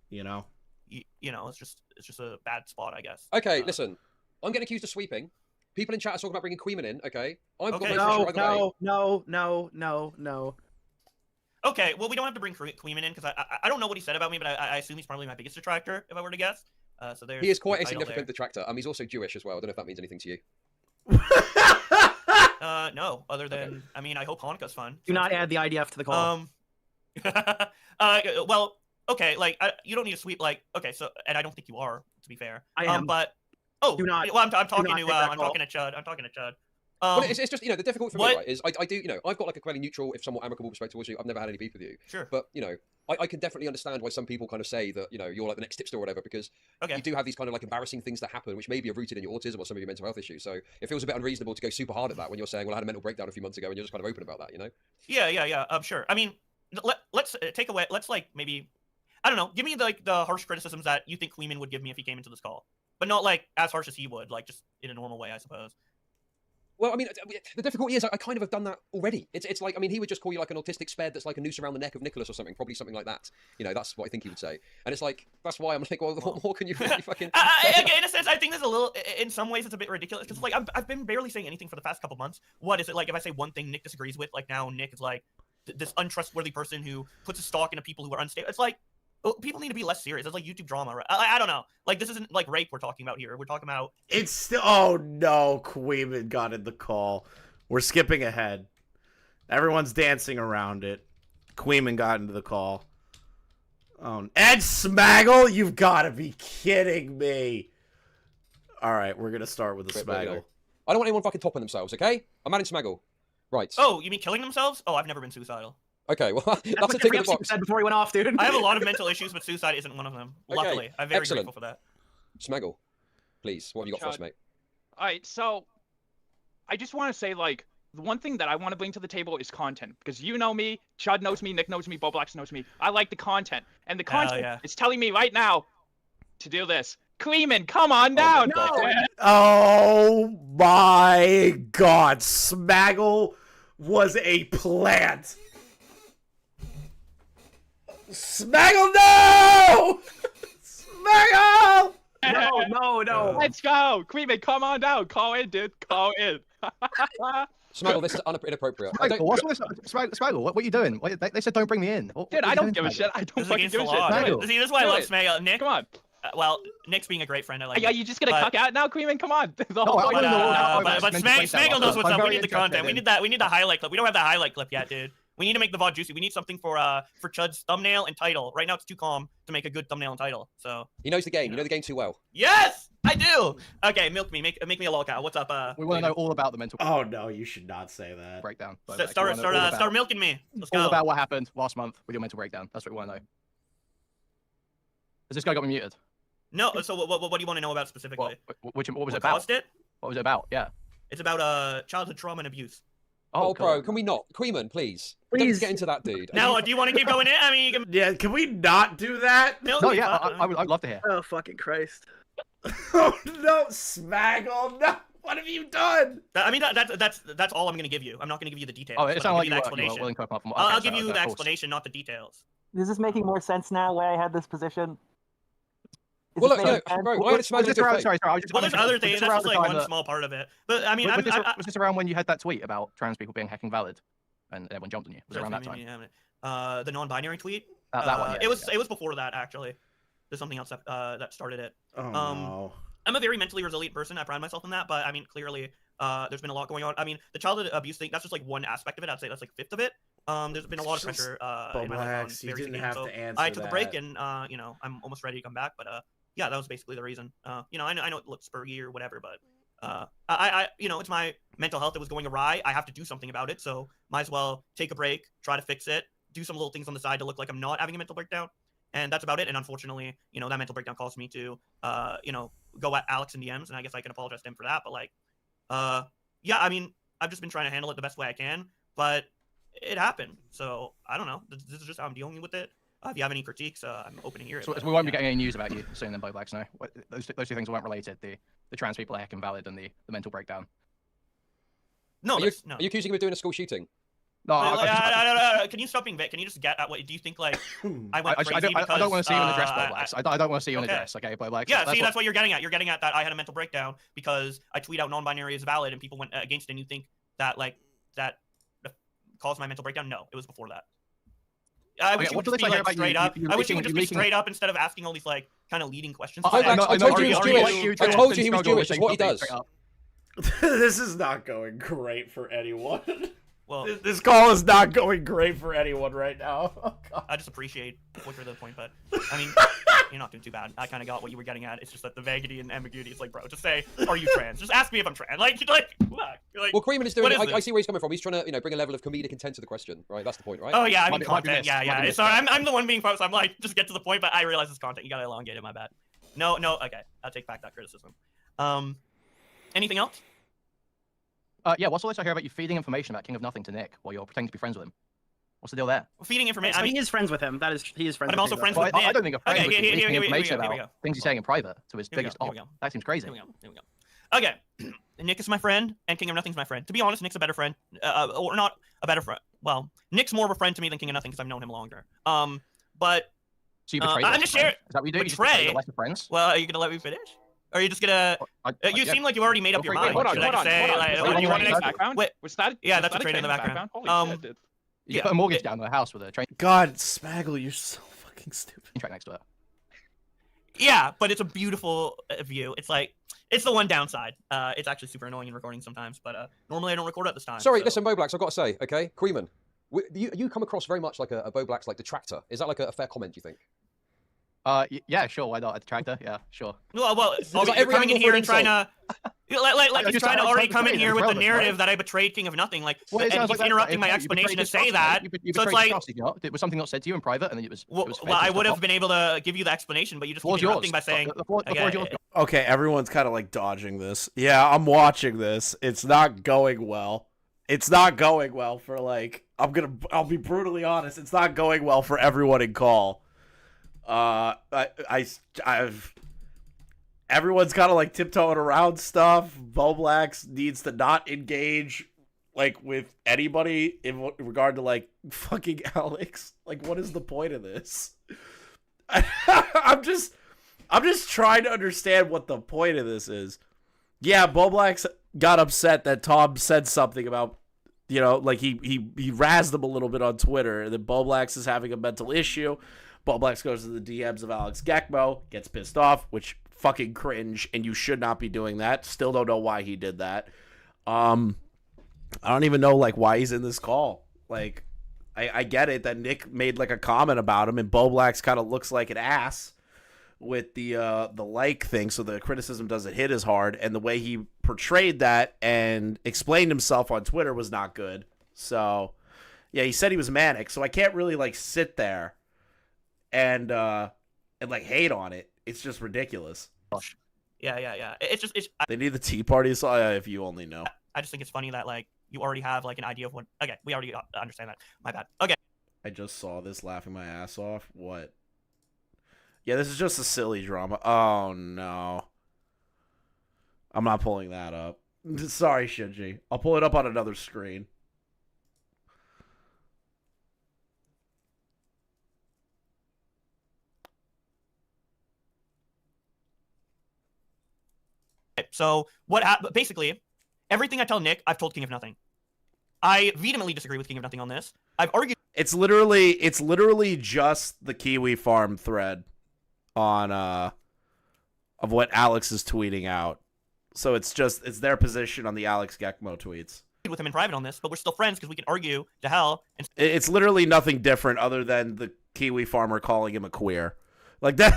it's just a bad spot, I guess. Okay, listen. I'm getting accused of sweeping. People in chat are talking about bringing Queeman in, okay? I've got Okay. no pressure either way. No. Okay, well, we don't have to bring Queeman in, because I don't know what he said about me, but I assume he's probably my biggest detractor, if I were to guess. So there's He is quite a the title significant detractor. He's also Jewish as well. I don't know if that means anything to you. there. No, other than, I hope Hanukkah's fun. Do not add the IDF to the call. Well, okay, like, you don't need to sweep, like, okay, so, and I don't think you are, to be fair. I am. But, Do not. well, I'm talking not to, take that I'm call. talking to Chud. I'm talking to Chud. Well, it's just, the difficult for me, what- right, is I do, I've got like a fairly neutral, if somewhat amicable perspective towards you. I've never had any beef with you. Sure. But, I can definitely understand why some people kind of say that, you're like the next tipster or whatever, because you do have these kind of like embarrassing things that happen, which maybe are rooted in your autism or some of your mental health issues. So it feels a bit unreasonable to go super hard at that when you're saying, well, I had a mental breakdown a few months ago, and you're just kind of open about that, Yeah, sure. Let's take away, let's like maybe, I don't know, give me like the harsh criticisms that you think Queeman would give me if he came into this call. But not like as harsh as he would, like just in a normal way, I suppose. Well, the difficulty is I kind of have done that already. It's like, he would just call you like an autistic sped that's like a noose around the neck of Nicholas or something, probably something like that. That's what I think he would say. And it's like, that's why I'm like, well, what more can you really fucking say? In a sense, I think there's a little, in some ways, it's a bit ridiculous, because like I've been barely saying anything for the past couple months. What is it like if I say one thing Nick disagrees with? Like now Nick is like this untrustworthy person who puts a stock into people who are unstable. It's like, people need to be less serious. It's like YouTube drama, right? I don't know. Like, this isn't like rape we're talking about here. We're talking about... It's still... Oh, no. Queeman got in the call. We're skipping ahead. Everyone's dancing around it. Queeman got into the call. Oh, Ed Smaggle? You've got to be kidding me. All right, we're going to start with the Smaggle. I don't want anyone fucking topping themselves, okay? I'm adding Smaggle. Right. Oh, you mean killing themselves? Oh, I've never been suicidal. Okay, well, that's a what tick in the box. said before he went off, dude. I have a lot of mental issues, but suicide isn't one of them. Okay, Luckily. I'm very excellent. grateful for that. Smaggle, please, what have you got for us, mate? All right, so I just want to say, like, the one thing that I want to bring to the table is content, because you know me, Chud knows me, Nick knows me, Boblax knows me. I like the content, and the content is telling me right now to do this. Queeman, come on down. Oh my God, Smaggle was a plant. Smaggle, no! Smaggle! No. Let's go. Queeman, come on down. Call in, dude. Call in. Smaggle, this is inappropriate. Smaggle, what are you doing? They said don't bring me in. Dude, I don't give a shit. I don't fucking give a shit. See, this is why I love Smaggle. Nick, come on. Well, Nick's being a great friend. I like. Are you just gonna cuck out now, Queeman? Come on. But Smaggle knows what's up. We need the content. We need the highlight clip. We don't have the highlight clip yet, dude. We need to make the VOD juicy. We need something for Chud's thumbnail and title. Right now it's too calm to make a good thumbnail and title. So he knows the game. You know the game too well. Yes, I do. Okay, milk me. Make me a lolcow. What's up? We want to know all about the mental. Oh no, you should not say that. Breakdown. Start milking me. Let's go. All about what happened last month with your mental breakdown. That's what we want to know. Has this guy got me muted? No. So what do you want to know about specifically? What was it about? Caused it? What was it about? Yeah. It's about childhood trauma and abuse. Oh, bro, can we not? Queeman, please. Don't get into that, dude. Now, do you want to keep going in? I mean, can we not do that? No, I'd love to hear. Oh, fucking Christ. Oh, no, Smaggle, no. What have you done? I mean, that's all I'm going to give you. I'm not going to give you the details. Oh, it sounds like you were willing to open up. I'll give you the explanation, not the details. Is this making more sense now, why I had this position? Well, look, bro, why did Smaggle do it? Sorry, well, there's other things. That's just like one small part of it. But I mean, was this around when you had that tweet about trans people being hecking valid, and everyone jumped on you? Was it around that time? The non-binary tweet. That one. Yeah, it was before that actually. There's something else that started it. Oh no. I'm a very mentally resilient person. I pride myself in that. But I mean, clearly, there's been a lot going on. I mean, the childhood abuse thing. That's just like one aspect of it. I'd say that's like a fifth of it. There's been a lot of pressure in my life on you didn't have to answer I took a break, and I'm almost ready to come back. But yeah, that was basically the reason. I know it looks spurgy or whatever, but It's my mental health that was going awry. I have to do something about it, so might as well take a break, try to fix it, do some little things on the side to look like I'm not having a mental breakdown, and that's about it. And unfortunately, that mental breakdown caused me to, go at Alex in DMs, and I guess I can apologize to him for that. But I've just been trying to handle it the best way I can, but it happened. So I don't know. This is just how I'm dealing with it. If you have any critiques, I'm open to hear it. So we won't be getting any news about you soon then, Blacks, no? Those two things weren't related, the trans people are heckin' valid and the mental breakdown. No, are you accusing him of doing a school shooting? No, can you stop being vague? Can you just get at what do you think? Like, I went crazy because I don't want to see you in a dress, Blacks. I don't want to see you in a dress, okay, Blacks? Yeah, that's what you're getting at. You're getting at that I had a mental breakdown because I tweet out non-binary is valid and people went against it. And you think that that caused my mental breakdown? No, it was before that. I wish you would just be like straight up. I wish you would just be straight up instead of asking all these like kind of leading questions. I told you he was Jewish. I told you he was Jewish. It's what he does. This is not going great for anyone. Well, this call is not going great for anyone right now. Oh, I just appreciate what you're the point, but I mean, you're not doing too bad. I kind of got what you were getting at. It's just that the vaguity and ambiguity. It's like, bro, just say, are you trans? Just ask me if I'm trans. Like, well, Creeman is doing it. I see where he's coming from. He's trying to, bring a level of comedic intent to the question, right? That's the point, right? Oh yeah, I mean content. Yeah. Sorry, I'm the one being focused. I'm like, just get to the point, but I realize it's content. You gotta elongate it. My bad. No. Okay, I'll take back that criticism. Anything else? Yeah, what's all this I hear about you feeding information about King of Nothing to Nick while you're pretending to be friends with him? What's the deal there? Feeding information. I mean, he is friends with him. He is friends. But I'm also friends with Nick. I don't think a friend would be leaking information about things he's saying in private to his biggest op. That seems crazy. Here we go. Okay, Nick is my friend, and King of Nothing's my friend. To be honest, Nick's a better friend, or not a better friend. Well, Nick's more of a friend to me than King of Nothing because I've known him longer. But so you betrayed I'm just sharing. Is that what you do? Betray? You just friends? Well, are you gonna let me finish? Or are you just gonna? You seem like you've already made up your mind. Hold on. You want an background? Wait, was that? Yeah, that's a trade in the background. Holy shit. You put a mortgage down on a house with a train. God, Smaggle, you're so fucking stupid. Train next to it. Yeah, but it's a beautiful view. It's like it's the one downside. It's actually super annoying in recording sometimes, but normally I don't record at this time. Sorry, listen, Boblax, I've got to say, okay, Creeman, you come across very much like a Boblax like detractor. Is that like a fair comment? Do you think? Yeah, sure. Why not? A detractor? Yeah, sure. Well, you're coming in here and trying to, he's trying to already come in here with the narrative that I betrayed King of Nothing. Like, and he's interrupting my explanation to say that. So it's like, it was something not said to you in private, and then it was. Well, I would have been able to give you the explanation, but you just keep interrupting by saying. Okay, everyone's kind of like dodging this. Yeah, I'm watching this. It's not going well. It's not going well for like. I'll be brutally honest. It's not going well for everyone in call. Everyone's kind of like tiptoeing around stuff. Boblax needs to not engage like with anybody in regard to like fucking Alex. Like, what is the point of this? I'm just trying to understand what the point of this is. Yeah, Boblax got upset that Tom said something about, like he razzed him a little bit on Twitter, and then Boblax is having a mental issue. Boblax goes to the DMs of Alex Gekmo, gets pissed off, which fucking cringe, and you should not be doing that. Still don't know why he did that. I don't even know like why he's in this call. Like, I get it that Nick made like a comment about him, and Boblax kind of looks like an ass with the like thing, so the criticism doesn't hit as hard, and the way he portrayed that and explained himself on Twitter was not good. So, yeah, he said he was manic, so I can't really like sit there and like hate on it. It's just ridiculous. Yeah. They need the tea party song, if you only know. I just think it's funny that like you already have like an idea of what. Okay, we already understand that. My bad. Okay. I just saw this, laughing my ass off. What? Yeah, this is just a silly drama. Oh no. I'm not pulling that up. Sorry, Shinji. I'll pull it up on another screen. So basically, everything I tell Nick, I've told King of Nothing. I vehemently disagree with King of Nothing on this. I've argued. It's literally just the Kiwi Farm thread on of what Alex is tweeting out. So it's their position on the Alex Gekmo tweets. With him in private on this, but we're still friends because we can argue to hell. And it's literally nothing different other than the Kiwi farmer calling him a queer. Like that.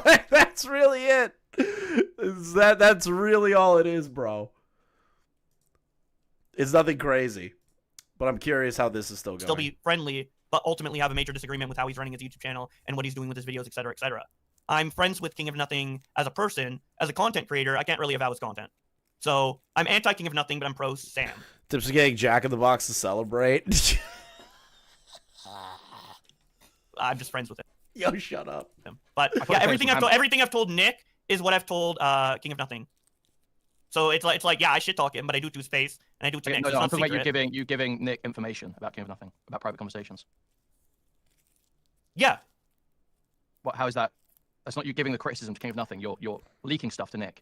Like, that's really it. That's really all it is, bro. It's nothing crazy. But I'm curious how this is still going. Still be friendly, but ultimately have a major disagreement with how he's running his YouTube channel and what he's doing with his videos, etc., etc. I'm friends with King of Nothing as a person, as a content creator. I can't really avow his content. So I'm anti King of Nothing, but I'm pro Sam. Tips are getting Jack in the Box to celebrate. I'm just friends with him. Yo, shut up. But yeah, everything I've told Nick is what I've told King of Nothing. So it's like yeah, I shit talk him, but I do it to his face and I do it to Nick. No, So I'm talking secret. about you giving Nick information about King of Nothing, about private conversations. Yeah. What? How is that? That's not you giving the criticism to King of Nothing. You're leaking stuff to Nick.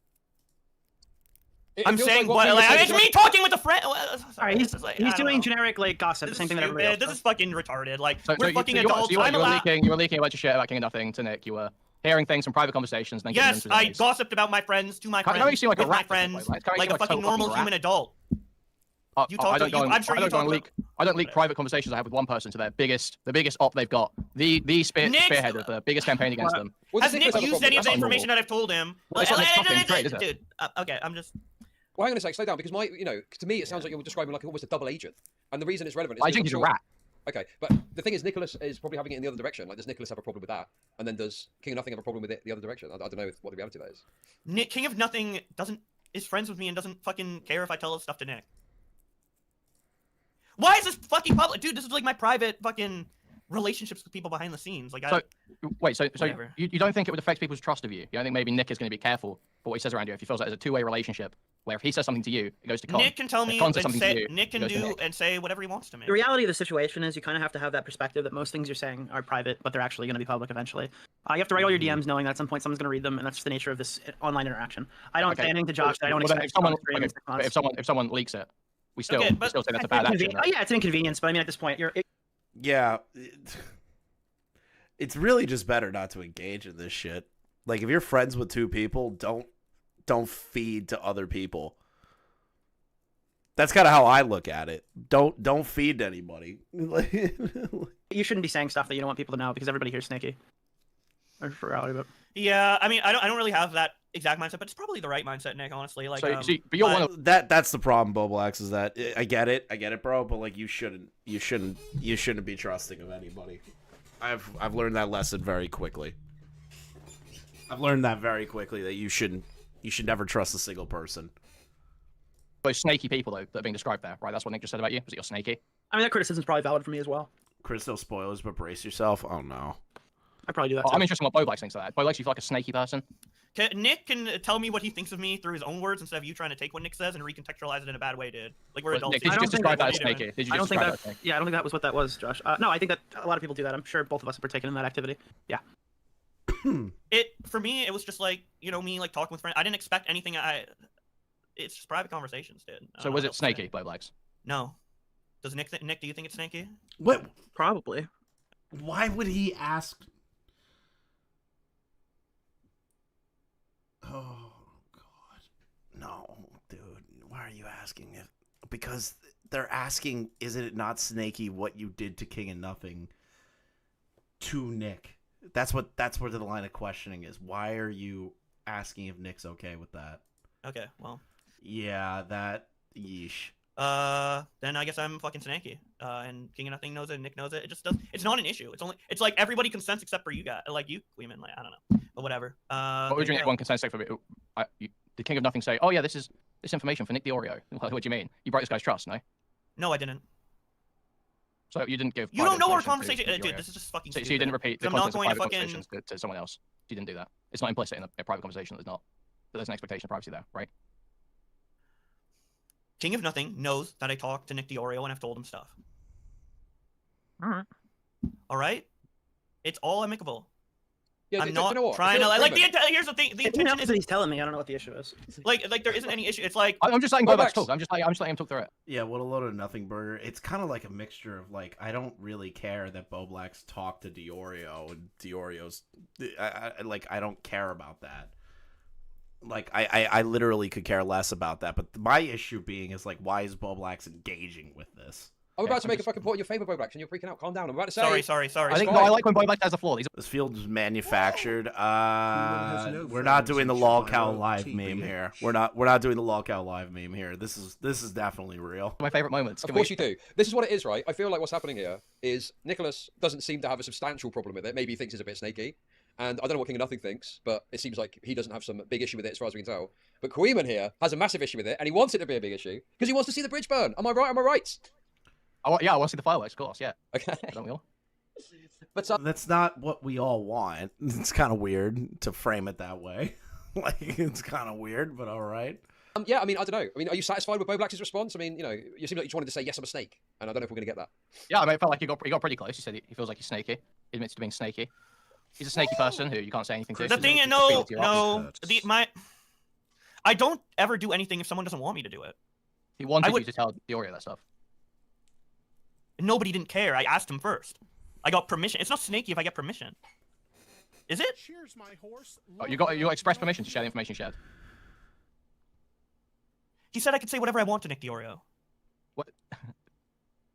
I'm saying what? It's me talking with a friend. Sorry, he's doing generic like gossip, the same thing that everybody else This does. is fucking retarded. Like we're you fucking adults. You were leaking a bunch of shit about King of Nothing to Nick. You were hearing things from private conversations. And then yes, I gossiped about my friends to my friends. How do you seem like with a my rat? friends, Like a fucking normal human adult. You talk to, I'm sure you talk to. I don't leak private conversations I have with one person to the biggest op they've got. The spearhead of the biggest campaign against them. Has Nick used any of the information that I've told him? Dude, okay, I'm just. Well, hang on a sec, slow down, because to me it sounds like you're describing like almost a double agent, and the reason it's relevant is I think he's a rat. Okay, but the thing is, Nicholas is probably having it in the other direction. Like, does Nicholas have a problem with that? And then does King of Nothing have a problem with it the other direction? I don't know what the reality of that is. King of Nothing is friends with me and doesn't fucking care if I tell his stuff to Nick. Why is this fucking public? Dude, this is like my private fucking relationships with people behind the scenes. Like, so you don't think it would affect people's trust of you? You don't think maybe Nick is going to be careful for what he says around you if he feels like there's a two-way relationship where if he says something to you, it goes to Con. Nick can tell me and say, Nick can do and say whatever he wants to me. The reality of the situation is you kind of have to have that perspective that most things you're saying are private, but they're actually going to be public eventually. You have to write all your DMs knowing that at some point someone's going to read them, and that's just the nature of this online interaction. I don't say anything to Josh that I don't expect. If someone leaks it, we still say that's a bad action. Oh yeah, it's an inconvenience, but I mean at this point, yeah, it's really just better not to engage in this shit. Like if you're friends with two people, don't feed to other people. That's kind of how I look at it. Don't feed to anybody. You shouldn't be saying stuff that you don't want people to know because everybody here's snaky. Or for reality, but yeah, I mean, I don't really have that exact mindset, but it's probably the right mindset, Nick. Honestly, like, but you're one of that's the problem, Boblax, is that I get it, bro. But like, you shouldn't be trusting of anybody. I've learned that lesson very quickly. I've learned that very quickly that you should never trust a single person. Those snaky people though that are being described there, right? That's what Nick just said about you. Was it you're snaky? I mean, that criticism's probably valid for me as well. Chris, no spoilers, but brace yourself. Oh no. I probably do that. I'm interested in what Boblax thinks of that. Boblax, you feel like a snaky person? Nick can tell me what he thinks of me through his own words instead of you trying to take what Nick says and recontextualize it in a bad way, dude. Like, we're adults. Nick, did you just describe that as snaky? I don't think that was what that was, Josh. No, I think that a lot of people do that. I'm sure both of us have partaken in that activity. Yeah. For me, it was just like, me like talking with friends. I didn't expect anything. It's just private conversations, dude. So was it snaky, Boblax? No. Does Nick, do you think it's snaky? What? Probably. Why would he ask? Oh, God. No, dude. Why are you asking it? Because they're asking, is it not snaky what you did to King of Nothing to Nick? That's where the line of questioning is. Why are you asking if Nick's okay with that? Okay, well. Yeah, that, yeesh. Then I guess I'm fucking snaky. And King of Nothing knows it, Nick knows it. It just does. It's not an issue. It's like everybody consents except for you guys, like you, Queeman. Like, I don't know, but whatever. What would you mean everyone consents except for the King of Nothing say? Oh yeah, this is information for Nick the Oreo. What do you mean? You broke this guy's trust, no? No, I didn't. So you didn't give. You don't know our conversation, dude. This is just fucking. So you didn't repeat the contents of private conversations to someone else. You didn't do that. It's not implicit in a private conversation. There's an expectation of privacy there, right? King of Nothing knows that I talked to Nick DiOrio and I've told him stuff. All right? It's all amicable. Yeah, I'm not trying to here's the thing. The intention is he's telling me. I don't know what the issue is. Like there isn't any issue. It's like I'm just letting Boblax talk. I'm just letting him talk through it. Yeah, what a load of nothing burger. It's kind of like a mixture of like I don't really care that Boblax talked to DiOrio and DiOrio's. I don't care about that. Like I literally could care less about that. But my issue being is like, why is Boblax engaging with this? I'm about to make a fucking point in your favor, Boblax, and you're freaking out. Calm down. I'm about to say. Sorry. I think I like when Boblax has a flaw. This field is manufactured. We're not doing the lolcow live meme here. We're not doing the lolcow live meme here. This is definitely real. My favorite moments. Of course you do. This is what it is, right? I feel like what's happening here is Nicholas doesn't seem to have a substantial problem with it. Maybe he thinks it's a bit snaky. And I don't know what King of Nothing thinks, but it seems like he doesn't have some big issue with it as far as we can tell. But Queeman here has a massive issue with it, and he wants it to be a big issue because he wants to see the bridge burn. Am I right? Am I right? Yeah, I want to see the fireworks, of course, yeah. Okay. Don't we all? But that's not what we all want. It's kind of weird to frame it that way. Like, it's kind of weird, but all right. Yeah, I mean, I don't know. I mean, are you satisfied with Boblax's response? I mean, you know, you seem like you just wanted to say, yes, I'm a snake. And I don't know if we're going to get that. Yeah, I mean, it felt like he got pretty close. He said he feels like he's snaky. He admits to being snaky. He's a snaky person who you can't say anything to. The thing, I don't ever do anything if someone doesn't want me to do it. He wanted you to tell Diorio that stuff. Nobody didn't care. I asked him first. I got permission. It's not snaky if I get permission. Is it? Cheers, my horse. Oh, you got express permission to share the information shared. He said I could say whatever I want to Nick Diorio. What?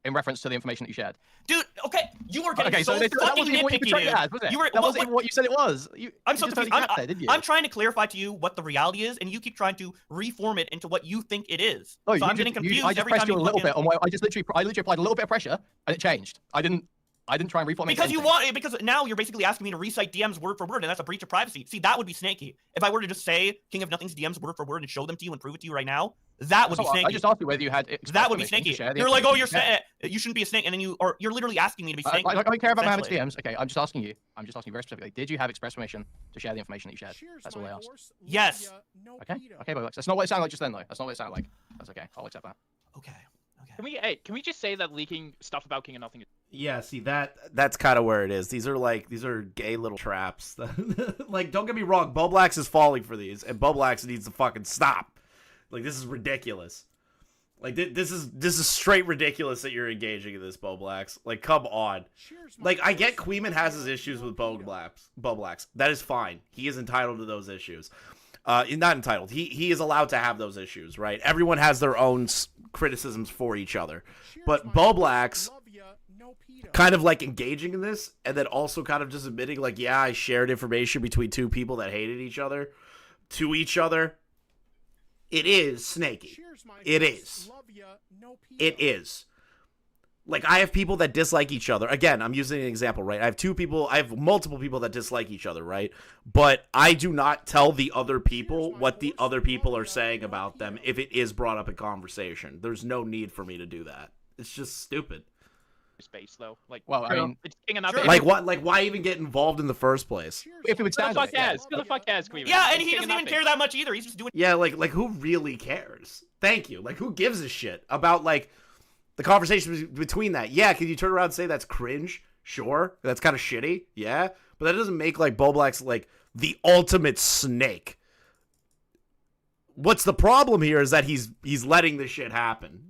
In reference to the information that you shared. Dude, okay, you were getting so fucking that wasn't even what you nitpicky, portrayed dude. it as, was it? That wasn't even what you said it was. I'm so confused. I'm you? trying to clarify to you what the reality is, and you keep trying to reform it into what you think it is. Oh, so I'm getting confused I just every pressed time you a little bit on why I literally applied a little bit of pressure, and it changed. I didn't try and reform it. Because now you're basically asking me to recite DM's word for word, and that's a breach of privacy. See, that would be snaky. If I were to just say King of Nothing's DM's word for word and show them to you and prove it to you right now, that would be snaky. I just asked you whether you had. That would be snaky. You're like, oh, you're you shouldn't be a snake, and then you're literally asking me to be snaky. I don't care about Mohammed's DMs. Okay, I'm just asking you very specifically. Did you have express permission to share the information that you shared? That's all I asked. Yes. Okay, but that's not what it sounded like just then, though. That's not what it sounded like. That's okay. I'll accept that. Okay. Can we just say that leaking stuff about King of Nothing? Yeah, see that's kind of where it is. These are gay little traps. Like, don't get me wrong, Boblax is falling for these, and Boblax needs to fucking stop. Like, this is ridiculous. Like, this is straight ridiculous that you're engaging in this, Boblax. Like, come on. Like, I get Queeman has his issues with Boblax. That is fine. He is entitled to those issues. Not entitled. He is allowed to have those issues, right? Everyone has their own criticisms for each other. But Boblax kind of like engaging in this, and then also kind of just admitting, like, yeah, I shared information between two people that hated each other to each other. It is snaky. It is. It is. Like, I have people that dislike each other. Again, I'm using an example, right? I have multiple people that dislike each other, right? But I do not tell the other people what the other people are saying about them if it is brought up in conversation. There's no need for me to do that. It's just stupid. Space though, like, well, I mean, it's King of Nothing. Like what? Like, why even get involved in the first place? If it would stand like that, who the fuck has Queen? Yeah, and he doesn't even care that much either. He's just doing. Yeah, like who really cares? Thank you. Like, who gives a shit about like the conversation between that? Yeah, can you turn around and say that's cringe? Sure, that's kind of shitty. Yeah, but that doesn't make like Boblax like the ultimate snake. What's the problem here is that he's letting this shit happen.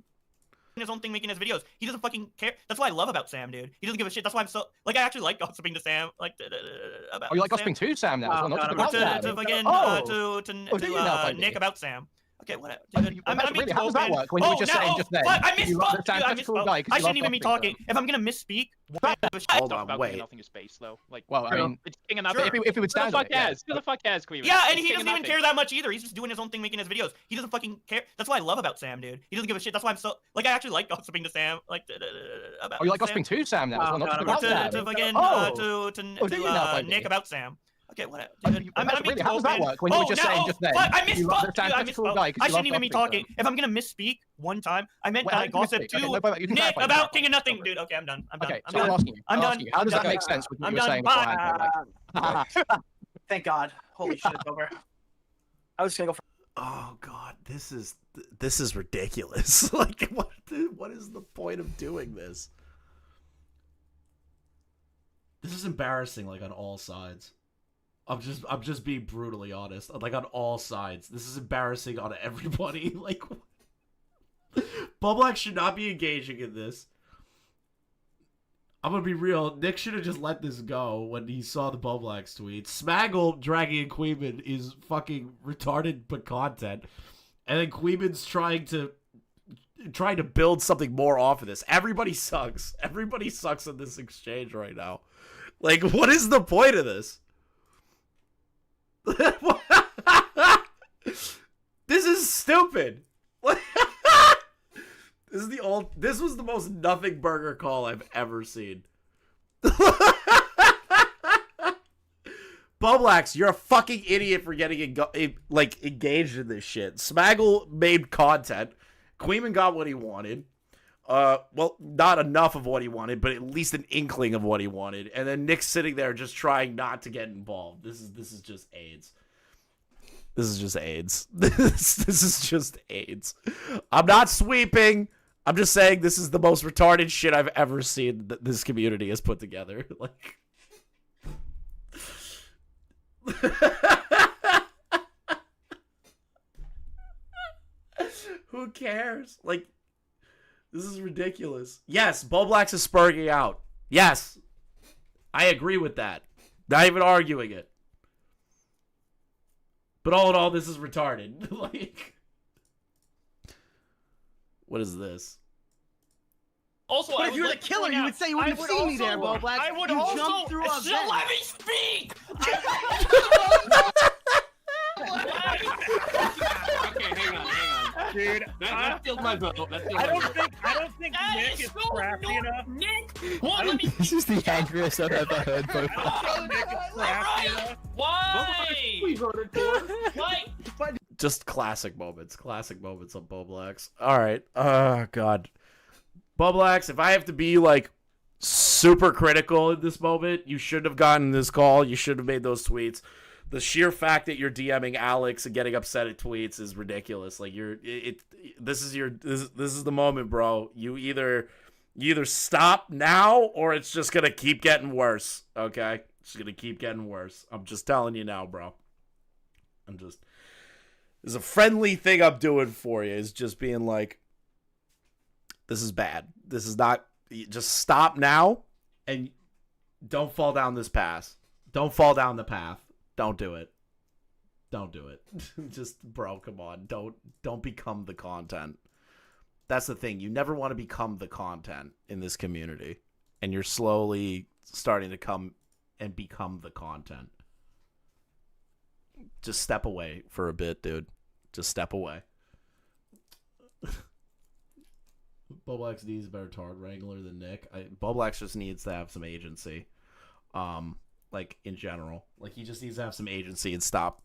His own thing making his videos. He doesn't fucking care. That's what I love about Sam, dude. He doesn't give a shit. That's why I'm so like I actually like gossiping to Sam. Like about. Oh, you like gossiping to Sam now? To Nick about Sam. Okay, whatever. How does that work when you were just saying just then? I misspoke. I shouldn't even be talking. If I'm gonna misspeak, hold on, wait. Nothing is space though. Like, well, I mean, it's King of Nothing. If it would stand, who the fuck has Queen? Yeah, and he doesn't even care that much either. He's just doing his own thing, making his videos. He doesn't fucking care. That's what I love about Sam, dude. He doesn't give a shit. That's why I'm so like I actually like gossiping to Sam. Like about. Oh, you like gossiping to Sam now? To Nick about Sam. Okay, whatever. How does that work when you were just saying just then? I misspoke. I shouldn't even be talking. If I'm gonna misspeak one time, I meant that I gossip to Nick about King of Nothing, dude. Okay, I'm done. Okay, so I'm asking you. I'm done. How does that make sense with what you were saying? Thank God. Holy shit, it's over. I was gonna go for. Oh God, this is ridiculous. Like, what is the point of doing this? This is embarrassing, like on all sides. I'm just being brutally honest. Like, on all sides. This is embarrassing on everybody. Like, Boblax should not be engaging in this. I'm gonna be real. Nick should have just let this go when he saw the Boblax tweet. Smaggle dragging in Queeman is fucking retarded but content. And then Queeman's trying to trying to build something more off of this. Everybody sucks. Everybody sucks in this exchange right now. Like, what is the point of this? This is stupid. This was the most nothing burger call I've ever seen. Boblax, you're a fucking idiot for getting engaged in this shit. Smaggle made content. Queeman got what he wanted. Well, not enough of what he wanted, but at least an inkling of what he wanted. And then Nick's sitting there just trying not to get involved. This is just AIDS. This is just AIDS. This is just AIDS. I'm not sweeping. I'm just saying this is the most retarded shit I've ever seen that this community has put together. Like, who cares? Like, this is ridiculous. Yes, Boblax is spurging out. Yes, I agree with that. Not even arguing it. But all in all, this is retarded. Like, what is this? Also, but if you were the killer, you would say you wouldn't have seen me there, Boblax. I would you also. jumped through a vent. Let me speak. Okay, hang on. Dude, that feels my vote. I don't think Nick is crafty enough. Nick, This is the angriest I've ever heard. Nick is crafty enough. Why? We voted for. Why? Just classic moments on Boblax. All right. Oh, God. Boblax, if I have to be, like, super critical in this moment, you shouldn't have gotten this call. You should have made those tweets. The sheer fact that you're DMing Alex and getting upset at tweets is ridiculous. Like, this is the moment, bro. You either stop now or it's just gonna keep getting worse. Okay, it's gonna keep getting worse. I'm just telling you now, bro. There's a friendly thing I'm doing for you. Is just being like, this is bad. This is not. Just stop now and don't fall down this path. Don't fall down the path. Don't do it. Don't do it. Just, bro, come on. Don't become the content. That's the thing. You never want to become the content in this community. And you're slowly starting to come and become the content. Just step away for a bit, dude. Just step away. Boblax needs a better Tard Wrangler than Nick. Boblax just needs to have some agency. Like, in general. Like, he just needs to have some agency and stop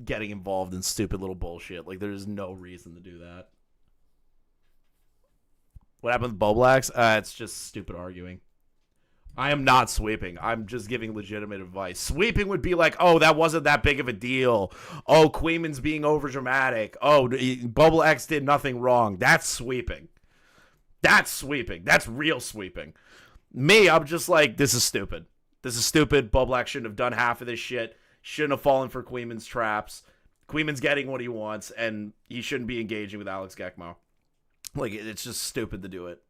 getting involved in stupid little bullshit. Like, there's no reason to do that. What happened with Boblax? It's just stupid arguing. I am not sweeping. I'm just giving legitimate advice. Sweeping would be like, oh, that wasn't that big of a deal. Oh, Queeman's being overdramatic. Oh, Boblax did nothing wrong. That's sweeping. That's sweeping. That's real sweeping. Me, I'm just like, this is stupid. This is stupid. Boblax shouldn't have done half of this shit. Shouldn't have fallen for Queeman's traps. Queeman's getting what he wants, and he shouldn't be engaging with Alex Gekmo. Like, it's just stupid to do it.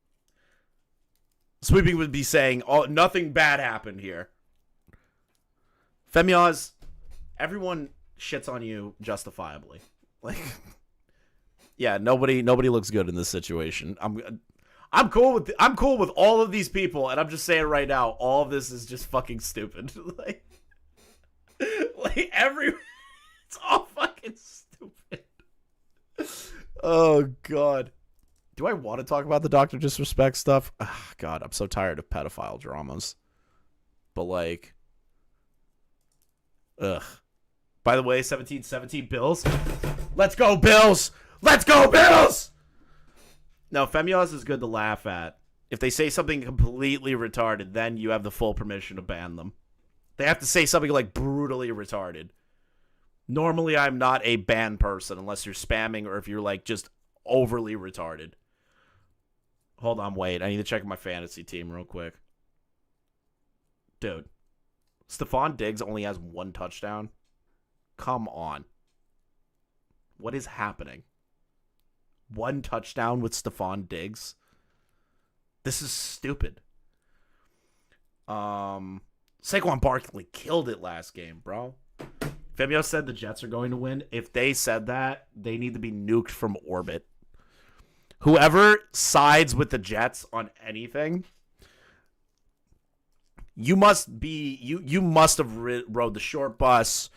Sweeping would be saying, oh, nothing bad happened here. Femioz, everyone shits on you justifiably. Like, yeah, nobody looks good in this situation. I'm cool with all of these people, and I'm just saying right now, all of this is just fucking stupid. like it's all fucking stupid. Oh God, do I want to talk about the Dr. Disrespect stuff? Oh, God, I'm so tired of pedophile dramas. But like, ugh. By the way, 1717 Bills. Let's go Bills. Let's go Bills. No, Femioz is good to laugh at. If they say something completely retarded, then you have the full permission to ban them. They have to say something like brutally retarded. Normally, I'm not a ban person unless you're spamming or if you're like just overly retarded. Hold on, wait. I need to check my fantasy team real quick. Dude. Stephon Diggs only has 1 touchdown? Come on. What is happening? 1 touchdown with Stephon Diggs? This is stupid. Saquon Barkley killed it last game, bro. Fabio said the Jets are going to win. If they said that, they need to be nuked from orbit. Whoever sides with the Jets on anything, you must have rode the short bus.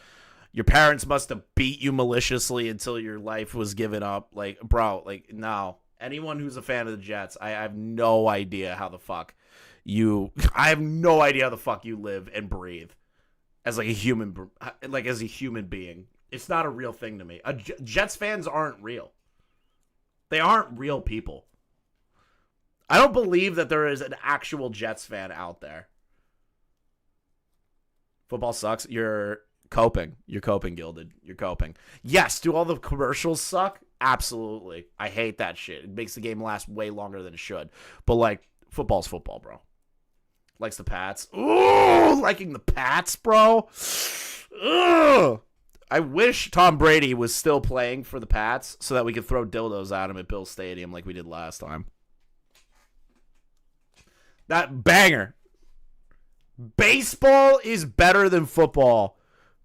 Your parents must have beat you maliciously until your life was given up. Like, bro, like, no. Anyone who's a fan of the Jets, I have no idea how the fuck you live and breathe as like a human being. It's not a real thing to me. Jets fans aren't real. They aren't real people. I don't believe that there is an actual Jets fan out there. Football sucks. You're coping. You're coping, Gilded. You're coping. Yes, do all the commercials suck? Absolutely. I hate that shit. It makes the game last way longer than it should. But, like, football's football, bro. Likes the Pats. Ooh, liking the Pats, bro. Ugh. I wish Tom Brady was still playing for the Pats so that we could throw dildos at him at Bill Stadium like we did last time. That banger. Baseball is better than football.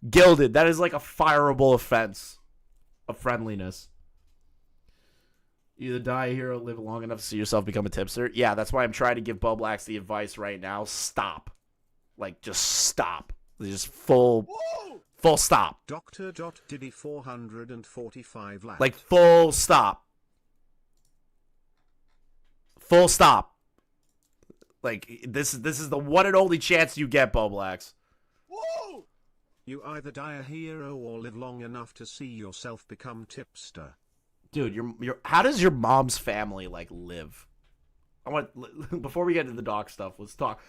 Gilded. That is like a fireable offense of friendliness. Either die a hero, live long enough to see yourself become a tipster. Yeah, that's why I'm trying to give Boblax the advice right now. Stop. Like, just stop. Just full stop. Dr. Diddy 445 laps. Like, full stop. Full stop. Like, this is the one and only chance you get, Boblax. You either die a hero or live long enough to see yourself become tipster. Dude, your how does your mom's family like live? I want before we get into the doc stuff, let's talk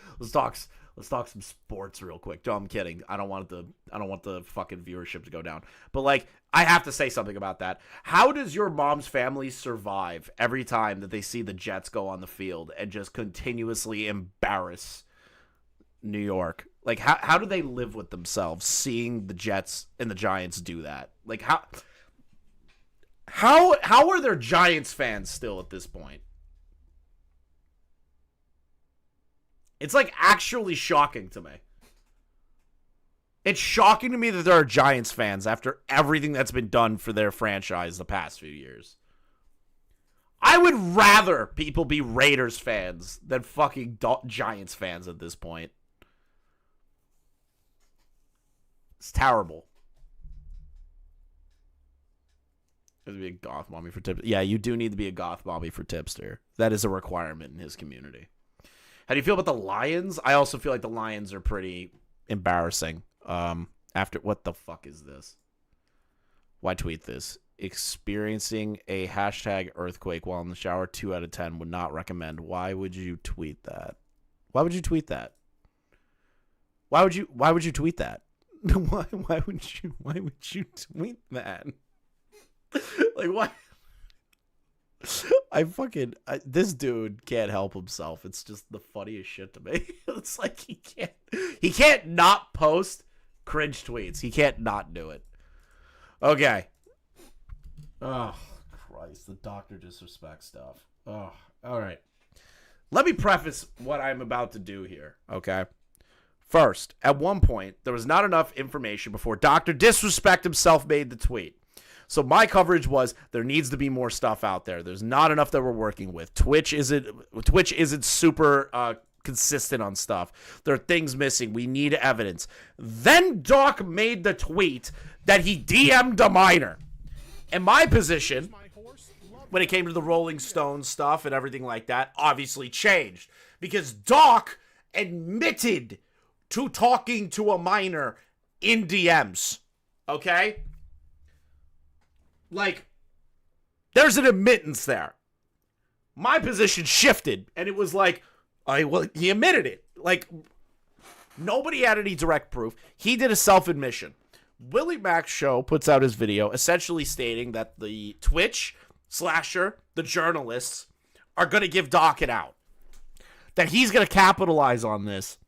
some sports real quick. No, I'm kidding. I don't want the fucking viewership to go down. But like, I have to say something about that. How does your mom's family survive every time that they see the Jets go on the field and just continuously embarrass New York? Like, how do they live with themselves seeing the Jets and the Giants do that? Like, how are there Giants fans still at this point? It's like actually shocking to me. It's shocking to me that there are Giants fans after everything that's been done for their franchise the past few years. I would rather people be Raiders fans than fucking Giants fans at this point. It's terrible. You have to be a goth mommy for tipster. Yeah, you do need to be a goth mommy for tipster. That is a requirement in his community. How do you feel about the Lions? I also feel like the Lions are pretty embarrassing. After what the fuck is this? Why tweet this? Experiencing a hashtag earthquake while in the shower. 2 out of 10 would not recommend. Why would you tweet that? Why would you tweet that? Why would you tweet that? Why would you tweet that? Like, what? This dude can't help himself. It's just the funniest shit to me. It's like he can't not post cringe tweets. He can't not do it. Okay. Oh, Christ. The doctor disrespect stuff. Oh, all right. Let me preface what I'm about to do here, okay? First, at one point, there was not enough information before Dr. Disrespect himself made the tweet. So my coverage was there needs to be more stuff out there. There's not enough that we're working with. Twitch isn't super consistent on stuff. There are things missing. We need evidence. Then Doc made the tweet that he DM'd a minor. And my position, when it came to the Rolling Stones stuff and everything like that, obviously changed. Because Doc admitted to talking to a minor in DMs. Okay? Like, there's an admittance there. My position shifted, and it was like, he admitted it. Like, nobody had any direct proof. He did a self-admission. Willie Mack's show puts out his video essentially stating that the Twitch slasher, the journalists, are going to give Doc an out. That he's going to capitalize on this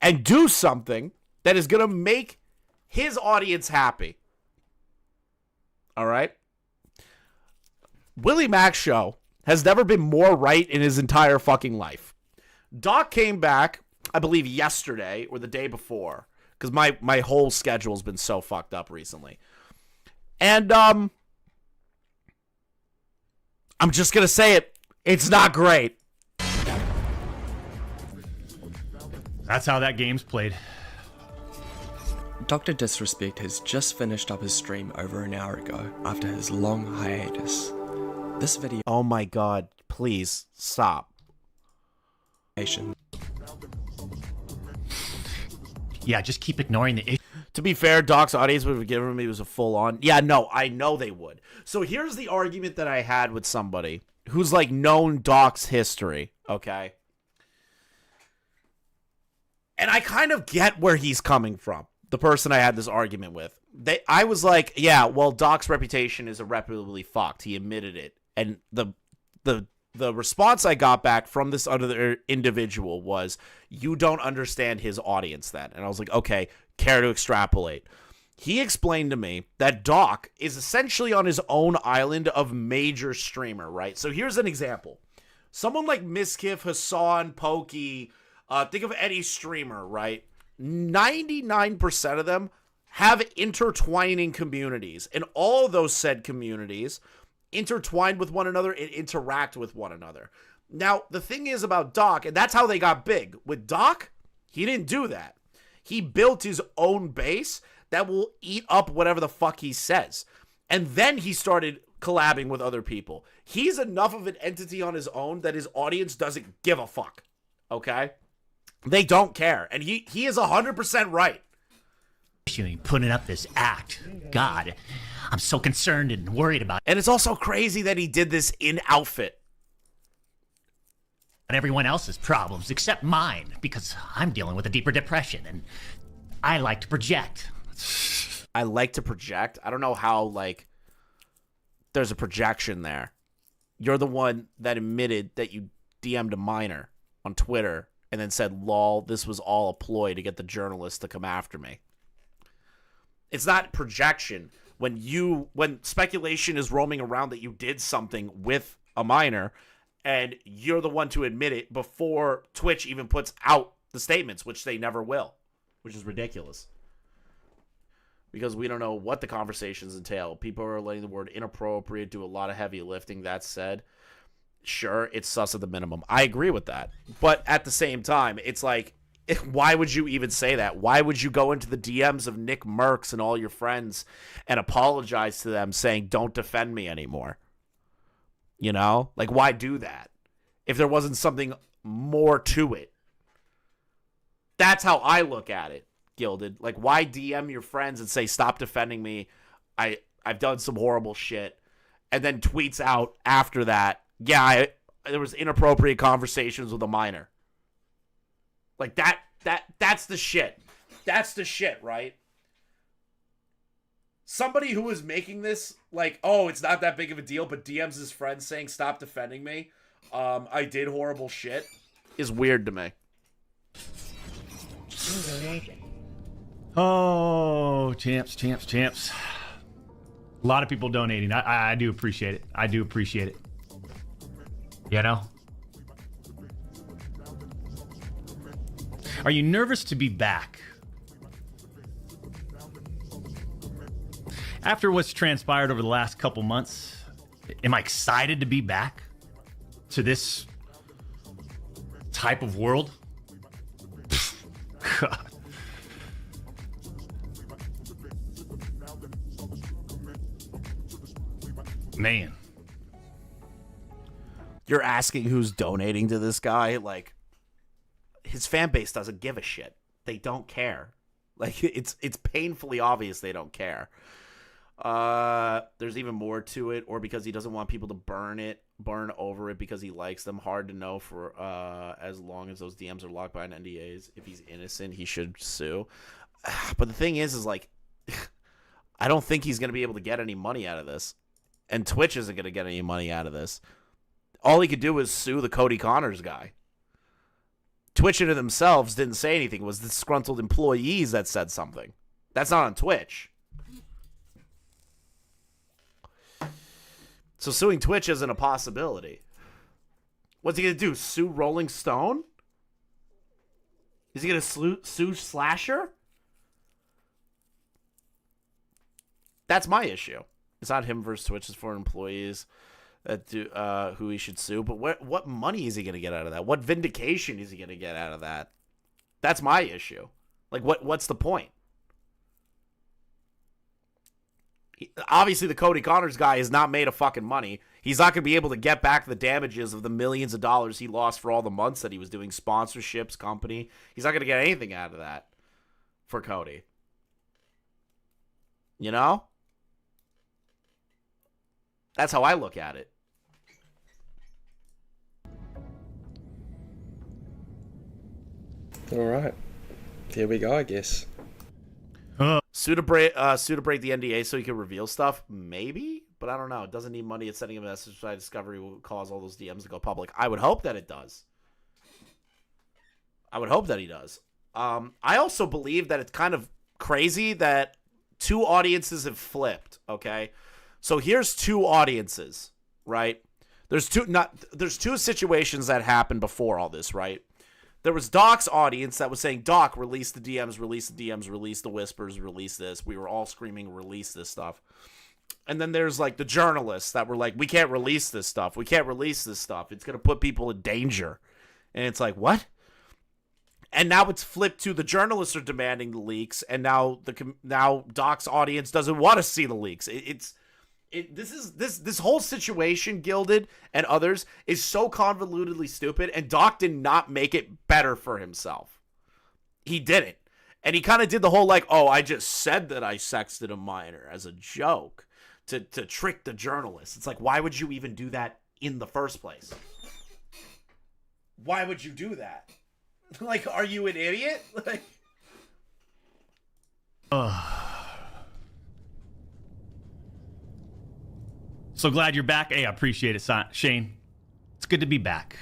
and do something that is going to make his audience happy. All right? Willie Mack's show has never been more right in his entire fucking life. Doc came back, I believe, yesterday or the day before, because my whole schedule's been so fucked up recently. And I I'm just going to say it. It's not great. That's how that game's played. Dr. Disrespect has just finished up his stream over an hour ago after his long hiatus. This video... Oh my god, please, stop. Yeah, just keep ignoring the issue. To be fair, Doc's audience would have given me was a full-on... Yeah, no, I know they would. So here's the argument that I had with somebody who's, like, known Doc's history, okay? And I kind of get where he's coming from, the person I had this argument with. I was like, yeah, well, Doc's reputation is irreparably fucked. He admitted it. And the response I got back from this other individual was, you don't understand his audience then. And I was like, okay, care to extrapolate? He explained to me that Doc is essentially on his own island of major streamer, right? So here's an example. Someone like Miskiff, Hassan, Pokey, think of any streamer, right? 99% of them have intertwining communities, and all of those said communities intertwine with one another and interact with one another. Now, the thing is about Doc, and that's how they got big. With Doc, he didn't do that. He built his own base that will eat up whatever the fuck he says. And then he started collabing with other people. He's enough of an entity on his own that his audience doesn't give a fuck. Okay? They don't care. And he is 100% right. Putting up this act. God, I'm so concerned and worried about it. And it's also crazy that he did this in outfit. Everyone else's problems except mine, because I'm dealing with a deeper depression and I like to project. I like to project? I don't know how, like, there's a projection there. You're the one that admitted that you DM'd a minor on Twitter and then said, lol, this was all a ploy to get the journalist to come after me. It's not projection when speculation is roaming around that you did something with a minor and you're the one to admit it before Twitch even puts out the statements, which they never will, which is ridiculous. Because we don't know what the conversations entail. People are letting the word inappropriate do a lot of heavy lifting. That said, sure, it's sus at the minimum. I agree with that. But at the same time, it's like, why would you even say that? Why would you go into the DMs of Nick Merckx and all your friends and apologize to them saying, don't defend me anymore? You know? Like, why do that? If there wasn't something more to it. That's how I look at it, Gilded. Like, why DM your friends and say, stop defending me? I've done some horrible shit. And then tweets out after that, yeah, there was inappropriate conversations with a minor. Like, that's the shit. That's the shit, right? Somebody who is making this, like, oh, it's not that big of a deal, but DMs his friends saying, stop defending me, I did horrible shit, is weird to me. Oh, champs. A lot of people donating. I do appreciate it. I do appreciate it. You know? Are you nervous to be back? After what's transpired over the last couple months, am I excited to be back to this type of world? God. Man. You're asking who's donating to this guy? Like, his fan base doesn't give a shit. They don't care. Like, it's painfully obvious they don't care. There's even more to it, or because he doesn't want people to burn over it because he likes them. Hard to know for as long as those DMs are locked behind NDAs. If he's innocent, he should sue. But the thing is like, I don't think he's going to be able to get any money out of this. And Twitch isn't going to get any money out of this. All he could do is sue the Cody Connors guy. Twitch in themselves didn't say anything. It was the disgruntled employees that said something. That's not on Twitch. So suing Twitch isn't a possibility. What's he going to do? Sue Rolling Stone? Is he going to sue Slasher? That's my issue. It's not him versus Twitch. It's for employees. who he should sue. But what money is he going to get out of that? What vindication is he going to get out of that? That's my issue. Like, what's the point? Obviously, the Cody Connors guy has not made a fucking money. He's not going to be able to get back the damages of the millions of dollars he lost for all the months that he was doing sponsorships, company. He's not going to get anything out of that for Cody. You know? That's how I look at it. All right. Here we go, I guess. Sue to break the NDA so he can reveal stuff? Maybe, but I don't know. It doesn't need money. It's sending a message by Discovery will cause all those DMs to go public. I would hope that it does. I would hope that he does. I also believe that it's kind of crazy that two audiences have flipped, okay? So here's two audiences, right? There's two situations that happened before all this, right? There was Doc's audience that was saying, Doc, release the DMs, release the DMs, release the whispers, release this. We were all screaming, release this stuff. And then there's like the journalists that were like, we can't release this stuff. We can't release this stuff. It's going to put people in danger. And it's like, what? And now it's flipped to the journalists are demanding the leaks. And now Doc's audience doesn't want to see the leaks. This whole situation, Gilded and others, is so convolutedly stupid, and Doc did not make it better for himself. He didn't. And he kind of did the whole like, oh, I just said that I sexted a minor as a joke to trick the journalists. It's like, why would you even do that in the first place? Why would you do that? Like, are you an idiot? Like, So glad you're back. Hey, I appreciate it, Shane. It's good to be back.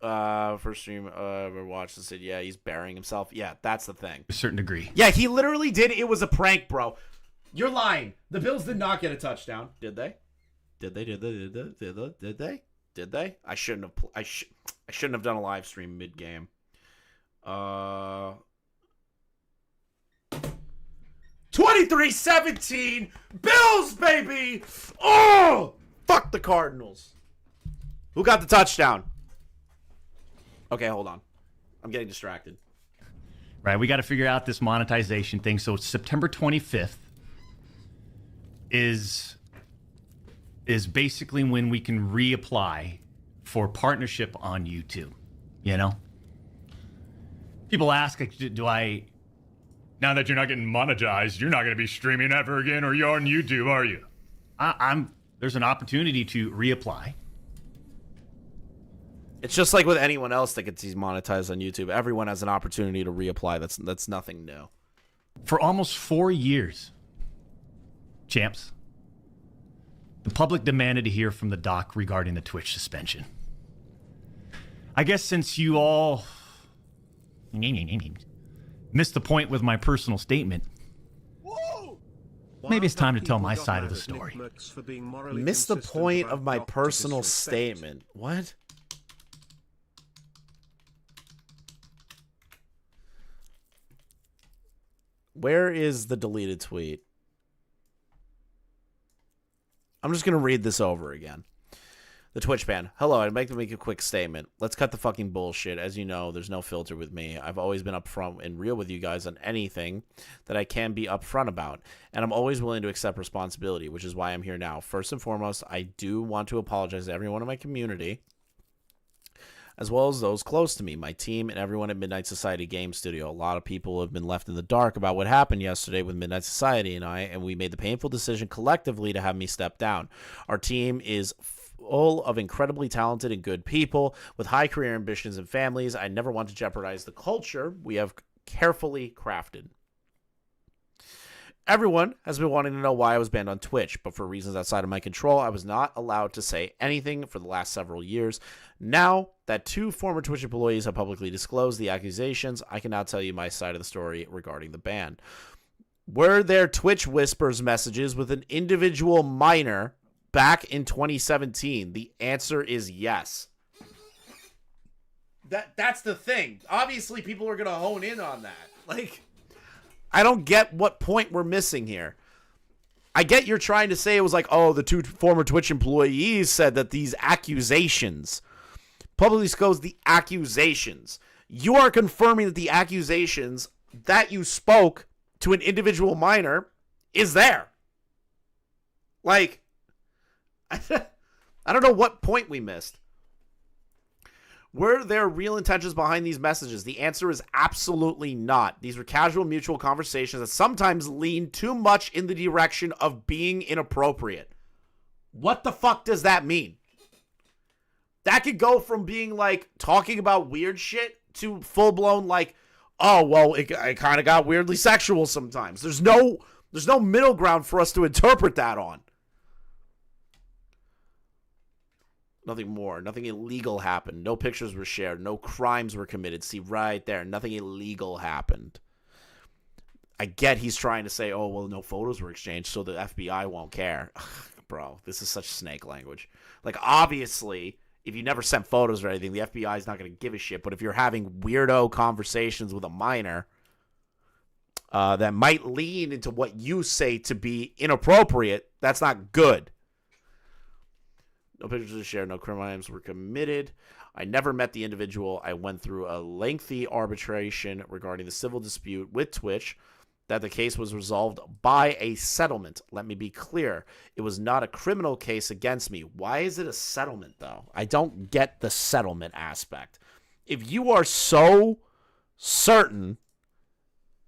First stream I ever watched and said, yeah, he's burying himself. Yeah, that's the thing. To a certain degree. Yeah, he literally did. It was a prank, bro. You're lying. The Bills did not get a touchdown. Did they? Did they? I shouldn't have. I shouldn't have done a live stream mid game. 23-17, Bills, baby! Oh! Fuck the Cardinals. Who got the touchdown? Okay, hold on. I'm getting distracted. Right, we got to figure out this monetization thing. So September 25th is basically when we can reapply for partnership on YouTube. You know? People ask, do I... Now that you're not getting monetized, you're not going to be streaming ever again, or you're on YouTube, are you? There's an opportunity to reapply. It's just like with anyone else that gets monetized on YouTube. Everyone has an opportunity to reapply. That's nothing new. For almost 4 years, champs, the public demanded to hear from the doc regarding the Twitch suspension. I guess since you all missed the point with my personal statement, maybe it's time to tell my side of the story. Missed the point of my personal statement. What? Where is the deleted tweet? I'm just going to read this over again. The Twitch ban. Hello, I'd like to make a quick statement. Let's cut the fucking bullshit. As you know, there's no filter with me. I've always been upfront and real with you guys on anything that I can be upfront about. And I'm always willing to accept responsibility, which is why I'm here now. First and foremost, I do want to apologize to everyone in my community, as well as those close to me, my team, and everyone at Midnight Society Game Studio. A lot of people have been left in the dark about what happened yesterday with Midnight Society and we made the painful decision collectively to have me step down. Our team is full of incredibly talented and good people with high career ambitions and families. I never want to jeopardize the culture we have carefully crafted. Everyone has been wanting to know why I was banned on Twitch, but for reasons outside of my control, I was not allowed to say anything for the last several years. Now that 2 former Twitch employees have publicly disclosed the accusations, I can now tell you my side of the story regarding the ban. Were there Twitch whispers messages with an individual minor back in 2017? The answer is yes. That's the thing. Obviously, people are going to hone in on that. Like, I don't get what point we're missing here. I get you're trying to say it was like, oh, the 2 former Twitch employees said that these accusations, publicly disclosed the accusations. You are confirming that the accusations that you spoke to an individual minor is there. Like, I don't know what point we missed. Were there real intentions behind these messages? The answer is absolutely not. These were casual mutual conversations that sometimes lean too much in the direction of being inappropriate. What the fuck does that mean? That could go from being like talking about weird shit to full-blown like, oh, well, it kind of got weirdly sexual sometimes. There's no middle ground for us to interpret that on. Nothing more. Nothing illegal happened. No pictures were shared. No crimes were committed. See, right there. Nothing illegal happened. I get he's trying to say, oh, well, no photos were exchanged, so the FBI won't care. Ugh, bro, this is such snake language. Like, obviously, if you never sent photos or anything, the FBI is not going to give a shit. But if you're having weirdo conversations with a minor that might lean into what you say to be inappropriate, that's not good. No pictures were shared. No crimes were committed. I never met the individual. I went through a lengthy arbitration regarding the civil dispute with Twitch that the case was resolved by a settlement. Let me be clear. It was not a criminal case against me. Why is it a settlement, though? I don't get the settlement aspect. If you are so certain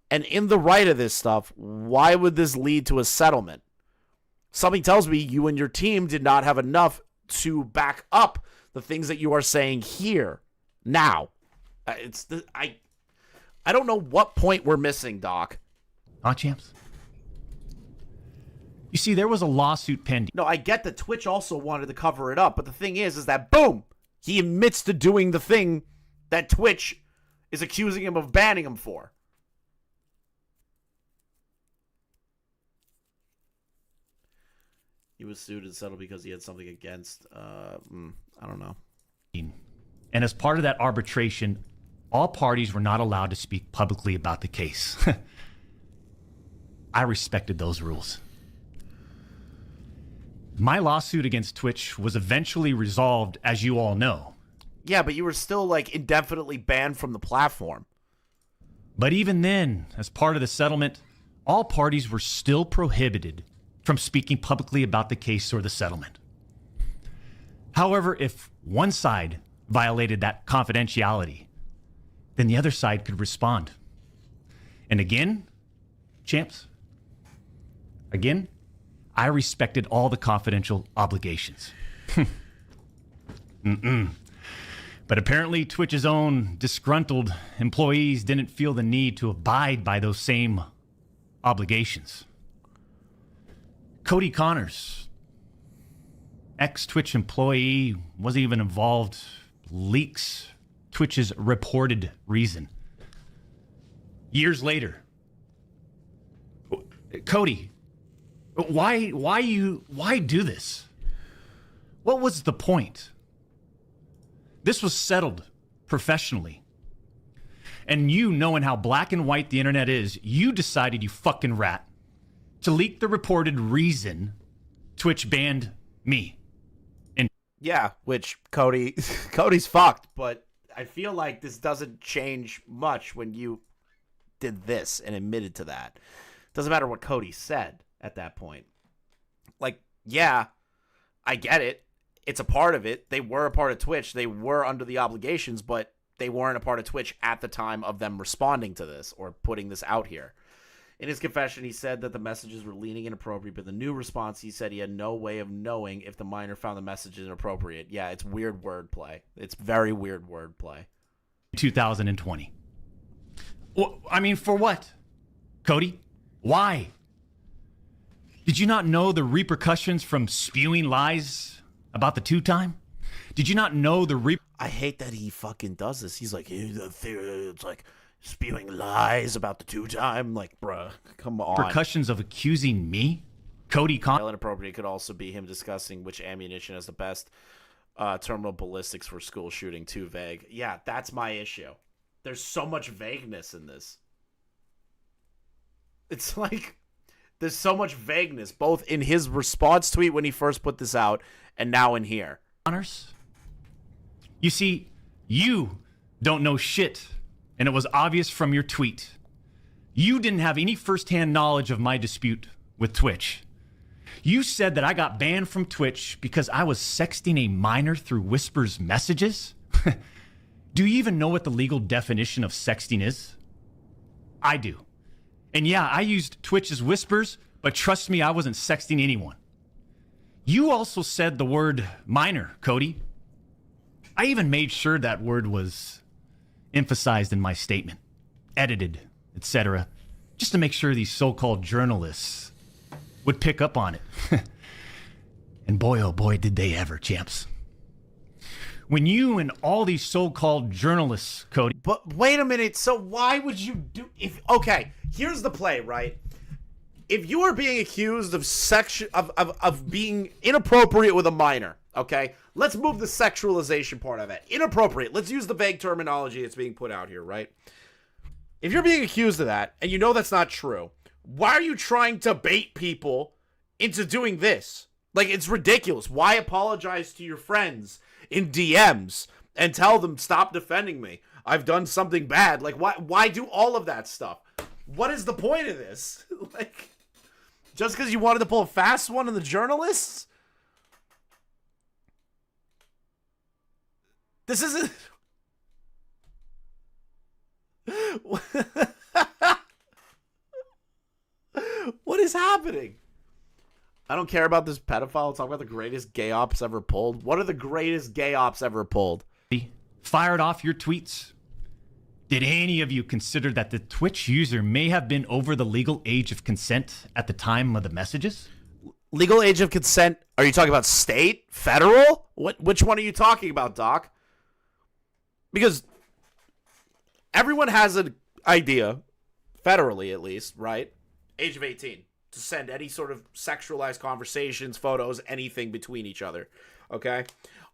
and in the right of this stuff, why would this lead to a settlement? Something tells me you and your team did not have enough to back up the things that you are saying here now. I don't know what point we're missing, Doc. Champs. You see, there was a lawsuit pending. No, I get that Twitch also wanted to cover it up, but the thing is that boom, he admits to doing the thing that Twitch is accusing him of banning him for. He was sued and settled because he had something against, I don't know. And as part of that arbitration, all parties were not allowed to speak publicly about the case. I respected those rules. My lawsuit against Twitch was eventually resolved, as you all know. Yeah, but you were still, like, indefinitely banned from the platform. But even then, as part of the settlement, all parties were still prohibited from speaking publicly about the case or the settlement. However, if one side violated that confidentiality, then the other side could respond. And again, champs, I respected all the confidential obligations. But apparently Twitch's own disgruntled employees didn't feel the need to abide by those same obligations. Cody Connors, ex-Twitch employee, wasn't even involved, leaks Twitch's reported reason. Years later, Cody, why do this? What was the point? This was settled professionally. And you, knowing how black and white the internet is, you decided, you fucking rat, to leak the reported reason Twitch banned me. And yeah, which Cody's fucked, but I feel like this doesn't change much when you did this and admitted to that. Doesn't matter what Cody said at that point. Like, yeah, I get it. It's a part of it. They were a part of Twitch. They were under the obligations, but they weren't a part of Twitch at the time of them responding to this or putting this out here. In his confession, he said that the messages were leaning inappropriate, but the new response, he said he had no way of knowing if the minor found the messages inappropriate. Yeah, it's weird wordplay. It's very weird wordplay. 2020. Well, I mean, for what? Cody? Why? Did you not know the repercussions from spewing lies about the two-time? Did you not know the I hate that he fucking does this. He's like, it's like spewing lies about the two-time. Like, bruh, come on. repercussions of accusing me? Cody Inappropriate could also be him discussing which ammunition has the best terminal ballistics for school shooting. Too vague. Yeah, that's my issue. There's so much vagueness in this. It's like There's so much vagueness, both in his response tweet when he first put this out and now in here. Honors. You see, you don't know shit, and it was obvious from your tweet. You didn't have any firsthand knowledge of my dispute with Twitch. You said that I got banned from Twitch because I was sexting a minor through Whisper's messages? Do you even know what the legal definition of sexting is? I do. And yeah, I used Twitch's Whispers, but trust me, I wasn't sexting anyone. You also said the word minor, Cody. I even made sure that word was emphasized in my statement, edited, etc., just to make sure these so-called journalists would pick up on it. And boy, oh boy, did they ever, champs. When you and all these so-called journalists, Cody... But wait a minute, so why would you do... Okay, here's the play, right? If you are being accused of being inappropriate with a minor, okay? Let's move the sexualization part of it. Inappropriate. Let's use the vague terminology that's being put out here, right? If you're being accused of that, and you know that's not true, why are you trying to bait people into doing this? Like, it's ridiculous. Why apologize to your friends in DMs and tell them, stop defending me? I've done something bad. Like, why do all of that stuff? What is the point of this? Like, just because you wanted to pull a fast one on the journalists? This isn't... What is happening? I don't care about this pedophile. I'll talk about the greatest gay ops ever pulled. What are the greatest gay ops ever pulled? Fired off your tweets. Did any of you consider that the Twitch user may have been over the legal age of consent at the time of the messages? Legal age of consent? Are you talking about state? Federal? Which one are you talking about, Doc? Because everyone has an idea, federally at least, right? Age of 18. To send any sort of sexualized conversations, photos, anything between each other. Okay?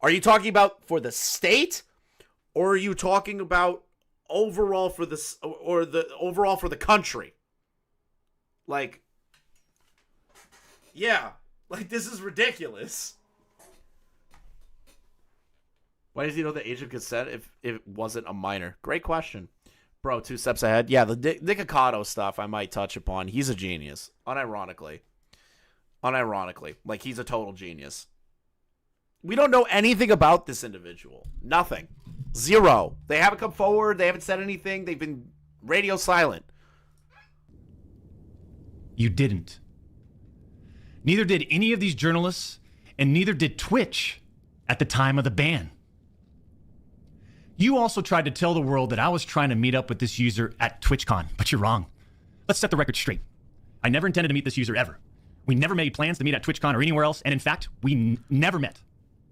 Are you talking about for the state? Or are you talking about overall for this, or the overall for the country? Like, yeah. Like, this is ridiculous. Why does he know the age of consent if it wasn't a minor? Great question. Bro, 2 steps ahead. Yeah, the Nikocado stuff I might touch upon. He's a genius. Unironically. Like, he's a total genius. We don't know anything about this individual. Nothing. Zero. They haven't come forward. They haven't said anything. They've been radio silent. You didn't. Neither did any of these journalists, and neither did Twitch at the time of the ban. You also tried to tell the world that I was trying to meet up with this user at TwitchCon, but you're wrong. Let's set the record straight. I never intended to meet this user ever. We never made plans to meet at TwitchCon or anywhere else, and in fact, we never met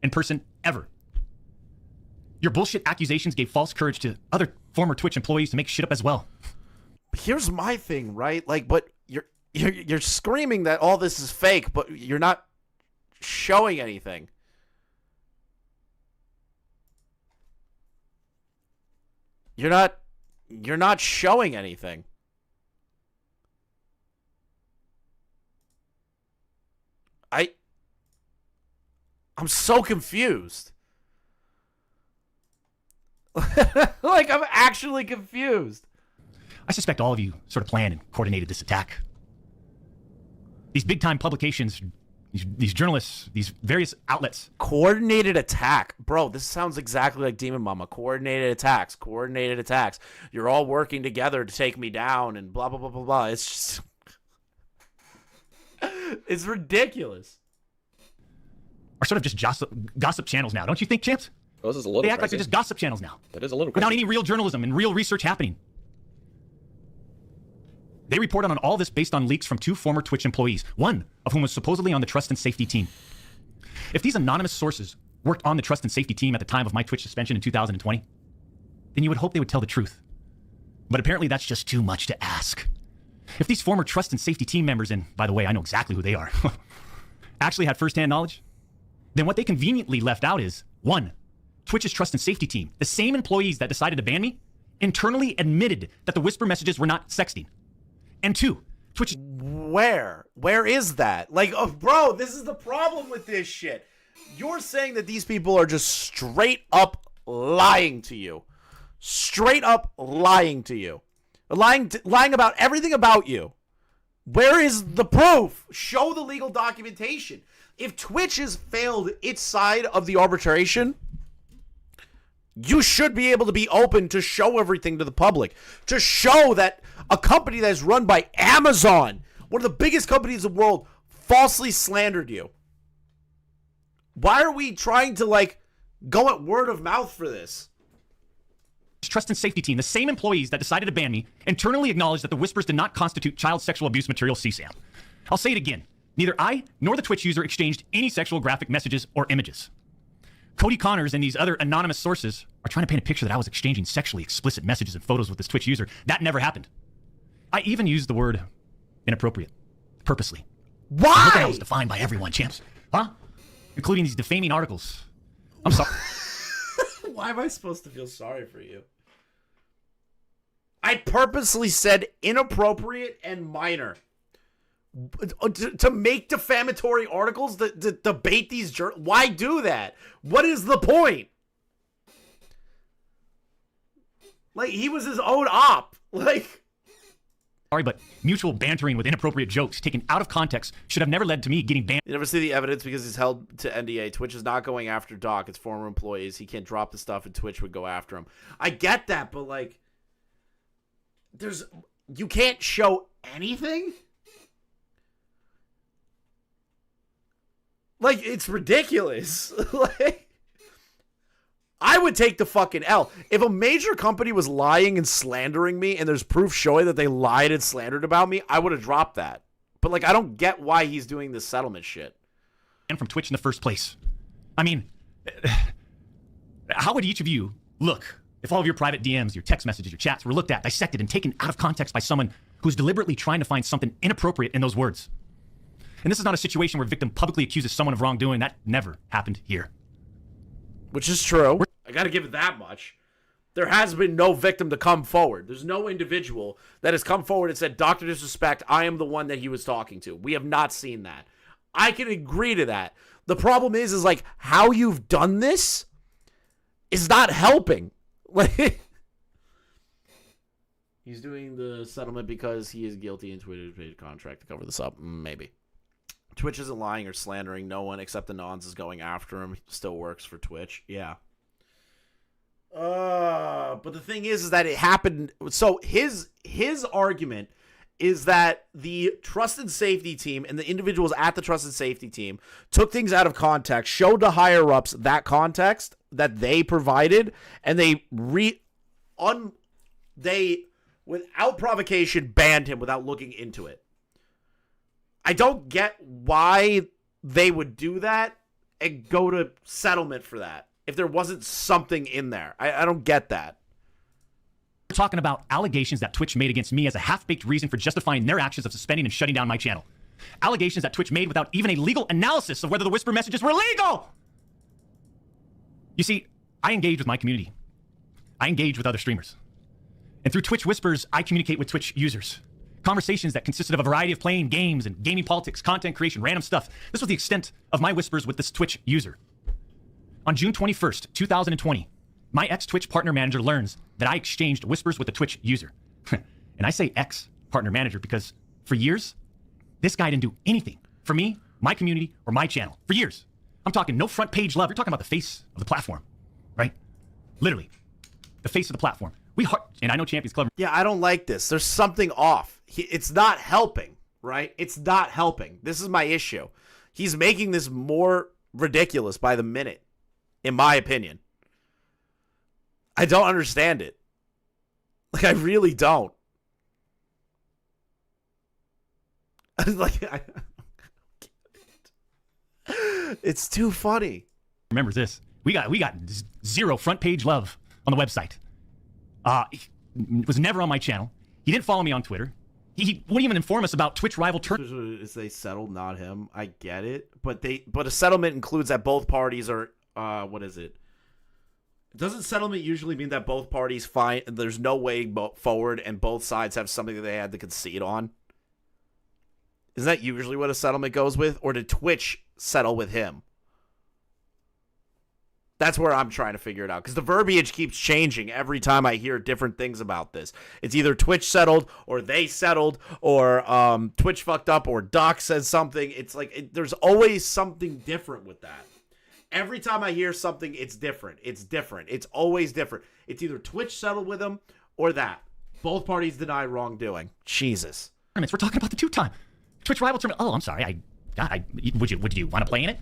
in person ever. Your bullshit accusations gave false courage to other former Twitch employees to make shit up as well. Here's my thing, right? Like, but you're screaming that all this is fake, but you're not showing anything. You're not showing anything. I'm so confused. Like, I'm actually confused. I suspect all of you sort of planned and coordinated this attack. These big-time publications, these journalists, these various outlets. Coordinated attack. Bro, this sounds exactly like Demon Mama. Coordinated attacks. Coordinated attacks. You're all working together to take me down and blah, blah, blah, blah, blah. It's just... it's ridiculous. Are sort of just gossip channels now, don't you think, champs? Well, this is a little They act like crazy. they're just gossip channels now. It is a little Without crazy. any real journalism and real research happening. They reported on all this based on leaks from 2 former Twitch employees, one of whom was supposedly on the trust and safety team. If these anonymous sources worked on the trust and safety team at the time of my Twitch suspension in 2020, then you would hope they would tell the truth. But apparently that's just too much to ask. If these former trust and safety team members, and by the way, I know exactly who they are, actually had firsthand knowledge, then what they conveniently left out is, 1, Twitch's trust and safety team, the same employees that decided to ban me, internally admitted that the whisper messages were not sexting. And 2, Twitch. Where is that? Like, oh, bro, this is the problem with this shit. You're saying that these people are just straight up lying to you. Straight up lying to you. Lying about everything about you. Where is the proof? Show the legal documentation. If Twitch has failed its side of the arbitration, you should be able to be open to show everything to the public. To show that a company that is run by Amazon, one of the biggest companies in the world, falsely slandered you. Why are we trying to, like, go at word of mouth for this? Trust and safety team, the same employees that decided to ban me, internally acknowledged that the whispers did not constitute child sexual abuse material CSAM. I'll say it again. Neither I nor the Twitch user exchanged any sexual graphic messages or images. Cody Connors and these other anonymous sources are trying to paint a picture that I was exchanging sexually explicit messages and photos with this Twitch user. That never happened. I even used the word inappropriate, purposely. Why? I hope that was defined by everyone, champs. Huh? Including these defaming articles. I'm sorry. Why am I supposed to feel sorry for you? I purposely said inappropriate and minor. To make defamatory articles, to debate these journalists. Why do that? What is the point? Like, he was his own op. Like... Sorry, but mutual bantering with inappropriate jokes taken out of context should have never led to me getting banned. You never see the evidence because he's held to NDA. Twitch is not going after Doc. It's former employees. He can't drop the stuff and Twitch would go after him. I get that, but, like... You can't show anything? Like, it's ridiculous. Like... I would take the fucking L. If a major company was lying and slandering me and there's proof showing that they lied and slandered about me, I would have dropped that. But, like, I don't get why he's doing this settlement shit. And from Twitch in the first place. I mean, how would each of you look if all of your private DMs, your text messages, your chats were looked at, dissected, and taken out of context by someone who's deliberately trying to find something inappropriate in those words? And this is not a situation where a victim publicly accuses someone of wrongdoing. That never happened here. Which is true. I gotta give it that much. There has been no victim to come forward. There's no individual that has come forward and said, Dr. Disrespect, I am the one that he was talking to. We have not seen that. I can agree to that. The problem is like, how you've done this is not helping. Like, he's doing the settlement because he is guilty and Twitter paid a contract to cover this up. Maybe. Twitch isn't lying or slandering. No one except the Nons is going after him. He still works for Twitch. Yeah. But the thing is that it happened. So his argument is that the trust and safety team and the individuals at the trust and safety team took things out of context, showed the higher ups that context that they provided, and they without provocation banned him without looking into it. I don't get why they would do that and go to settlement for that if there wasn't something in there. I don't get that. We're talking about allegations that Twitch made against me as a half-baked reason for justifying their actions of suspending and shutting down my channel. Allegations that Twitch made without even a legal analysis of whether the whisper messages were legal! You see, I engage with my community. I engage with other streamers. And through Twitch Whispers, I communicate with Twitch users. Conversations that consisted of a variety of playing games and gaming politics, content creation, random stuff. This was the extent of my whispers with this Twitch user. On June 21st, 2020, my ex-Twitch partner manager learns that I exchanged whispers with the Twitch user. And I say ex-partner manager because for years, this guy didn't do anything for me, my community, or my channel. For years. I'm talking no front page love. You're talking about the face of the platform, right? Literally, the face of the platform. And I know Champion's clever. Yeah, I don't like this. There's something off. It's not helping, right? It's not helping. This is my issue. He's making this more ridiculous by the minute, in my opinion. I don't understand it. Like, I really don't. It's too funny. Remember this. We got zero front page love on the website. He was never on my channel. He didn't follow me on Twitter. He wouldn't even inform us about Twitch rival Is they settled, not him. I get it, but a settlement includes that both parties are what is it? Doesn't settlement usually mean that both parties find there's no way forward and both sides have something that they had to concede on? Isn't that usually what a settlement goes with? Or did Twitch settle with him? That's where I'm trying to figure it out, because the verbiage keeps changing every time I hear different things about this. It's either Twitch settled, or they settled, or Twitch fucked up, or Doc says something. It's like there's always something different with that. Every time I hear something, it's different. It's different. It's always different. It's either Twitch settled with them or that. Both parties deny wrongdoing. Jesus. We're talking about the 2-time Twitch rival tournament. Oh, I'm sorry. Would you want to play in it?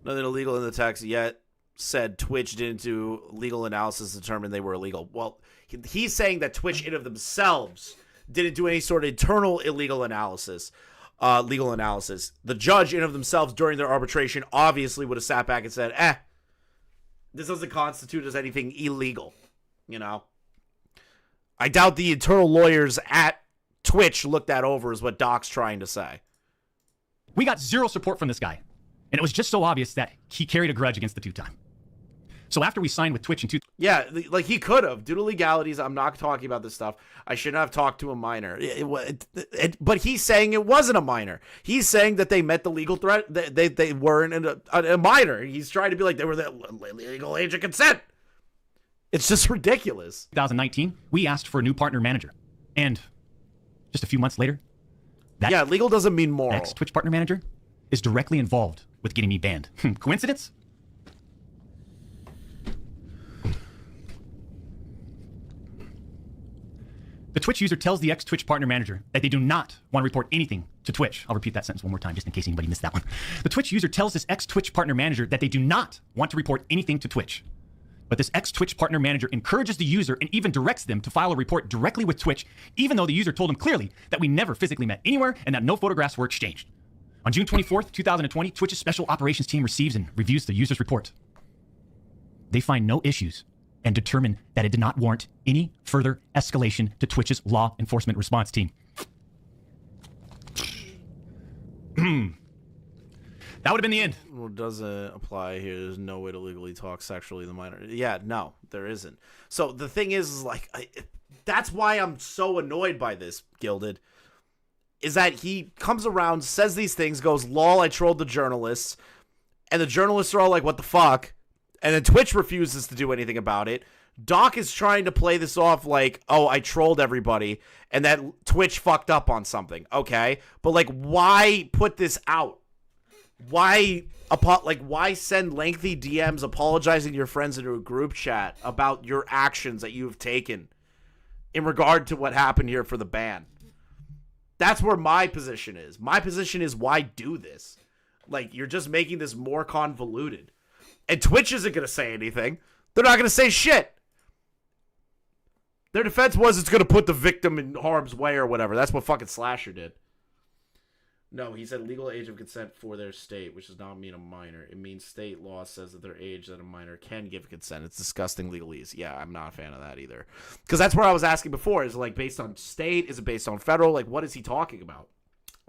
Nothing illegal in the text yet. Said Twitch didn't do legal analysis to determine they were illegal. Well, he's saying that Twitch in of themselves didn't do any sort of internal illegal analysis, legal analysis. The judge in of themselves during their arbitration obviously would have sat back and said, this doesn't constitute as anything illegal, you know? I doubt the internal lawyers at Twitch looked that over, is what Doc's trying to say. We got zero support from this guy, and it was just so obvious that he carried a grudge against the 2-time. So after we signed with Twitch in yeah, like he could have. Due to legalities, I'm not talking about this stuff. I shouldn't have talked to a minor. But he's saying it wasn't a minor. He's saying that they met the legal threat. They weren't a minor. He's trying to be like they were the legal age of consent. It's just ridiculous. 2019, we asked for a new partner manager. And just a few months later, yeah, legal doesn't mean moral. Ex-Twitch partner manager is directly involved with getting me banned. Coincidence? The Twitch user tells the ex-Twitch partner manager that they do not want to report anything to Twitch. I'll repeat that sentence one more time just in case anybody missed that one. The Twitch user tells this ex-Twitch partner manager that they do not want to report anything to Twitch. But this ex-Twitch partner manager encourages the user and even directs them to file a report directly with Twitch, even though the user told him clearly that we never physically met anywhere and that no photographs were exchanged. On June 24th, 2020, Twitch's special operations team receives and reviews the user's report. They find no issues and determine that it did not warrant any further escalation to Twitch's law enforcement response team. That would have been the end. Well, doesn't apply here. There's no way to legally talk sexually to the minor. Yeah, no, there isn't. So the thing is like, that's why I'm so annoyed by this, Gilded, is that he comes around, says these things, goes, lol, I trolled the journalists, and the journalists are all like, what the fuck? And then Twitch refuses to do anything about it. Doc is trying to play this off like, oh, I trolled everybody, and that Twitch fucked up on something. Okay, but like, why put this out? Why send lengthy DMs apologizing to your friends into a group chat about your actions that you have taken in regard to what happened here for the ban? That's where my position is. My position is, why do this? Like, you're just making this more convoluted. And Twitch isn't going to say anything. They're not going to say shit. Their defense was it's going to put the victim in harm's way or whatever. That's what fucking Slasher did. No, he said legal age of consent for their state, which does not mean a minor. It means state law says that their age that a minor can give consent. It's disgusting legalese. Yeah, I'm not a fan of that either. Because that's where I was asking before. Is it like based on state? Is it based on federal? Like, what is he talking about?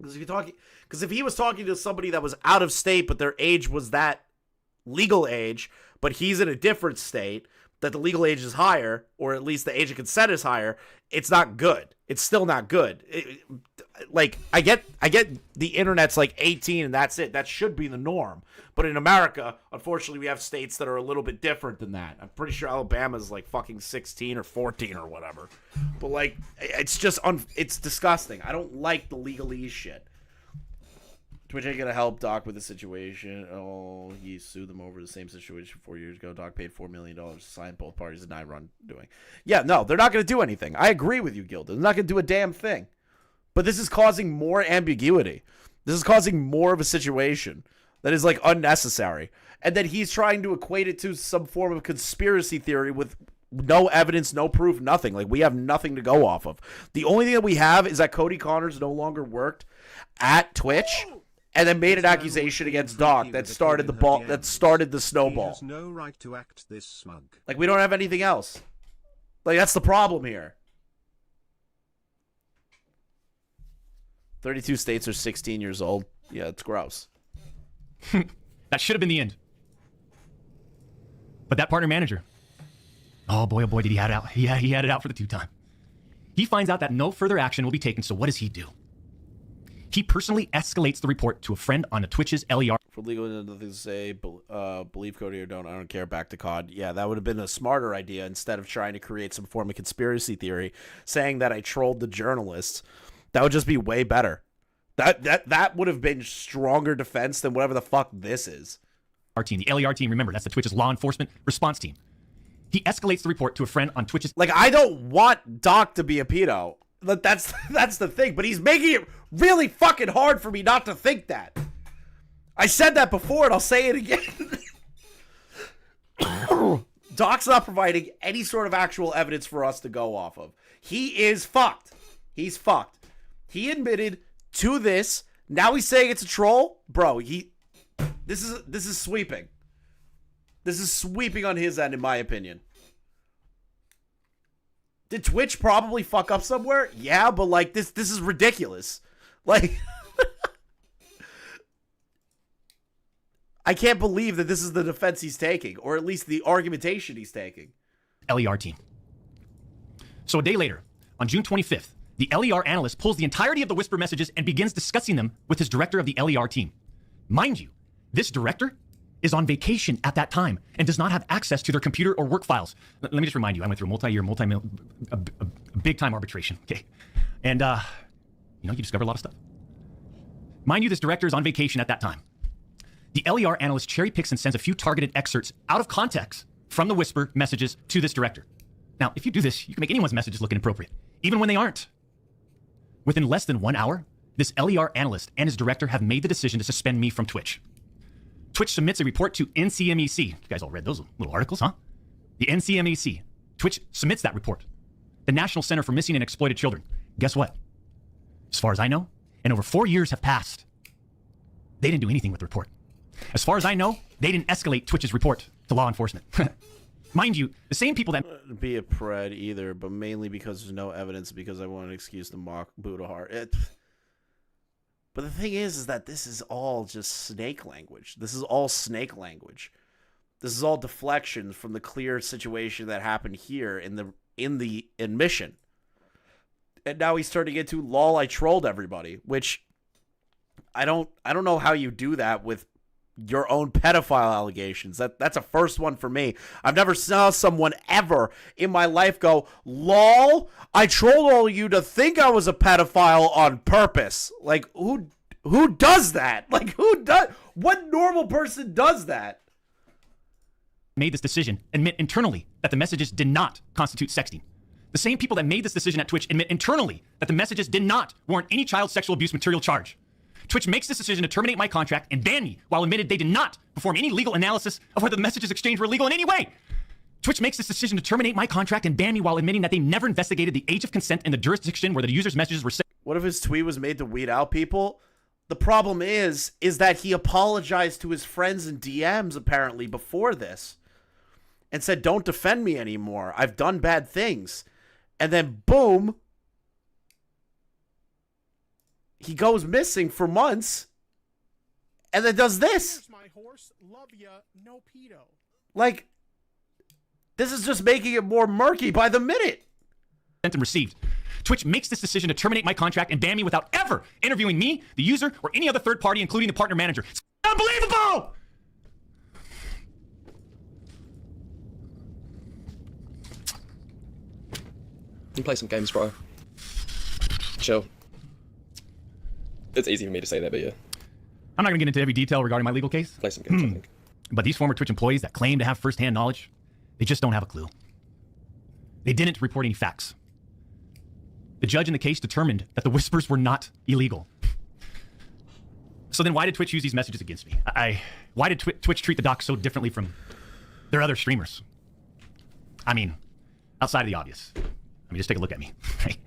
Because if he was talking to somebody that was out of state, but their age was that legal age, but he's in a different state, that the legal age is higher, or at least the age of consent is higher, it's not good. It's still not good. Like, I get the internet's like 18 and that's it. That should be the norm. But in America, unfortunately, we have states that are a little bit different than that. I'm pretty sure Alabama's like fucking 16 or 14 or whatever. But like, it's just, it's disgusting. I don't like the legalese shit. Twitch ain't gonna help Doc with the situation. Oh, he sued them over the same situation 4 years ago. Doc paid $4 million to sign both parties deny wrongdoing. Yeah, no, they're not gonna do anything. I agree with you, Gilda. They're not gonna do a damn thing. But this is causing more ambiguity. This is causing more of a situation that is like unnecessary. And then he's trying to equate it to some form of conspiracy theory with no evidence, no proof, nothing. Like, we have nothing to go off of. The only thing that we have is that Cody Connors no longer worked at Twitch. And then made an accusation against Doc that started the ball, that started the snowball. He has no right to act this smug. Like, we don't have anything else. Like, that's the problem here. 32 states are 16 years old. Yeah, it's gross. That should have been the end. But that partner manager, oh boy, did he had it out. He had it out for the 2-time. He finds out that no further action will be taken, so what does he do? He personally escalates the report to a friend on a Twitch's LER. For legal, nothing to say. Believe Cody or don't. I don't care. Back to COD. Yeah, that would have been a smarter idea instead of trying to create some form of conspiracy theory, saying that I trolled the journalists. That would just be way better. That would have been stronger defense than whatever the fuck this is. Our team, the LER team. Remember, that's the Twitch's law enforcement response team. He escalates the report to a friend on Twitch's. Like, I don't want Doc to be a pedo. That's the thing. But he's making it really fucking hard for me not to think that. I said that before, and I'll say it again. Doc's not providing any sort of actual evidence for us to go off of. He is fucked. He's fucked. He admitted to this. Now he's saying it's a troll, bro. This is sweeping. This is sweeping on his end, in my opinion. Did Twitch probably fuck up somewhere? Yeah, but like this is ridiculous. Like, I can't believe that this is the defense he's taking, or at least the argumentation he's taking. LER team. So a day later, on June 25th, the LER analyst pulls the entirety of the Whisper messages and begins discussing them with his director of the LER team. Mind you, this director is on vacation at that time and does not have access to their computer or work files. Let me just remind you, I went through a big-time arbitration, okay? And, you discover a lot of stuff. Mind you, this director is on vacation at that time. The LER analyst cherry picks and sends a few targeted excerpts out of context from the Whisper messages to this director. Now, if you do this, you can make anyone's messages look inappropriate, even when they aren't. Within less than 1 hour, this LER analyst and his director have made the decision to suspend me from Twitch. Twitch submits a report to NCMEC. You guys all read those little articles, huh? The NCMEC. Twitch submits that report. The National Center for Missing and Exploited Children. Guess what? As far as I know, and over 4 years have passed, they didn't do anything with the report. As far as I know, they didn't escalate Twitch's report to law enforcement. Mind you, the same people that... Be a pred either, but mainly because there's no evidence, because I want an excuse to mock Buddha Heart. But the thing is that this is all just snake language. This is all snake language. This is all deflection from the clear situation that happened here in the admission. And now he's turning into lol, I trolled everybody, which I don't know how you do that with your own pedophile allegations. That's a first one for me. I've never saw someone ever in my life go, lol, I trolled all of you to think I was a pedophile on purpose. Like, who does that? Like, what normal person does that? Made this decision admit internally that the messages did not constitute sexting. The same people that made this decision at Twitch admit internally that the messages did not warrant any child sexual abuse material charge. Twitch makes this decision to terminate my contract and ban me while admitted they did not perform any legal analysis of whether the messages exchanged were illegal in any way. Twitch makes this decision to terminate my contract and ban me while admitting that they never investigated the age of consent in the jurisdiction where the user's messages were sent. What if his tweet was made to weed out people? The problem is that he apologized to his friends in DMs apparently before this and said, don't defend me anymore. I've done bad things. And then boom, he goes missing for months and then does this. Here's my horse, love ya, no pedo. Like, this is just making it more murky by the minute. And received. Twitch makes this decision to terminate my contract and ban me without ever interviewing me, the user, or any other third party, including the partner manager. It's unbelievable! You play some games, bro. Chill. It's easy for me to say that, but yeah. I'm not going to get into every detail regarding my legal case. Play some games, I think. But these former Twitch employees that claim to have firsthand knowledge, they just don't have a clue. They didn't report any facts. The judge in the case determined that the whispers were not illegal. So then why did Twitch use these messages against me? Why did Twitch treat the doc so differently from their other streamers? I mean, outside of the obvious. I mean, just take a look at me. Right?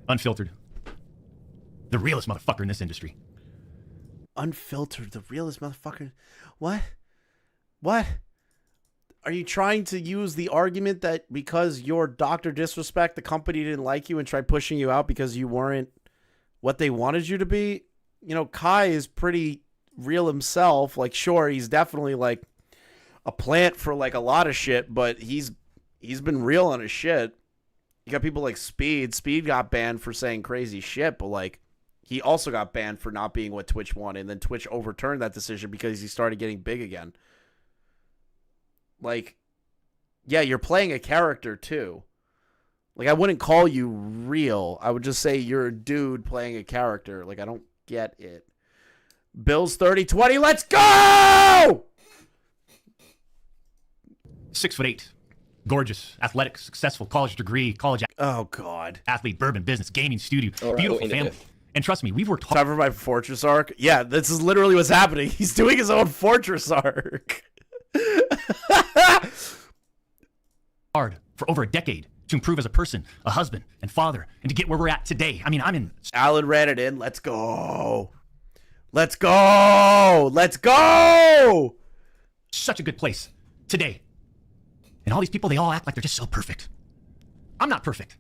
Unfiltered. The realest motherfucker in this industry. Unfiltered, the realest motherfucker. What? What? Are you trying to use the argument that because your Dr. Disrespect, the company didn't like you and tried pushing you out because you weren't what they wanted you to be? You know, Kai is pretty real himself. Like, sure, he's definitely like a plant for like a lot of shit, but he's been real on his shit. You got people like Speed. Speed got banned for saying crazy shit, but like He also got banned for not being what Twitch wanted, and then Twitch overturned that decision because he started getting big again. Like, yeah, you're playing a character too. Like, I wouldn't call you real. I would just say you're a dude playing a character. Like, I don't get it. Bills 30-20, let's go! 6'8", gorgeous, athletic, successful, college degree, college. Oh God. Athlete, bourbon, business, gaming, studio, All right, beautiful we'll end family. it. And trust me, we've worked hard. Time for my Fortress arc. Yeah, this is literally what's happening. He's doing his own Fortress arc. Hard for over a decade to improve as a person, a husband, and father, and to get where we're at today. I mean, I'm in. Alan ran it in. Let's go. Let's go. Let's go. Such a good place today. And all these people, they all act like they're just so perfect. I'm not perfect.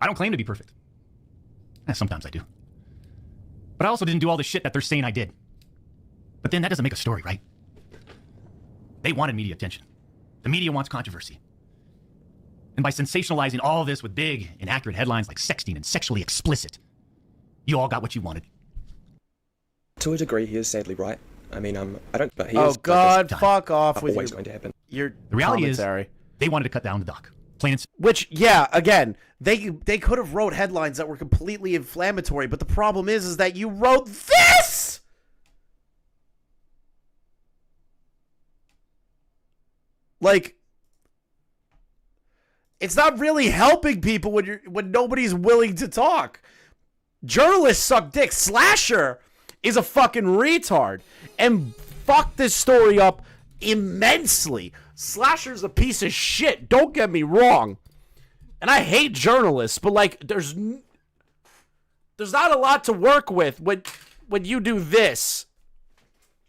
I don't claim to be perfect. Sometimes I do. But I also didn't do all the shit that they're saying I did. But then that doesn't make a story, right? They wanted media attention. The media wants controversy. And by sensationalizing all this with big, inaccurate headlines like sexting and sexually explicit, you all got what you wanted. To a degree, he is sadly right. I mean, I don't. But he Oh is. God, fuck off with always your, going to happen. Your The reality commentary. is, they wanted to cut down the doc. Plain and Which, yeah, again, they could have wrote headlines that were completely inflammatory, but the problem is that you wrote this. Like, it's not really helping people when nobody's willing to talk. Journalists suck dick. Slasher is a fucking retard and fucked this story up immensely. Slasher's a piece of shit. Don't get me wrong. And I hate journalists, but like, there's not a lot to work with when you do this.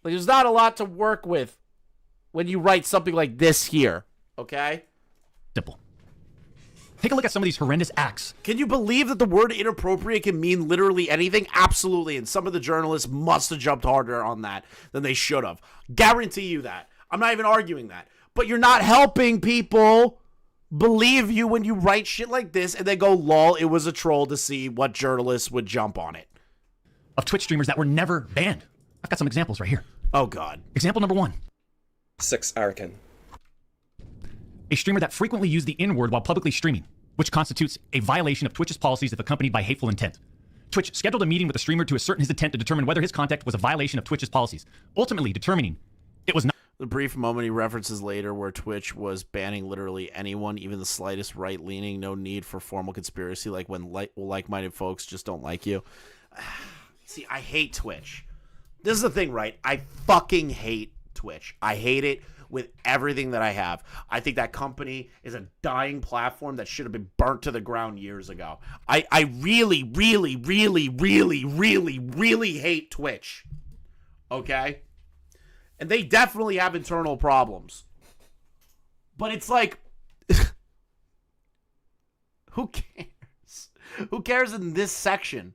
Like, there's not a lot to work with when you write something like this here. Okay? simple. Take a look at some of these horrendous acts. Can you believe that the word inappropriate can mean literally anything? Absolutely. And some of the journalists must have jumped harder on that than they should have. Guarantee you that. I'm not even arguing that. But you're not helping people believe you when you write shit like this and they go, lol, it was a troll, to see what journalists would jump on it. Of Twitch streamers that were never banned. I've got some examples right here. Oh, God. Example number 1. 6 Arakan. A streamer that frequently used the N-word while publicly streaming, which constitutes a violation of Twitch's policies if accompanied by hateful intent. Twitch scheduled a meeting with the streamer to ascertain his intent to determine whether his conduct was a violation of Twitch's policies, ultimately determining it was not. The brief moment he references later where Twitch was banning literally anyone, even the slightest right-leaning, no need for formal conspiracy, like when like-minded folks just don't like you. See, I hate Twitch. This is the thing, right? I fucking hate Twitch. I hate it with everything that I have. I think that company is a dying platform that should have been burnt to the ground years ago. I really, really, really, really, really, really hate Twitch. Okay? And they definitely have internal problems. But it's like, who cares? Who cares in this section?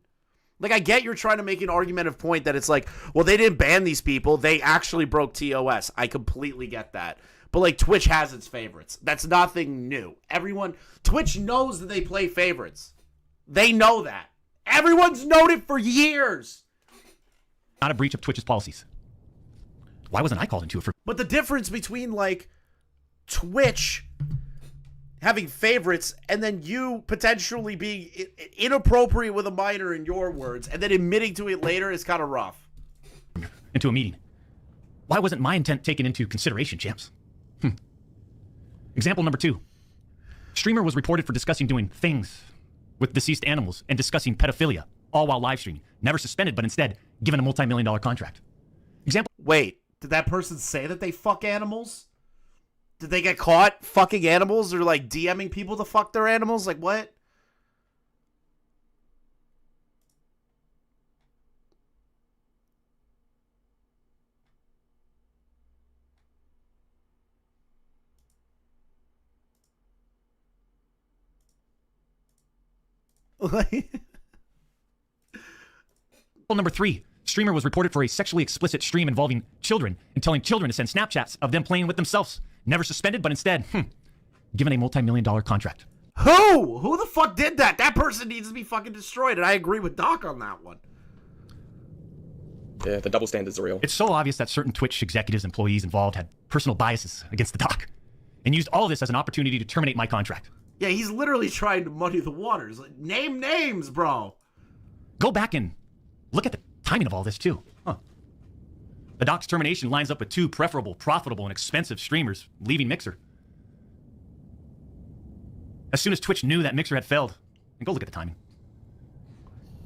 Like, I get you're trying to make an argumentative point that it's like, well, they didn't ban these people. They actually broke TOS. I completely get that. But, like, Twitch has its favorites. That's nothing new. Twitch knows that they play favorites. They know that. Everyone's known it for years. Not a breach of Twitch's policies. Why wasn't I called into it for? But the difference between, like, Twitch having favorites and then you potentially being inappropriate with a minor, in your words, and then admitting to it later is kind of rough. Into a meeting. Why wasn't my intent taken into consideration, champs? Example number 2. Streamer was reported for discussing doing things with deceased animals and discussing pedophilia, all while live streaming. Never suspended, but instead given a multi-million-dollar contract. Example. Wait, did that person say that they fuck animals? Did they get caught fucking animals or, like, DMing people to fuck their animals? Like, what? Number 3. Streamer was reported for a sexually explicit stream involving children and telling children to send Snapchats of them playing with themselves. Never suspended, but instead, given a multi-million-dollar contract. Who the fuck did that? That person needs to be fucking destroyed, and I agree with Doc on that one. Yeah, the double standards are real. It's so obvious that certain Twitch executives, employees involved had personal biases against the doc and used all this as an opportunity to terminate my contract. Yeah, he's literally trying to muddy the waters. Like, name names, bro. Go back and look at the timing of all this, too. Huh. The doc's termination lines up with two preferable, profitable, and expensive streamers leaving Mixer. As soon as Twitch knew that Mixer had failed, and go look at the timing.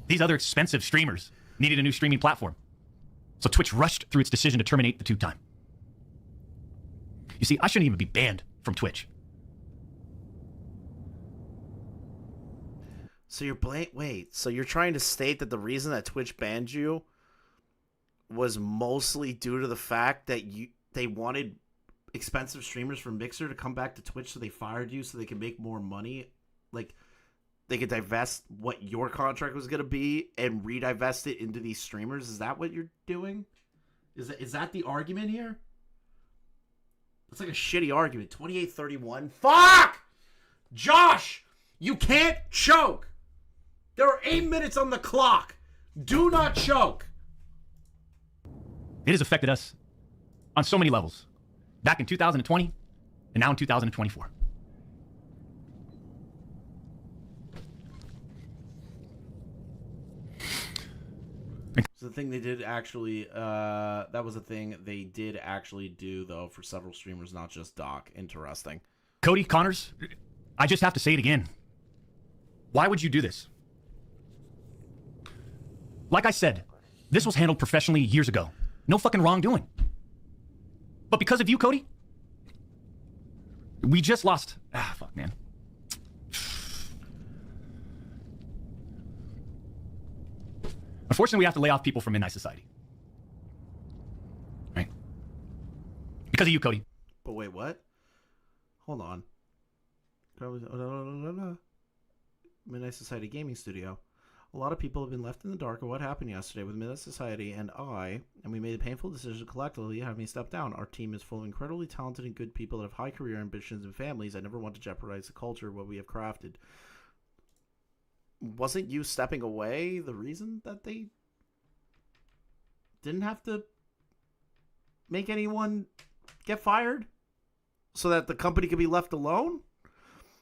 These other expensive streamers needed a new streaming platform. So Twitch rushed through its decision to terminate the two-time. You see, I shouldn't even be banned from Twitch. So so you're trying to state that the reason that Twitch banned you was mostly due to the fact that they wanted expensive streamers from Mixer to come back to Twitch, so they fired you so they could make more money? Like, they could divest what your contract was going to be and redivest it into these streamers? Is that what you're doing? Is that the argument here? It's like a shitty argument. 28-31. Fuck! Josh! You can't choke! There are 8 minutes on the clock. Do not choke. It has affected us on so many levels. Back in 2020 and now in 2024. So the thing they did actually, that was a thing they did actually do, though, for several streamers, not just Doc. Interesting. Cody, Connors, I just have to say it again. Why would you do this? Like I said, this was handled professionally years ago. No fucking wrongdoing. But because of you, Cody, we just lost. Fuck, man. Unfortunately, we have to lay off people from Midnight Society. Right? Because of you, Cody. But wait, what? Hold on. Midnight Society Gaming Studio. A lot of people have been left in the dark of what happened yesterday with Midnight Society and we made a painful decision collectively to have me step down. Our team is full of incredibly talented and good people that have high career ambitions and families. I never want to jeopardize the culture of what we have crafted. Wasn't you stepping away the reason that they didn't have to make anyone get fired so that the company could be left alone?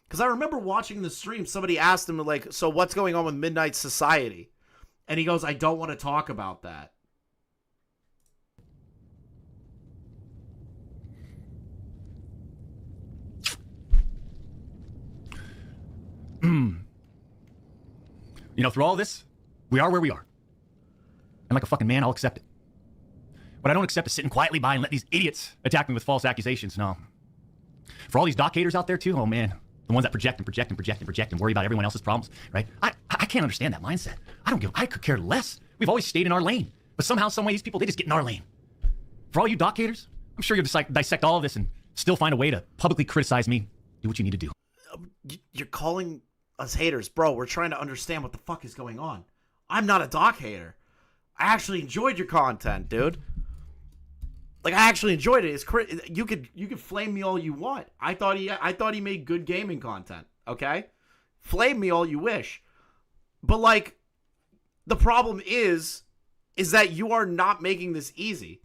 Because I remember watching the stream, somebody asked him, like, so what's going on with Midnight Society? And he goes, I don't want to talk about that. You know, through all this, we are where we are. And like a fucking man, I'll accept it. But I don't accept to sitting quietly by and let these idiots attack me with false accusations, no. For all these doc haters out there, too, oh man. The ones that project and worry about everyone else's problems, right? I can't understand that mindset. I could care less. We've always stayed in our lane. But somehow, some way, these people, they just get in our lane. For all you doc haters, I'm sure you'll just dissect all of this and still find a way to publicly criticize me. Do what you need to do. You're calling us haters. Bro, we're trying to understand what the fuck is going on. I'm not a doc hater. I actually enjoyed your content, dude. Like, I actually enjoyed it. You could flame me all you want. I thought he made good gaming content. Okay, flame me all you wish, but like, the problem is that you are not making this easy.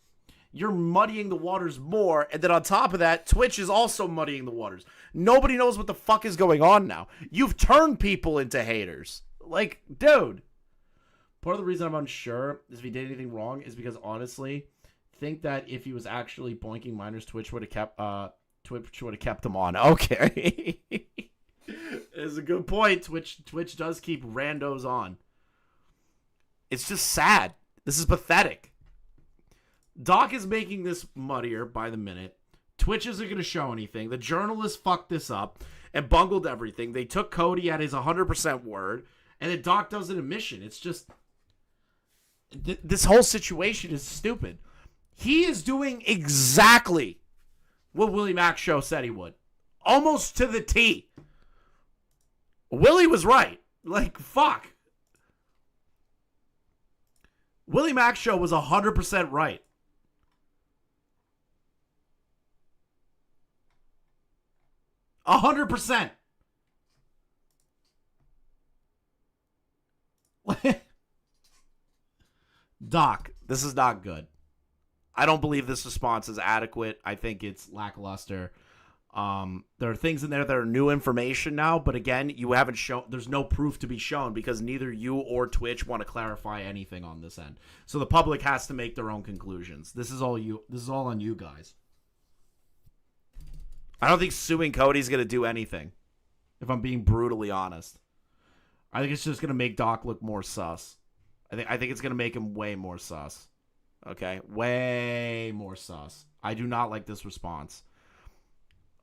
You're muddying the waters more, and then on top of that, Twitch is also muddying the waters. Nobody knows what the fuck is going on now. You've turned people into haters. Like, dude. Part of the reason I'm unsure is if he did anything wrong is because honestly, think that if he was actually boinking minors, Twitch would have kept him on. Okay. It's a good point. Twitch does keep randos on. It's just sad. This is pathetic. Doc is making this muddier by the minute. Twitch isn't going to show anything. The journalists fucked this up and bungled everything. They took Cody at his 100% word, and then Doc does an admission. It's just... this whole situation is stupid. He is doing exactly what Willie Mack Show said he would. Almost to the T. Willie was right. Like, fuck. Willie Mack Show was 100% right. A 100%. Doc, this is not good. I don't believe this response is adequate. I think it's lackluster. There are things in there that are new information now, but again, you haven't shown. There's no proof to be shown because neither you or Twitch want to clarify anything on this end. So the public has to make their own conclusions. This is all on you guys. I don't think suing Cody's gonna do anything. If I'm being brutally honest, I think it's just gonna make Doc look more sus. I think it's gonna make him way more sus. Okay, way more sus. I do not like this response.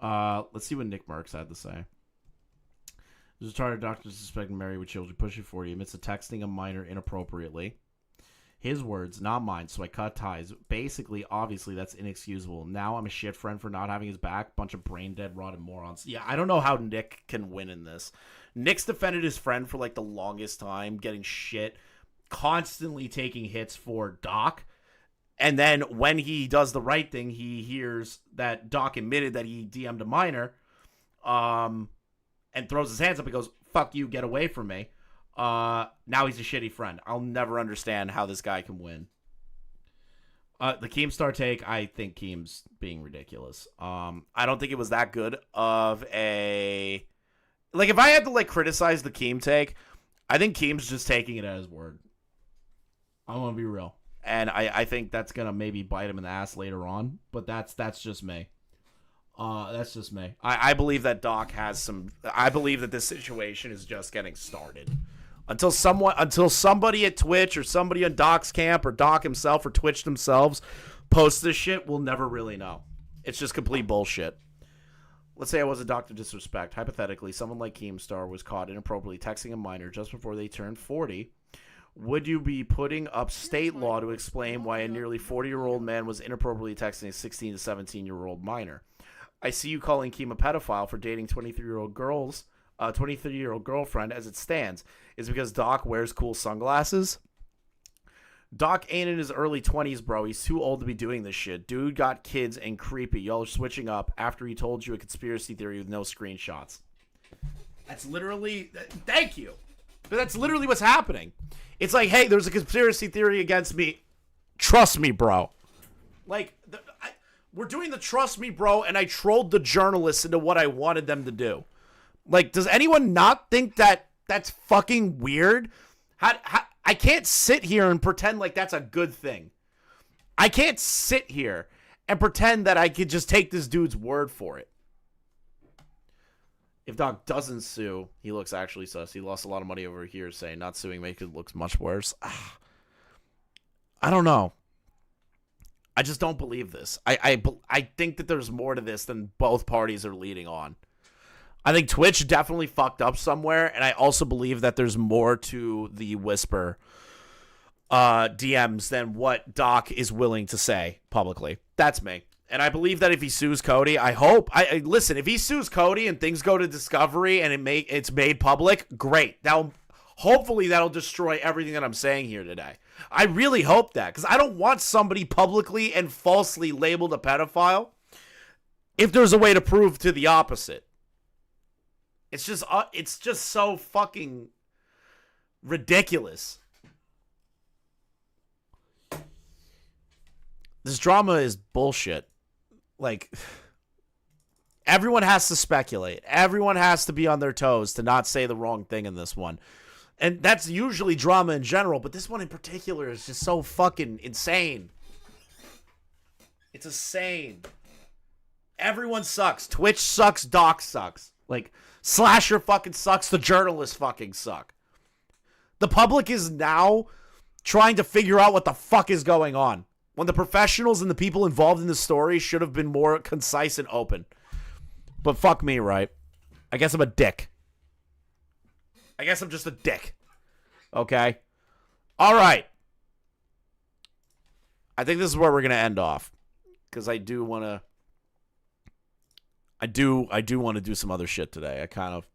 Let's see what Nick Merckx had to say. There's a chartered doctor suspecting married with children pushing 40 admits to texting a minor inappropriately. His words, not mine, so I cut ties. Basically, obviously, that's inexcusable. Now I'm a shit friend for not having his back. Bunch of brain dead, rotted morons. Yeah, I don't know how Nick can win in this. Nick's defended his friend for like the longest time, getting shit, constantly taking hits for Doc. And then when he does the right thing, he hears that Doc admitted that he DM'd a minor, and throws his hands up and goes, "Fuck you, get away from me." Now he's a shitty friend. I'll never understand how this guy can win. The Keemstar take, I think Keem's being ridiculous. I don't think it was that good of a... Like, if I had to, like, criticize the Keem take, I think Keem's just taking it at his word. I want to be real. And I think that's going to maybe bite him in the ass later on. But that's just me. That's just me. I believe that Doc has some... I believe that this situation is just getting started. Until somebody at Twitch or somebody on Doc's camp or Doc himself or Twitch themselves posts this shit, we'll never really know. It's just complete bullshit. Let's say I was a doctor disrespect. Hypothetically, someone like Keemstar was caught inappropriately texting a minor just before they turned 40. Would you be putting up state law to explain why a nearly 40-year-old man was inappropriately texting a 16 to 17-year-old minor? I see you calling Keem a pedophile for dating 23-year-old girls, 23-year-old girlfriend as it stands. Is it because Doc wears cool sunglasses? Doc ain't in his early 20s, bro. He's too old to be doing this shit. Dude got kids and creepy. Y'all are switching up after he told you a conspiracy theory with no screenshots. That's literally... Thank you. But that's literally what's happening. It's like, hey, there's a conspiracy theory against me. Trust me, bro. Like, we're doing the trust me, bro, and I trolled the journalists into what I wanted them to do. Like, does anyone not think that that's fucking weird? I can't sit here and pretend like that's a good thing. I can't sit here and pretend that I could just take this dude's word for it. If Doc doesn't sue, he looks actually sus. He lost a lot of money over here saying not suing makes it look much worse. I don't know. I just don't believe this. I think that there's more to this than both parties are leading on. I think Twitch definitely fucked up somewhere, and I also believe that there's more to the Whisper DMs than what Doc is willing to say publicly. That's me. And I believe that if he sues Cody, listen, if he sues Cody and things go to Discovery and it's made public, great. Hopefully that'll destroy everything that I'm saying here today. I really hope that, because I don't want somebody publicly and falsely labeled a pedophile if there's a way to prove to the opposite. It's just so fucking ridiculous. This drama is bullshit. Like, everyone has to speculate. Everyone has to be on their toes to not say the wrong thing in this one. And that's usually drama in general, but this one in particular is just so fucking insane. It's insane. Everyone sucks. Twitch sucks. Doc sucks. Like, Slasher fucking sucks. The journalists fucking suck. The public is now trying to figure out what the fuck is going on, when the professionals and the people involved in the story should have been more concise and open. But fuck me, right? I guess I'm a dick. I guess I'm just a dick. Okay? All right. I think this is where we're going to end off, because I do want to... I do want to do some other shit today. I kind of...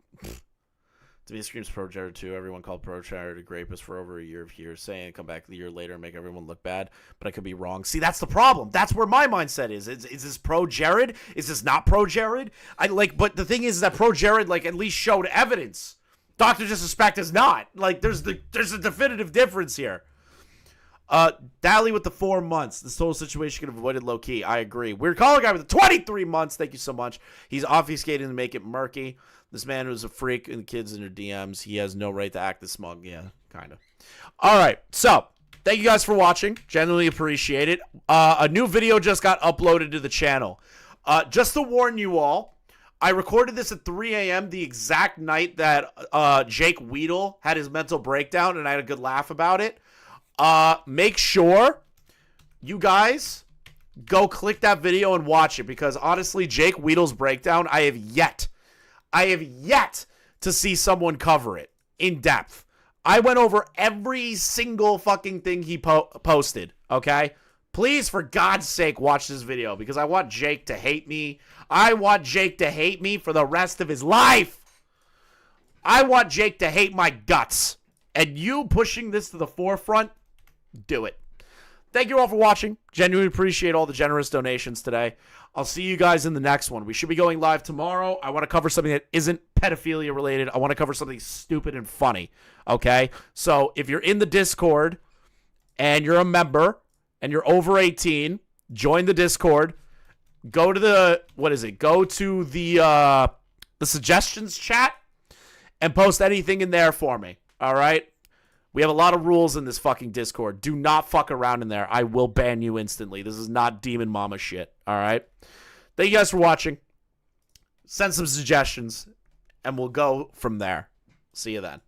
To me, screams Pro Jared too. Everyone called Pro Jared a rapist for over a year of years, saying come back a year later and make everyone look bad. But I could be wrong. See, that's the problem. That's where my mindset is. Is this Pro Jared? Is this not Pro Jared? But the thing is that Pro Jared at least showed evidence. Dr. Disrespect is not. There's a definitive difference here. Dally with the 4 months. This whole situation could have avoided low key. I agree. Weird Caller Guy with the 23 months. Thank you so much. He's obfuscating to make it murky. This man was a freak and the kids in their DMs. He has no right to act this smug. Yeah, kind of. All right. So, thank you guys for watching. Genuinely appreciate it. A new video just got uploaded to the channel. Just to warn you all, I recorded this at 3 a.m. the exact night that Jake Weedle had his mental breakdown, and I had a good laugh about it. Make sure you guys go click that video and watch it, because honestly, Jake Weedle's breakdown, I have yet to see someone cover it in depth. I went over every single fucking thing he posted, okay? Please, for God's sake, watch this video, because I want Jake to hate me. I want Jake to hate me for the rest of his life. I want Jake to hate my guts. And you pushing this to the forefront, do it. Thank you all for watching. Genuinely appreciate all the generous donations today. I'll see you guys in the next one. We should be going live tomorrow. I want to cover something that isn't pedophilia related. I want to cover something stupid and funny. Okay? So if you're in the Discord and you're a member and you're over 18, join the Discord. Go to the, Go to the suggestions chat and post anything in there for me. All right? We have a lot of rules in this fucking Discord. Do not fuck around in there. I will ban you instantly. This is not Demon Mama shit. All right? Thank you guys for watching. Send some suggestions, and we'll go from there. See you then.